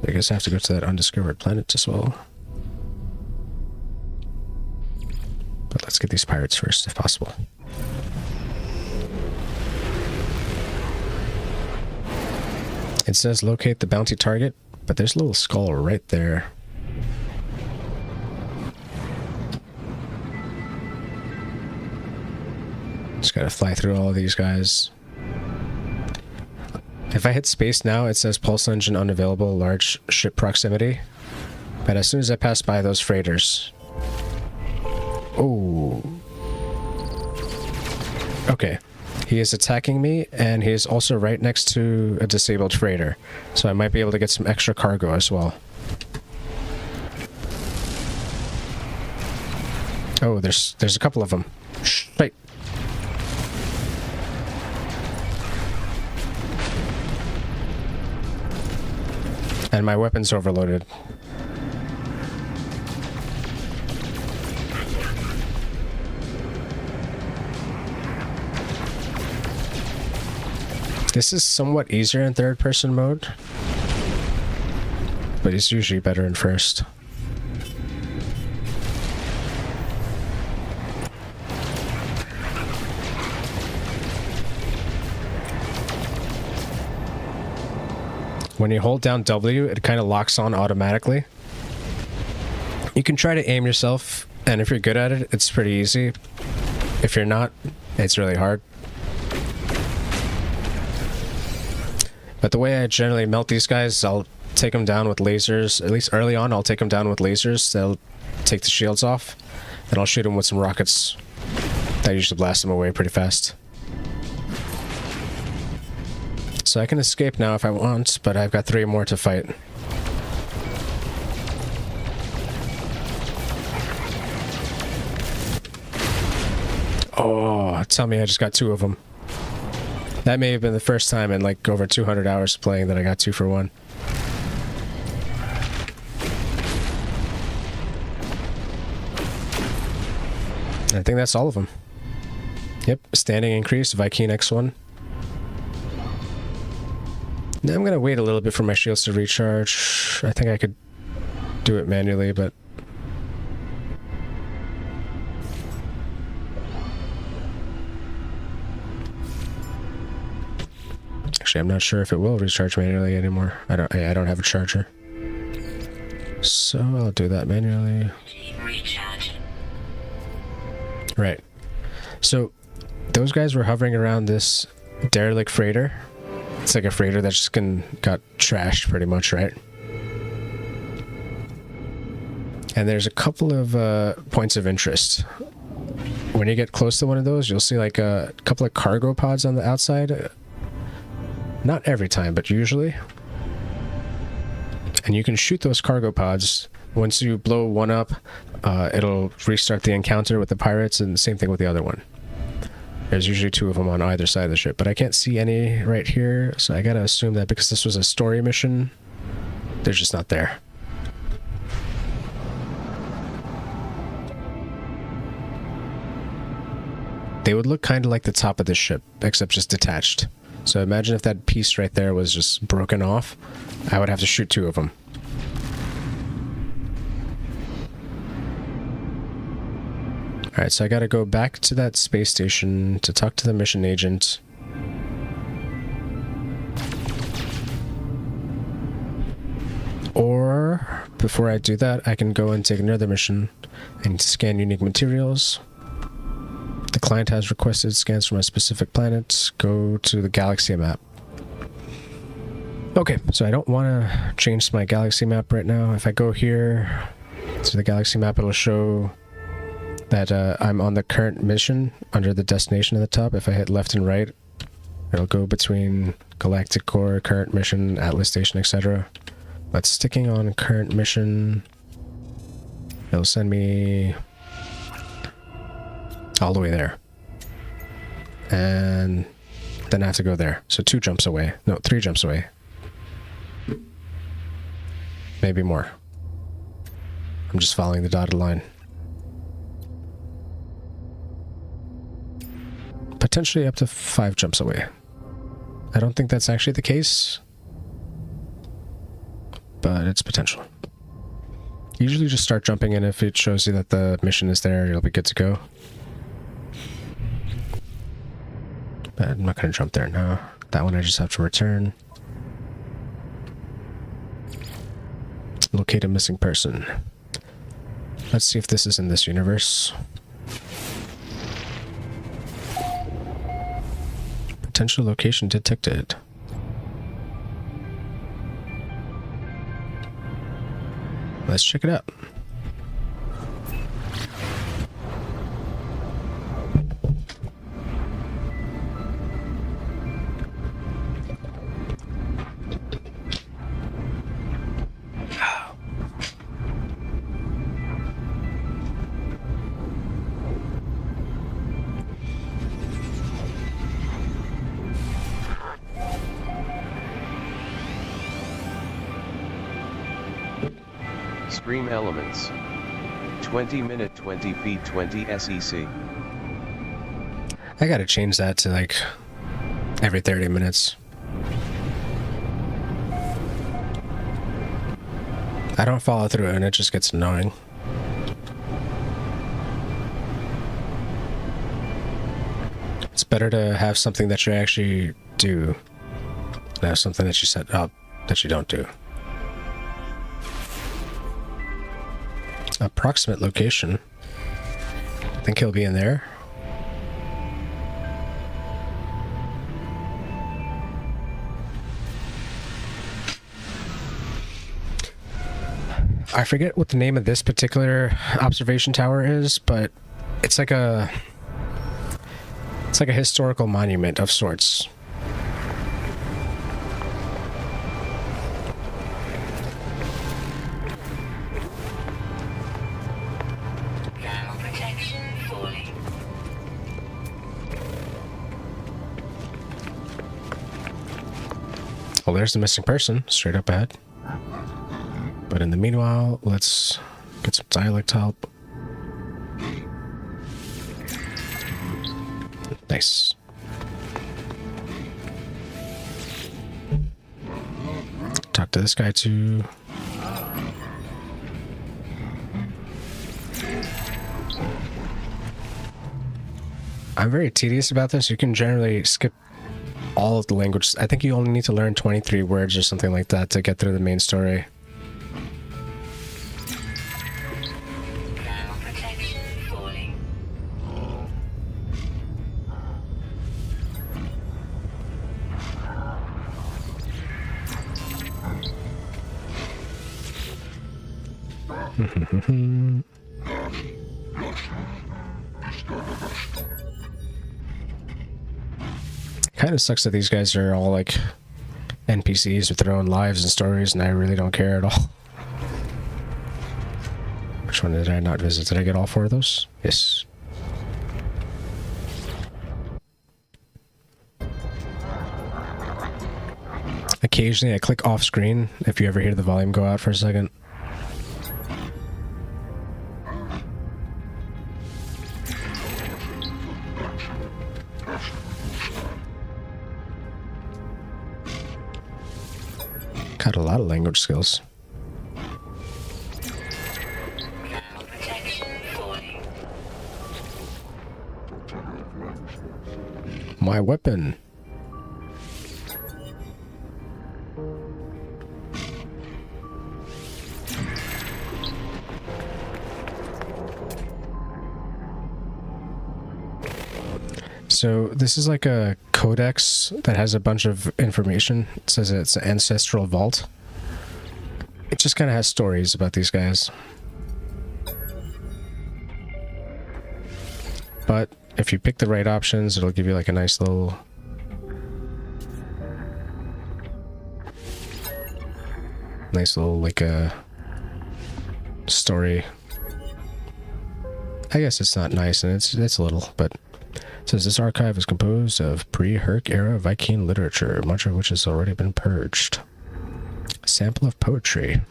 I guess I have to go to that undiscovered planet as well. But let's get these pirates first, if possible. It says locate the bounty target, but there's a little skull right there. Just gotta fly through all of these guys. If I hit space now, it says pulse engine unavailable, large ship proximity. But as soon as I pass by those freighters... Oh. Okay. He is attacking me, and he is also right next to a disabled freighter. So I might be able to get some extra cargo as well. Oh, there's a couple of them. Right. And my weapon's overloaded. This is somewhat easier in third-person mode, but it's usually better in first. When you hold down W, it kind of locks on automatically. You can try to aim yourself, and if you're good at it, it's pretty easy. If you're not, it's really hard. But the way I generally melt these guys, I'll take them down with lasers. At least early on, I'll take them down with lasers. They'll take the shields off. Then I'll shoot them with some rockets. That usually blasts them away pretty fast. So I can escape now if I want, but I've got 3 more to fight. Oh, tell me I just got 2 of them. That may have been the first time in like over 200 hours of playing that I got 2 for 1. I think that's all of them. Yep, standing increase, Vy'keen X1. Now I'm going to wait a little bit for my shields to recharge. I think I could do it manually, but... Actually, I'm not sure if it will recharge manually anymore. I don't have a charger. So I'll do that manually. Recharge. Right. So those guys were hovering around this derelict freighter. It's like a freighter that just got trashed pretty much, right? And there's a couple of points of interest. When you get close to one of those, you'll see like a couple of cargo pods on the outside. Not every time, but usually. And you can shoot those cargo pods. Once you blow one up, it'll restart the encounter with the pirates, and the same thing with the other one. There's usually two of them on either side of the ship, but I can't see any right here, so I gotta assume that because this was a story mission, they're just not there. They would look kind of like the top of the ship, except just detached. So imagine if that piece right there was just broken off, I would have to shoot two of them. Alright, so I gotta go back to that space station to talk to the mission agent. Or, before I do that, I can go and take another mission and scan unique materials. The client has requested scans from a specific planet. Go to the galaxy map. Okay, so I don't want to change my galaxy map right now. If I go here to the galaxy map, it'll show that I'm on the current mission under the destination at the top. If I hit left and right, it'll go between Galactic Core, current mission, Atlas Station, etc. But sticking on current mission, it'll send me all the way there. And then I have to go there. So 2 jumps away. No, 3 jumps away. Maybe more. I'm just following the dotted line. Potentially up to 5 jumps away. I don't think that's actually the case, but it's potential. Usually just start jumping in if it shows you that the mission is there, you'll be good to go. But I'm not going to jump there now. That one I just have to return. Locate a missing person. Let's see if this is in this universe. Potential location detected. Let's check it out. Stream elements. 20 minute 20 feet 20 SEC. I gotta change that to like every 30 minutes. I don't follow through and it just gets annoying. It's better to have something that you actually do than have something that you set up that you don't do. Approximate location. I think he'll be in there. I forget what the name of this particular observation tower is, but it's like a historical monument of sorts. Thermal protection falling. Well, there's the missing person, straight up ahead. But in the meanwhile, let's get some dialect help. Nice. Talk to this guy too. I'm very tedious about this. You can generally skip all of the language. I think you only need to learn 23 words or something like that to get through the main story. Thermal protection falling. Kind of sucks that these guys are all like NPCs with their own lives and stories, and I really don't care at all. Which one did I not visit? Did I get all 4 of those? Yes. Occasionally I click off screen if you ever hear the volume go out for a second. Got a lot of language skills. Thermal protection falling. My weapon. So this is like a codex that has a bunch of information. It says it's an ancestral vault. It just kind of has stories about these guys. But if you pick the right options, it'll give you like a nice little like a story. I guess it's not nice, and it's a little, but it says this archive is composed of pre-Herc era Viking literature, much of which has already been purged. A sample of poetry.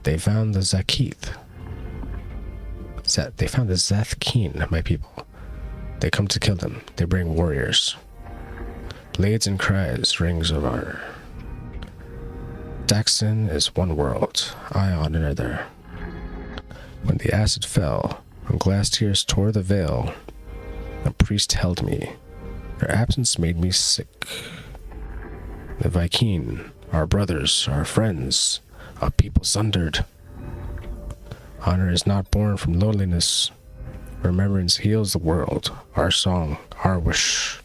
They found the Zakith. They found the Zathkeen, my people. They come to kill them. They bring warriors. Blades and cries, rings of honor. Daxton is one world, Ion another. When the acid fell, when glass tears tore the veil, a priest held me. Their absence made me sick. The Viking, our brothers, our friends, a people sundered. Honor is not born from loneliness. Remembrance heals the world. Our song, our wish.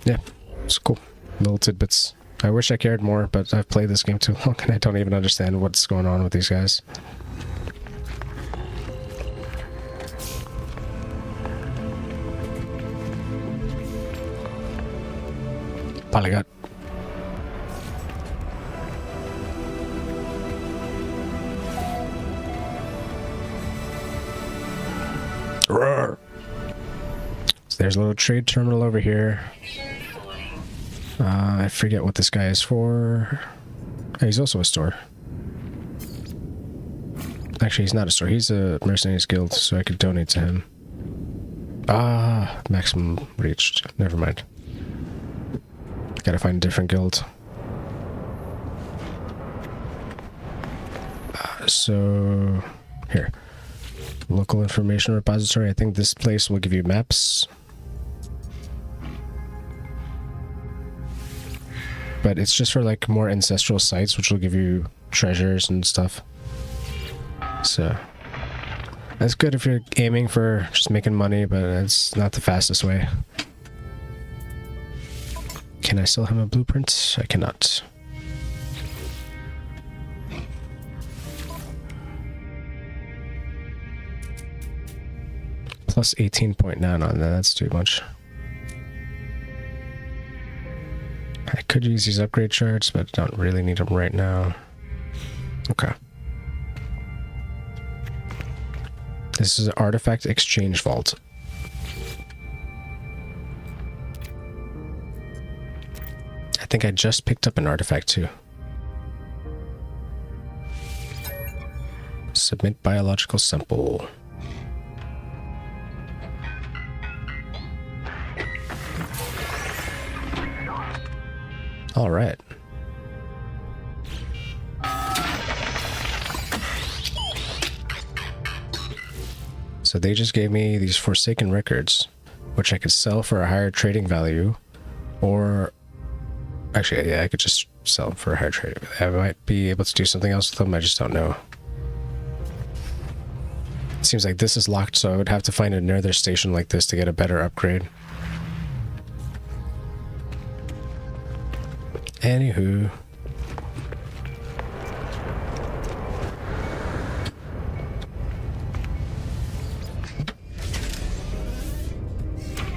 Yeah, it's cool. Little tidbits. I wish I cared more, but I've played this game too long and I don't even understand what's going on with these guys. Polygot. Roar. So there's a little trade terminal over here. I forget what this guy is for. Oh, he's also a store. Actually, he's not a store. He's a mercenaries guild, so I could donate to him. Ah, maximum reached. Never mind. Gotta find a different guild. So, here. Local information repository. I think this place will give you maps. But it's just for like more ancestral sites, which will give you treasures and stuff. So, that's good if you're aiming for just making money, but it's not the fastest way. Can I sell him a blueprint? I cannot. Plus 18.9 on that, that's too much. I could use these upgrade shards, but don't really need them right now. Okay. This is an artifact exchange vault. I think I just picked up an artifact too. Submit biological sample. All right. So they just gave me these Forsaken records, which I could sell for a higher trading value, or actually, yeah, I could just sell them for a higher trading value. I might be able to do something else with them. I just don't know. It seems like this is locked, so I would have to find another station like this to get a better upgrade. Anywho.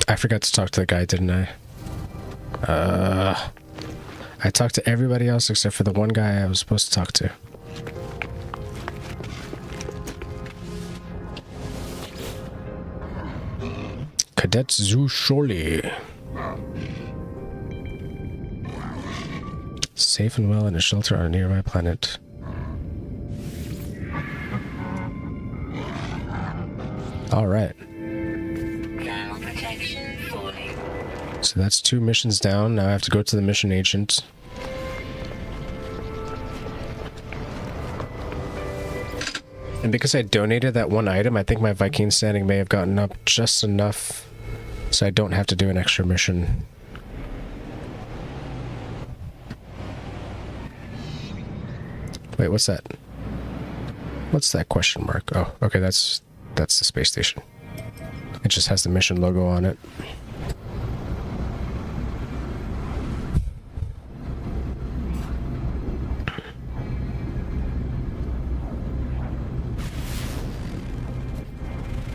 I forgot to talk to the guy, didn't I? I talked to everybody else except for the one guy I was supposed to talk to. Cadet Zhu Shorley. Safe and well in a shelter on a nearby planet. Alright. Thermal protection falling. So that's 2 missions down. Now I have to go to the mission agent. And because I donated that one item, I think my Viking standing may have gotten up just enough so I don't have to do an extra mission. Wait, what's that? What's that question mark? Oh, okay, that's the space station. It just has the mission logo on it.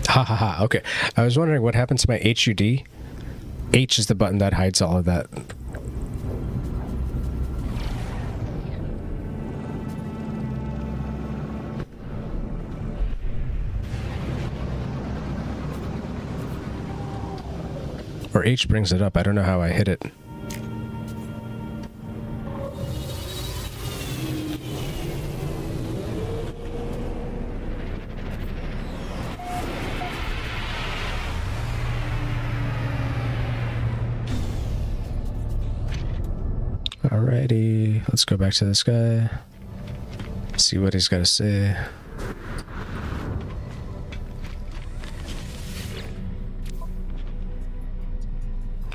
Ha ha ha, okay. I was wondering what happened to my HUD. H is the button that hides all of that. Or H brings it up. I don't know how I hit it. Alrighty, let's go back to this guy. See what he's got to say.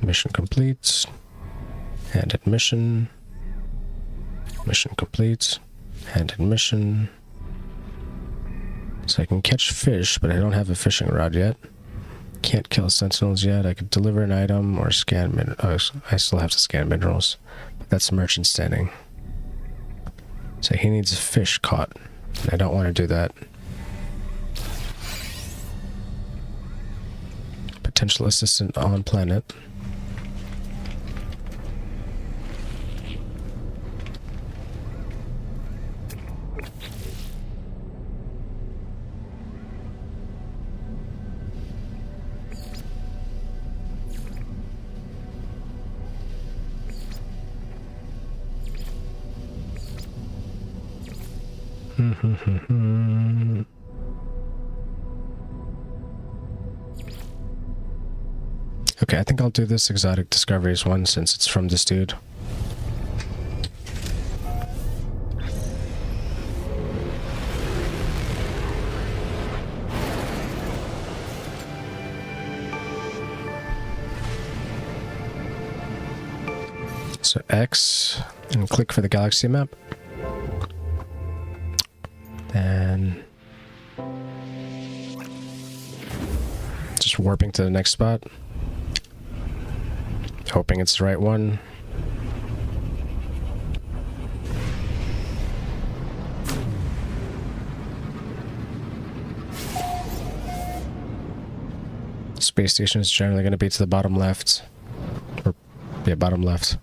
Mission complete. Handed mission. Mission complete. Handed mission. So I can catch fish, but I don't have a fishing rod yet. Can't kill sentinels yet. I could deliver an item or scan minerals. Oh, I still have to scan minerals. But that's merchant standing. So he needs a fish caught. And I don't want to do that. Potential assistant on planet. Okay, I think I'll do this exotic discoveries one since it's from this dude. So X and click for the galaxy map. And just warping to the next spot. Hoping it's the right one. Space station is generally going to be to the bottom left. Or, yeah, bottom left.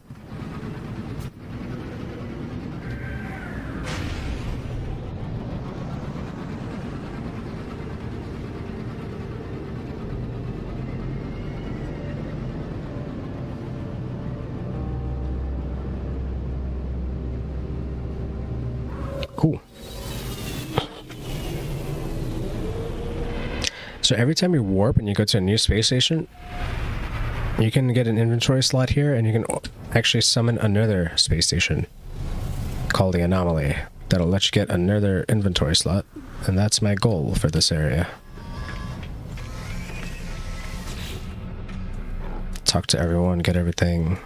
Cool. So every time you warp and you go to a new space station, you can get an inventory slot here and you can actually summon another space station called the Anomaly that'll let you get another inventory slot, and that's my goal for this area. Talk to everyone, get everything.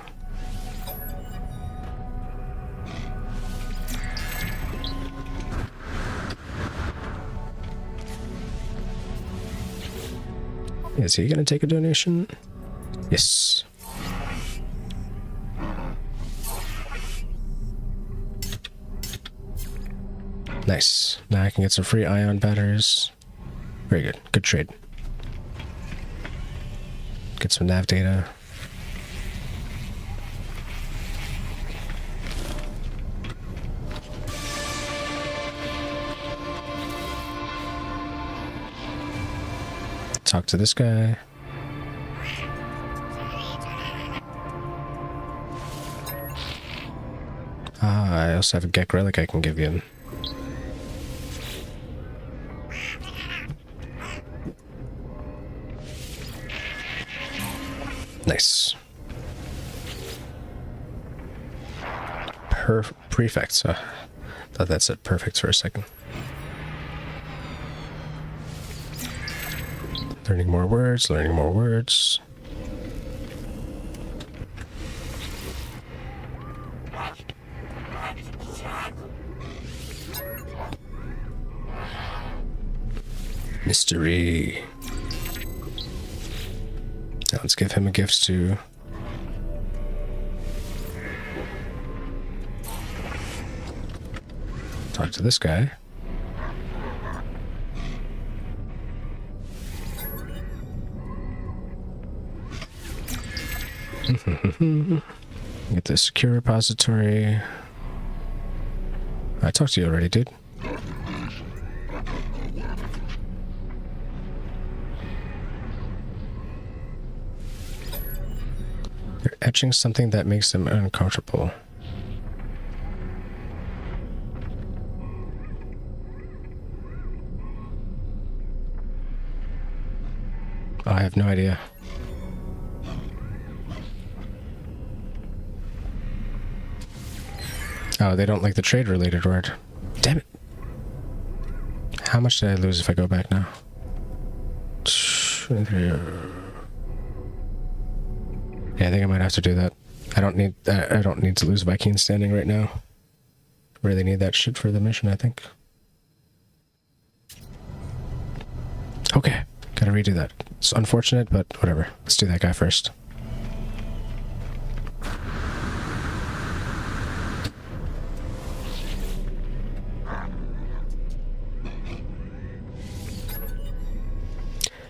Is he gonna take a donation? Yes. Nice. Now I can get some free ion batteries. Very good. Good trade. Get some nav data. Talk to this guy. Ah, I also have a Gek relic I can give you. Nice. Prefects. Thought that said perfect for a second. Learning more words, learning more words. Mystery. Now let's give him a gift too. Talk to this guy. Get the secure repository. I talked to you already, dude. They're etching something that makes them uncomfortable. Oh, I have no idea. Oh, they don't like the trade-related word. Damn it. How much did I lose if I go back now? Yeah, I think I might have to do that. I don't need to lose Viking standing right now. Really need that shit for the mission, I think. Okay, gotta redo that. It's unfortunate, but whatever. Let's do that guy first.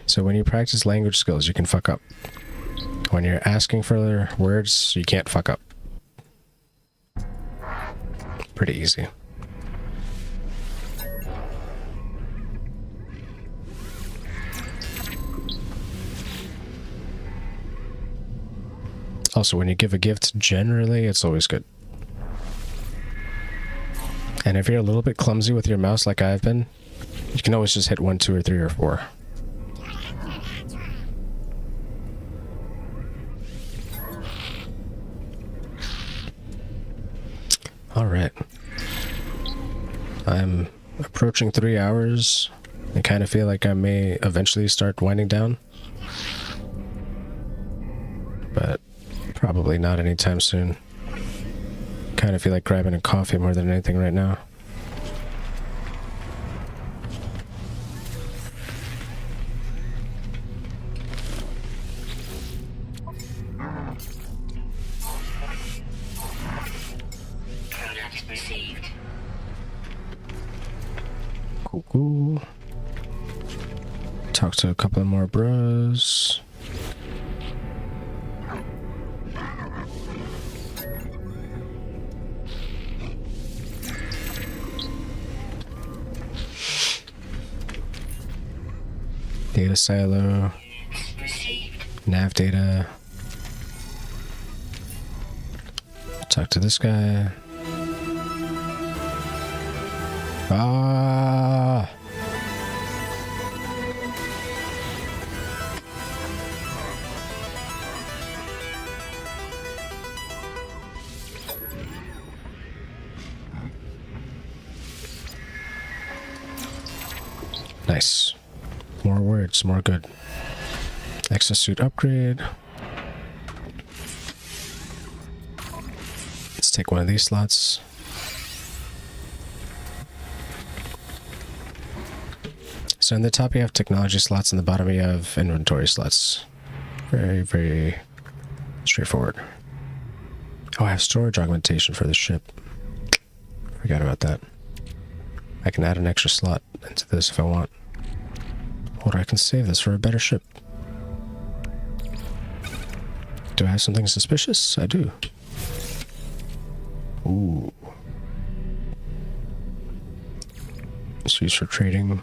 So when you practice language skills, you can fuck up. When you're asking for words, you can't fuck up. Pretty easy. Also, when you give a gift, generally, it's always good. And if you're a little bit clumsy with your mouse like I've been, you can always just hit 1, 2, or 3, or 4. Alright. I'm approaching 3 hours. I kind of feel like I may eventually start winding down. But probably not anytime soon. Kind of feel like grabbing a coffee more than anything right now. Codex received. Cool. Talk to a couple more bros. Data silo. Received. Nav data. Talk to this guy. Ah! Nice. More words, more good. Exosuit upgrade. Let's take one of these slots. So in the top you have technology slots, in the bottom you have inventory slots. Very, very straightforward. Oh, I have storage augmentation for the ship. Forgot about that. I can add an extra slot into this if I want. Or I can save this for a better ship. Do I have something suspicious? I do. Ooh. It's used for trading.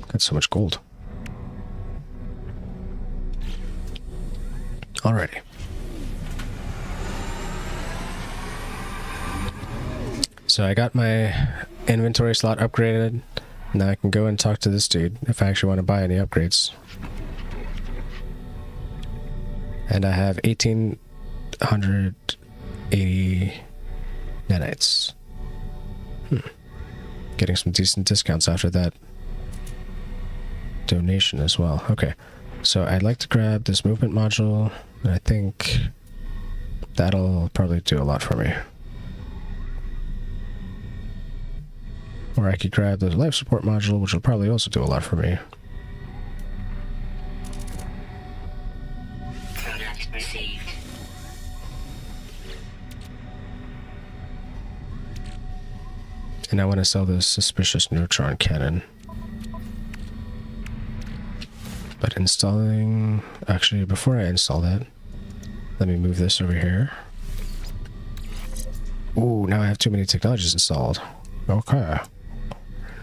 Got so much gold. Alrighty. So I got my inventory slot upgraded. Now I can go and talk to this dude if I actually want to buy any upgrades. And I have 1,880 nanites. Getting some decent discounts after that donation as well. Okay, so I'd like to grab this movement module, and I think that'll probably do a lot for me. Or I could grab the life support module, which will probably also do a lot for me. Product received. And I want to sell this suspicious neutron cannon. But installing... Actually, before I install that, let me move this over here. Ooh, now I have too many technologies installed. Okay.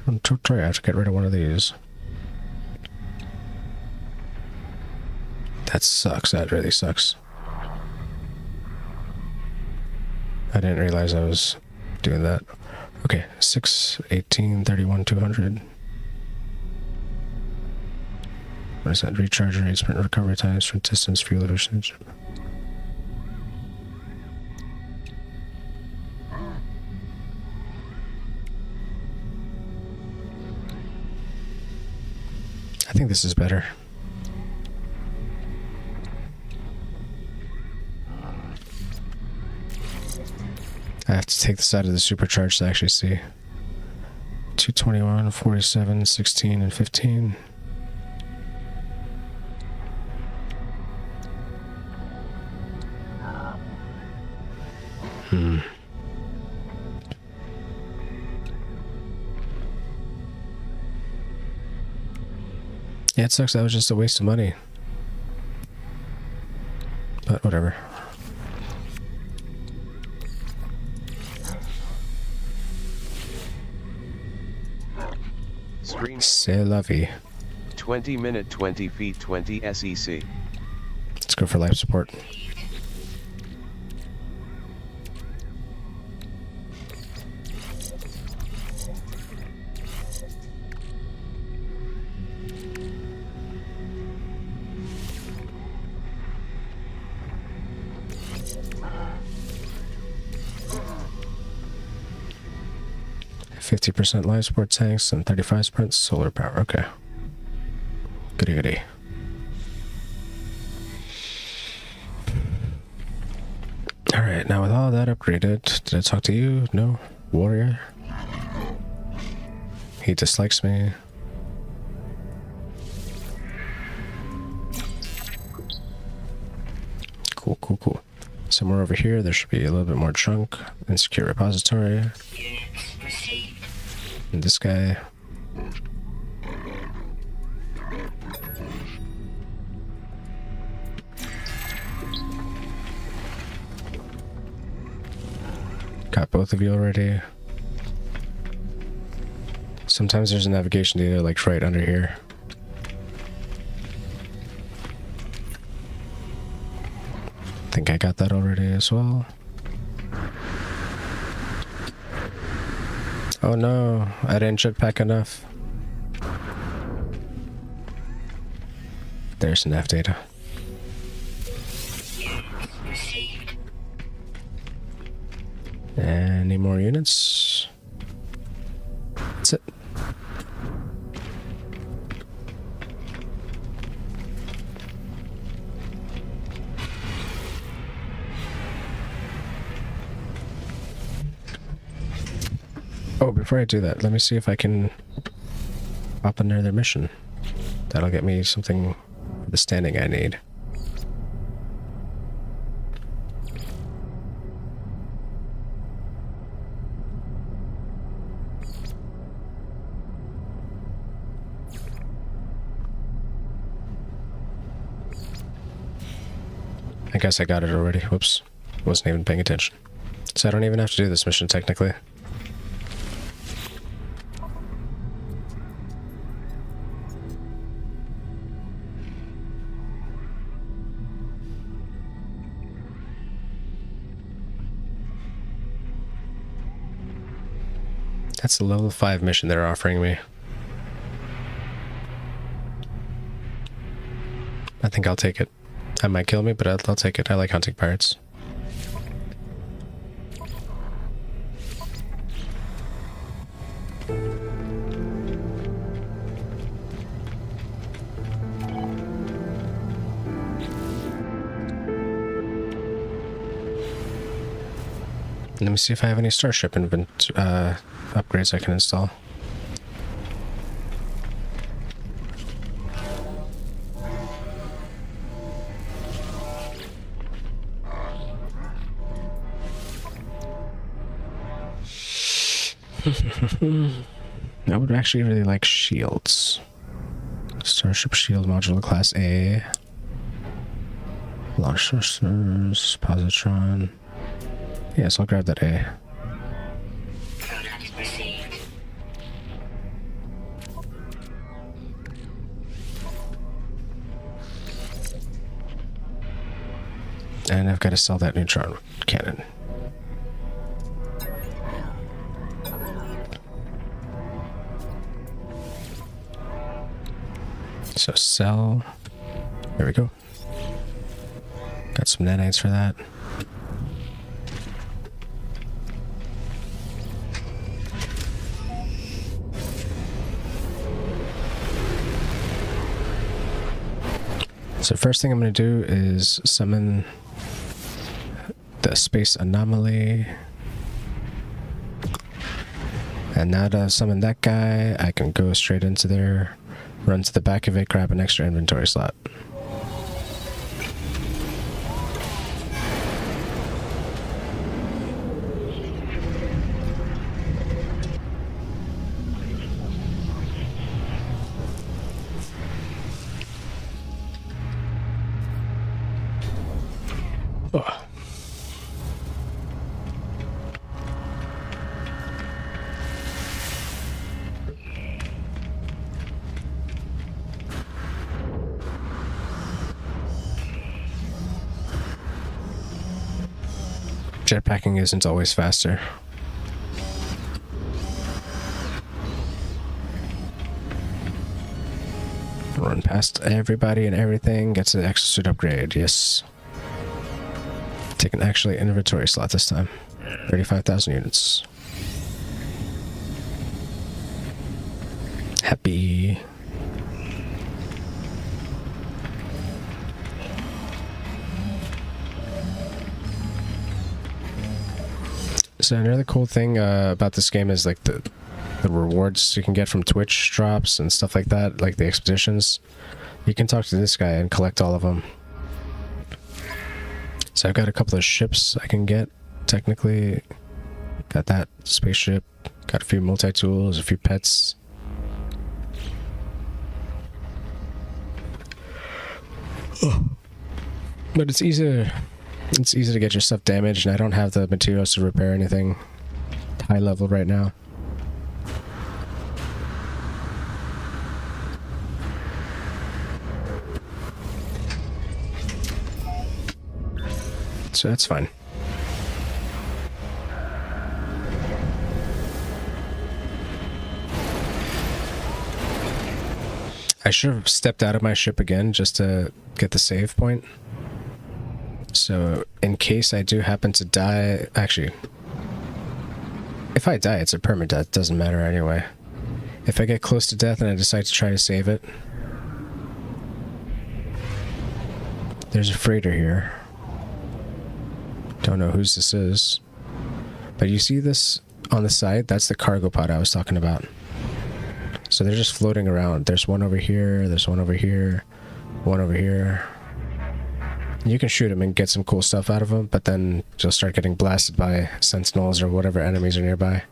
I'm sorry, I have to get rid of one of these. That sucks. That really sucks. I didn't realize I was doing that. Okay, 6, 18, 31, 200. What is that? Recharge rate, sprint recovery times, sprint distance, fuel efficiency. I think this is better. I have to take this out of the supercharge to actually see. 221, 47, 16, and 15. Yeah, it sucks. That was just a waste of money. But whatever. Stream C'est la vie. 20 minute 20 feet 20 SEC. Let's go for life support. %, life support tanks, and 35 sprints, solar power. Okay. Goody goody. Alright, now with all that upgraded, did I talk to you? No? Warrior? He dislikes me. Cool, cool, cool. Somewhere over here, there should be a little bit more junk. Insecure repository. Units received. And this guy. Got both of you already. Sometimes there's a navigation data like right under here. Think I got that already as well. Oh no, I didn't jetpack enough. There's enough data. Received. Any more units? That's it. Oh, before I do that, let me see if I can hop under their mission. That'll get me something for the standing I need. I guess I got it already. Whoops. Wasn't even paying attention. So I don't even have to do this mission technically. That's the level 5 mission they're offering me. I think I'll take it. That might kill me, but I'll take it. I like hunting pirates. Let me see if I have any starship upgrades I can install. I would actually really like shields. Starship shield module class A. Launch thrusters, positron. Yes, I'll grab that A. Coordinates received. And I've got to sell that neutron cannon. So sell. There we go. Got some nanites for that. So first thing I'm going to do is summon the space anomaly. And now to summon that guy, I can go straight into there, run to the back of it, grab an extra inventory slot. Oh. Jetpacking isn't always faster. Run past everybody and everything, gets an exosuit upgrade, yes. Take an actually inventory slot this time. 35,000 units. Happy. So another cool thing about this game is like the rewards you can get from Twitch drops and stuff like that, like the expeditions. You can talk to this guy and collect all of them. So I've got a couple of ships I can get, technically. Got that spaceship, got a few multi-tools, a few pets. But it's easy to get your stuff damaged, and I don't have the materials to repair anything high level right now. So that's fine. I should have stepped out of my ship again just to get the save point. So, in case I do happen to die... Actually, if I die, it's a permadeath. Doesn't matter anyway. If I get close to death and I decide to try to save it... There's a freighter here. Don't know whose this is. But you see this on the side? That's the cargo pod I was talking about. So they're just floating around. There's one over here, there's one over here, one over here. You can shoot them and get some cool stuff out of them, but then you'll start getting blasted by sentinels or whatever enemies are nearby.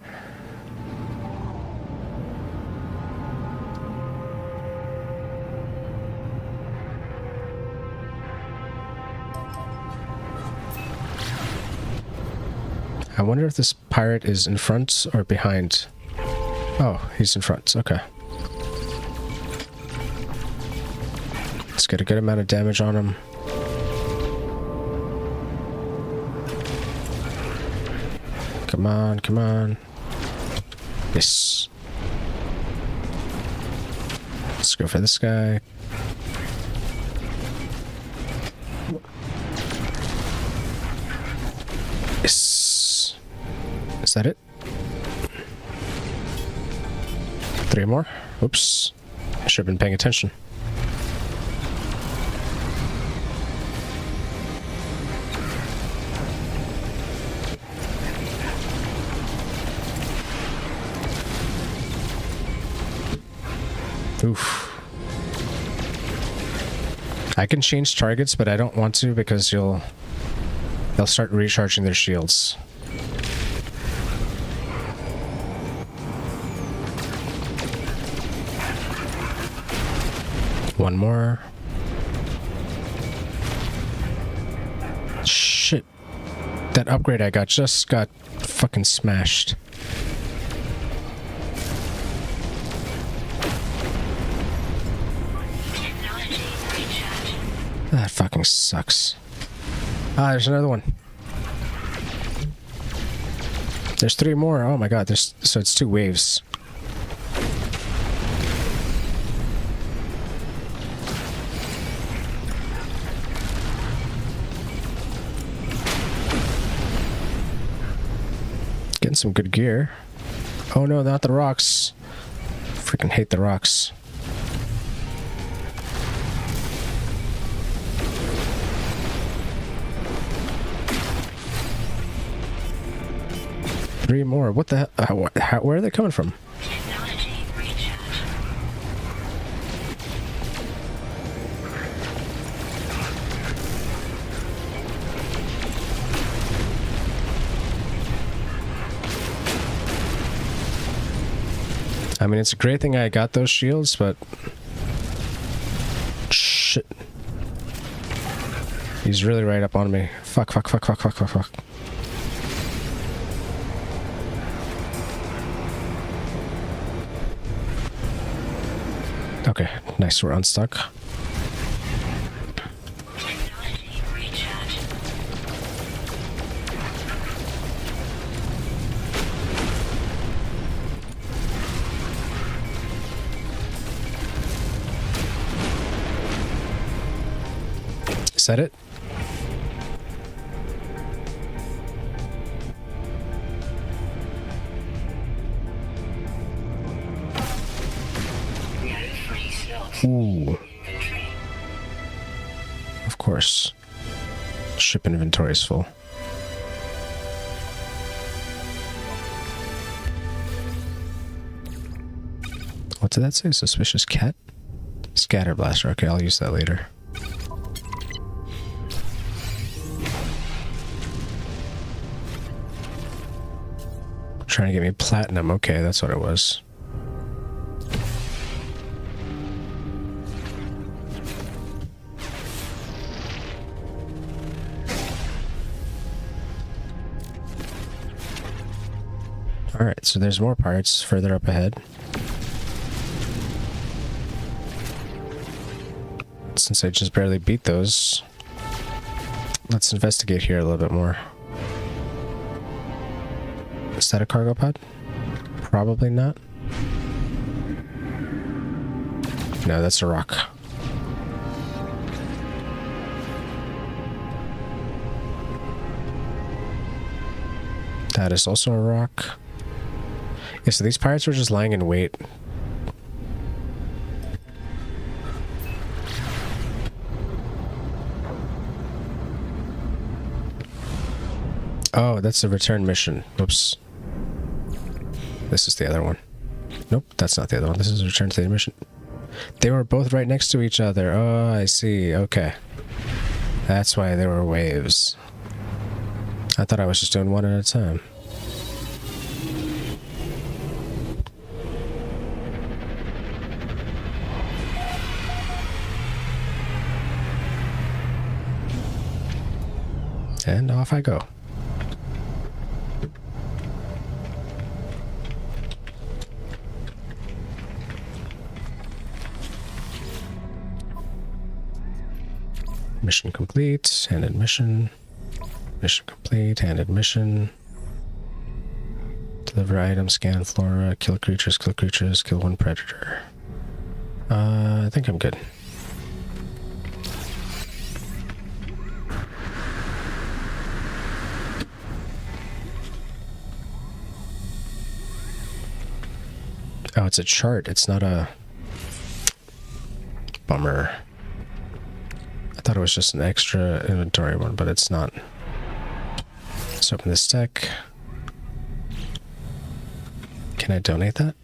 I wonder if this pirate is in front or behind. Oh, he's in front. Okay. Let's get a good amount of damage on him. Come on, come on. Yes. Let's go for this guy. Yes. Is that it? 3 more. Oops. I should have been paying attention. Oof. I can change targets, but I don't want to because they'll start recharging their shields. One more. Shit. That upgrade I got just got fucking smashed. That fucking sucks. Ah, there's another one. There's 3 more. Oh my god, so it's 2 waves. Getting some good gear. Oh no, not the rocks. Freaking hate the rocks. Three more. What the hell? Where are they coming from? Technology recharge. I mean, it's a great thing I got those shields, but... Shit. He's really right up on me. Fuck, fuck, fuck, fuck, fuck, fuck, fuck. Okay, nice, we're unstuck. Technology recharge. Is that it? No free slots. Ooh, Inventory. of course. Ship inventory is full. What did that say? Suspicious cat? Scatter blaster. Okay, I'll use that later. Trying to get me platinum. Okay, that's what it was. Alright, so there's more parts further up ahead. Since I just barely beat those, let's investigate here a little bit more. Is that a cargo pod? Probably not. No, that's a rock. That is also a rock. Yeah, so these pirates were just lying in wait. Oh, that's the return mission. Whoops. This is the other one. Nope, that's not the other one. This is return to the mission. They were both right next to each other. Oh, I see. Okay. That's why there were waves. I thought I was just doing one at a time. And off I go. Mission complete, and admission. Mission complete, and admission. Deliver items, scan flora, kill creatures, kill one predator. I think I'm good. Oh, it's a chart. It's not a... Bummer. I thought it was just an extra inventory one, but it's not. Let's open this deck. Can I donate that?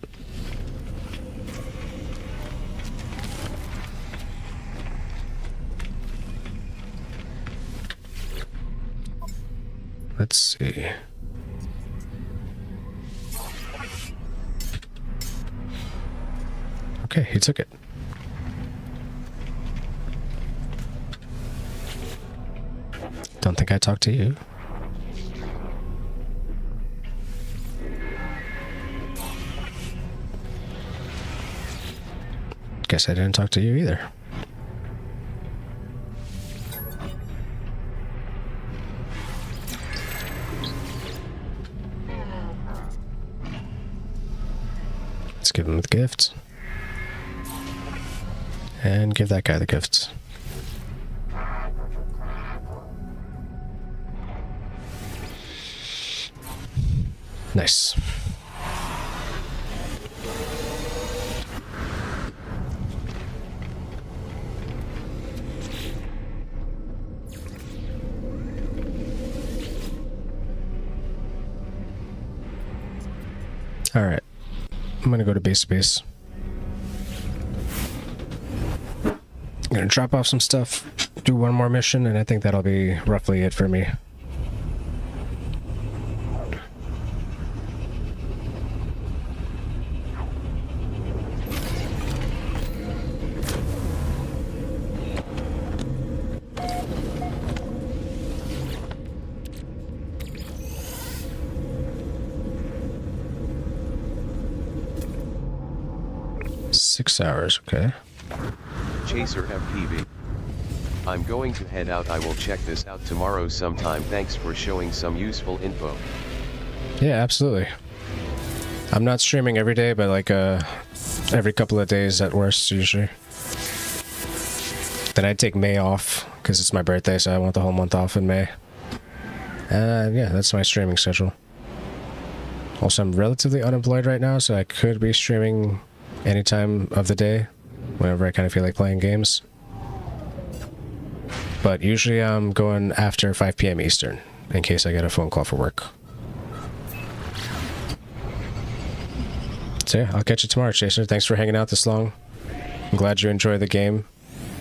Let's see. Okay, he took it. Don't think I talked to you. Guess I didn't talk to you either. Let's give him the gift. And give that guy the gift. Nice. All right. I'm going to go to base. I'm going to drop off some stuff, do one more mission, and I think that'll be roughly it for me. Hours, okay. Chaser FPV. I'm going to head out. I will check this out tomorrow sometime. Thanks for showing some useful info. Yeah, absolutely. I'm not streaming every day, but like every couple of days at worst usually. Then I take May off because it's my birthday, so I want the whole month off in May. Yeah, that's my streaming schedule. Also, I'm relatively unemployed right now, so I could be streaming any time of the day, whenever I kind of feel like playing games. But usually I'm going after 5 p.m. Eastern, in case I get a phone call for work. So yeah, I'll catch you tomorrow, Chaser. Thanks for hanging out this long. I'm glad you enjoy the game.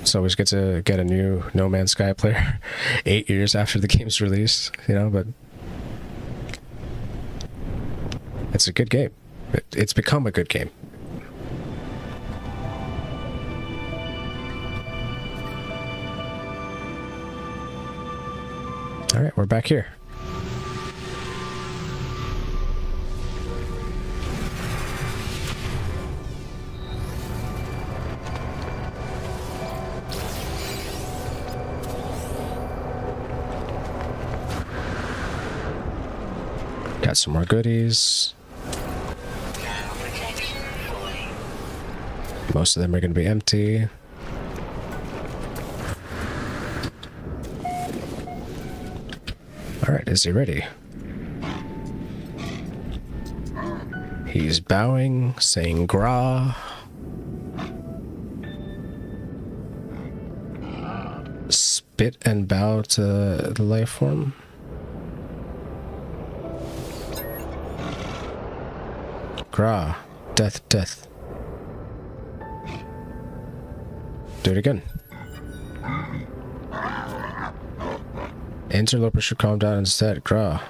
It's always good to get a new No Man's Sky player 8 years after the game's release, you know, but it's a good game. It's become a good game. All right, we're back here. Got some more goodies. Most of them are going to be empty. Alright, is he ready? He's bowing, saying gra. Spit and bow to the life form. Gra. Death, death. Do it again. Interloper should calm down instead. Gra.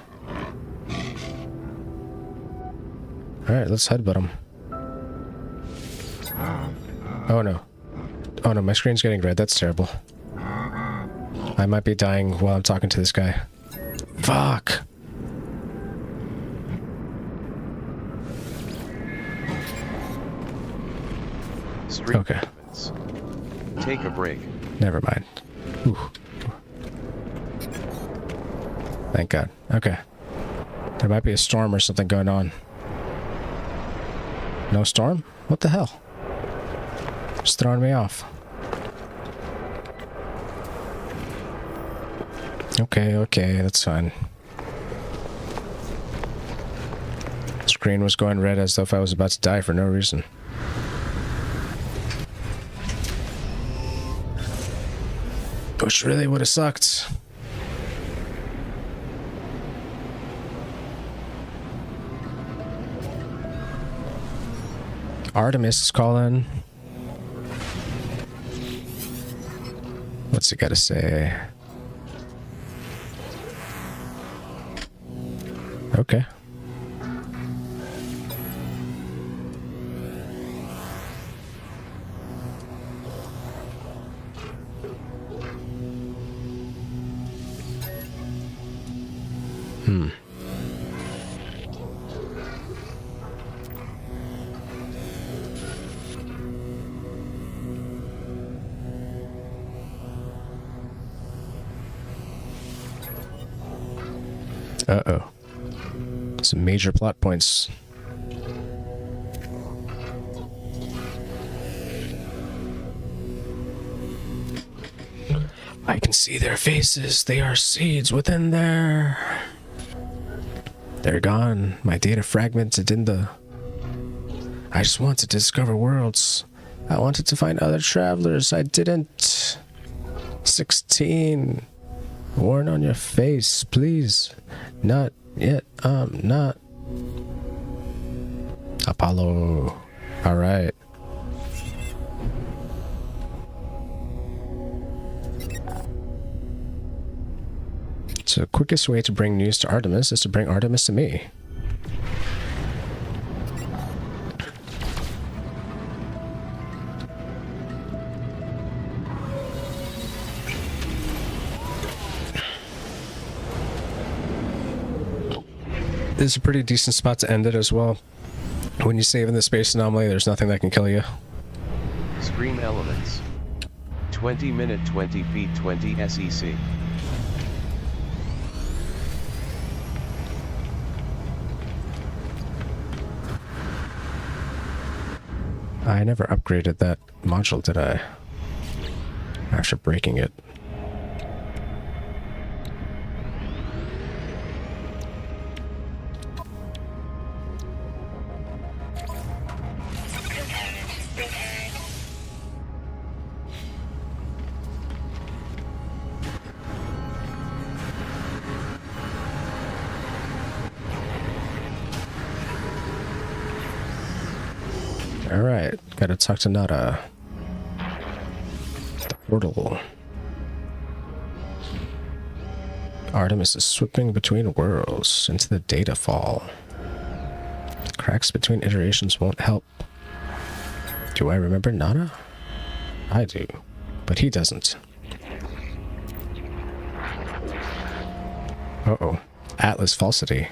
Alright, let's headbutt him. Oh no. Oh no, my screen's getting red. That's terrible. I might be dying while I'm talking to this guy. Fuck! Street Okay. movements. Take a break. Never mind. Ooh. Thank God. Okay. There might be a storm or something going on. No storm? What the hell? Just throwing me off. Okay, that's fine. Screen was going red as though if I was about to die for no reason. Which really would have sucked. Artemis is calling. What's he got to say? Okay. Uh-oh. Some major plot points. I can see their faces. They are seeds within there. They're gone. My data fragmented in the... I just wanted to discover worlds. I wanted to find other travelers. I didn't. 16. Warn on your face, please. Not yet. Not. Apollo. All right. So the quickest way to bring news to Artemis is to bring Artemis to me. This is a pretty decent spot to end it as well. When you save in the space anomaly, there's nothing that can kill you. Screen elements. 20 minute 20 feet 20 SEC. I never upgraded that module, did I? After breaking it. Alright, gotta talk to Nada. The portal. Artemis is sweeping between worlds into the data fall. Cracks between iterations won't help. Do I remember Nada? I do, but he doesn't. Uh-oh. Atlas falsity.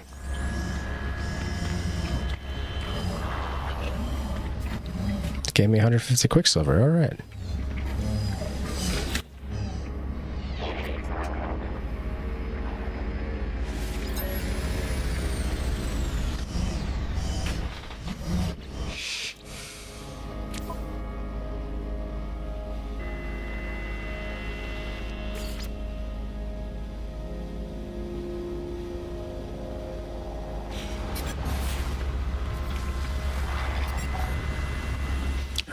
Gave me 150 Quicksilver, alright.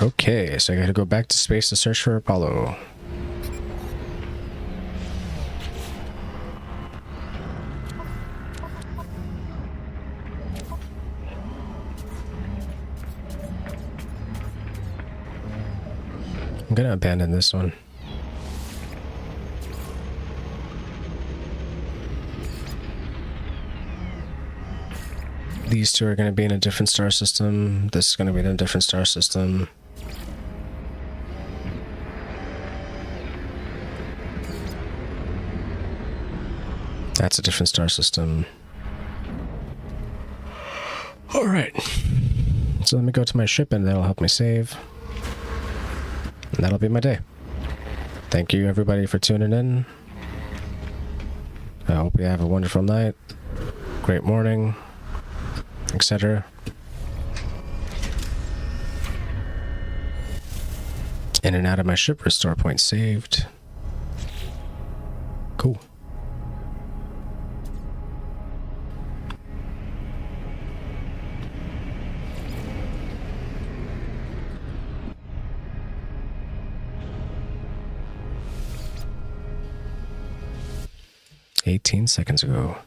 Okay, so I gotta go back to space to search for Apollo. I'm gonna abandon this one. These two are gonna be in a different star system. This is gonna be in a different star system. That's a different star system. Alright. So let me go to my ship and that'll help me save. And that'll be my day. Thank you everybody for tuning in. I hope you have a wonderful night, great morning, etc. In and out of my ship, restore point saved. Cool. "18 seconds ago."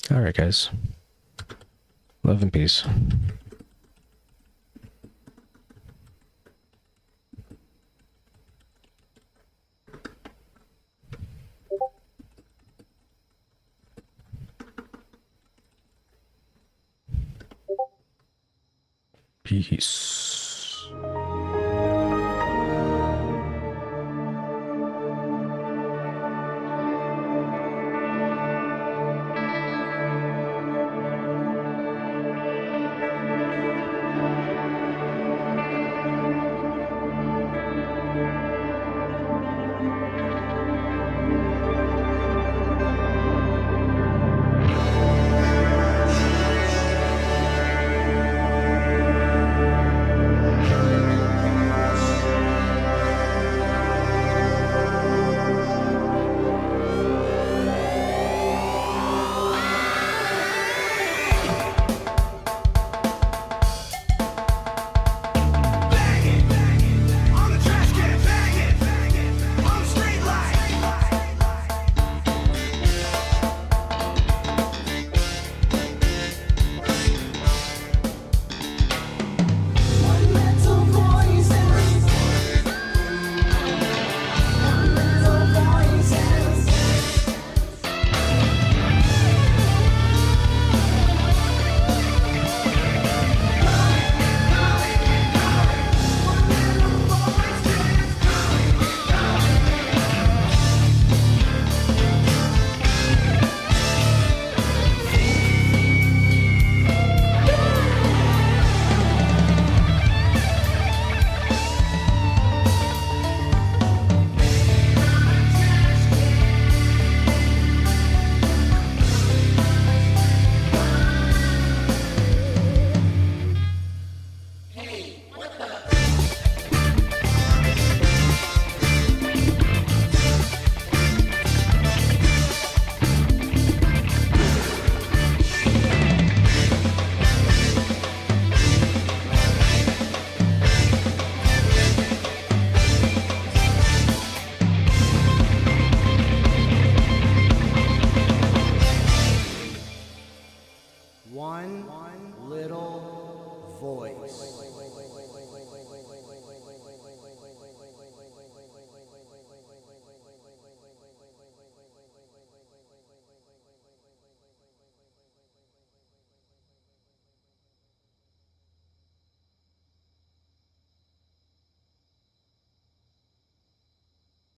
Alright, guys. Love and peace. Peace.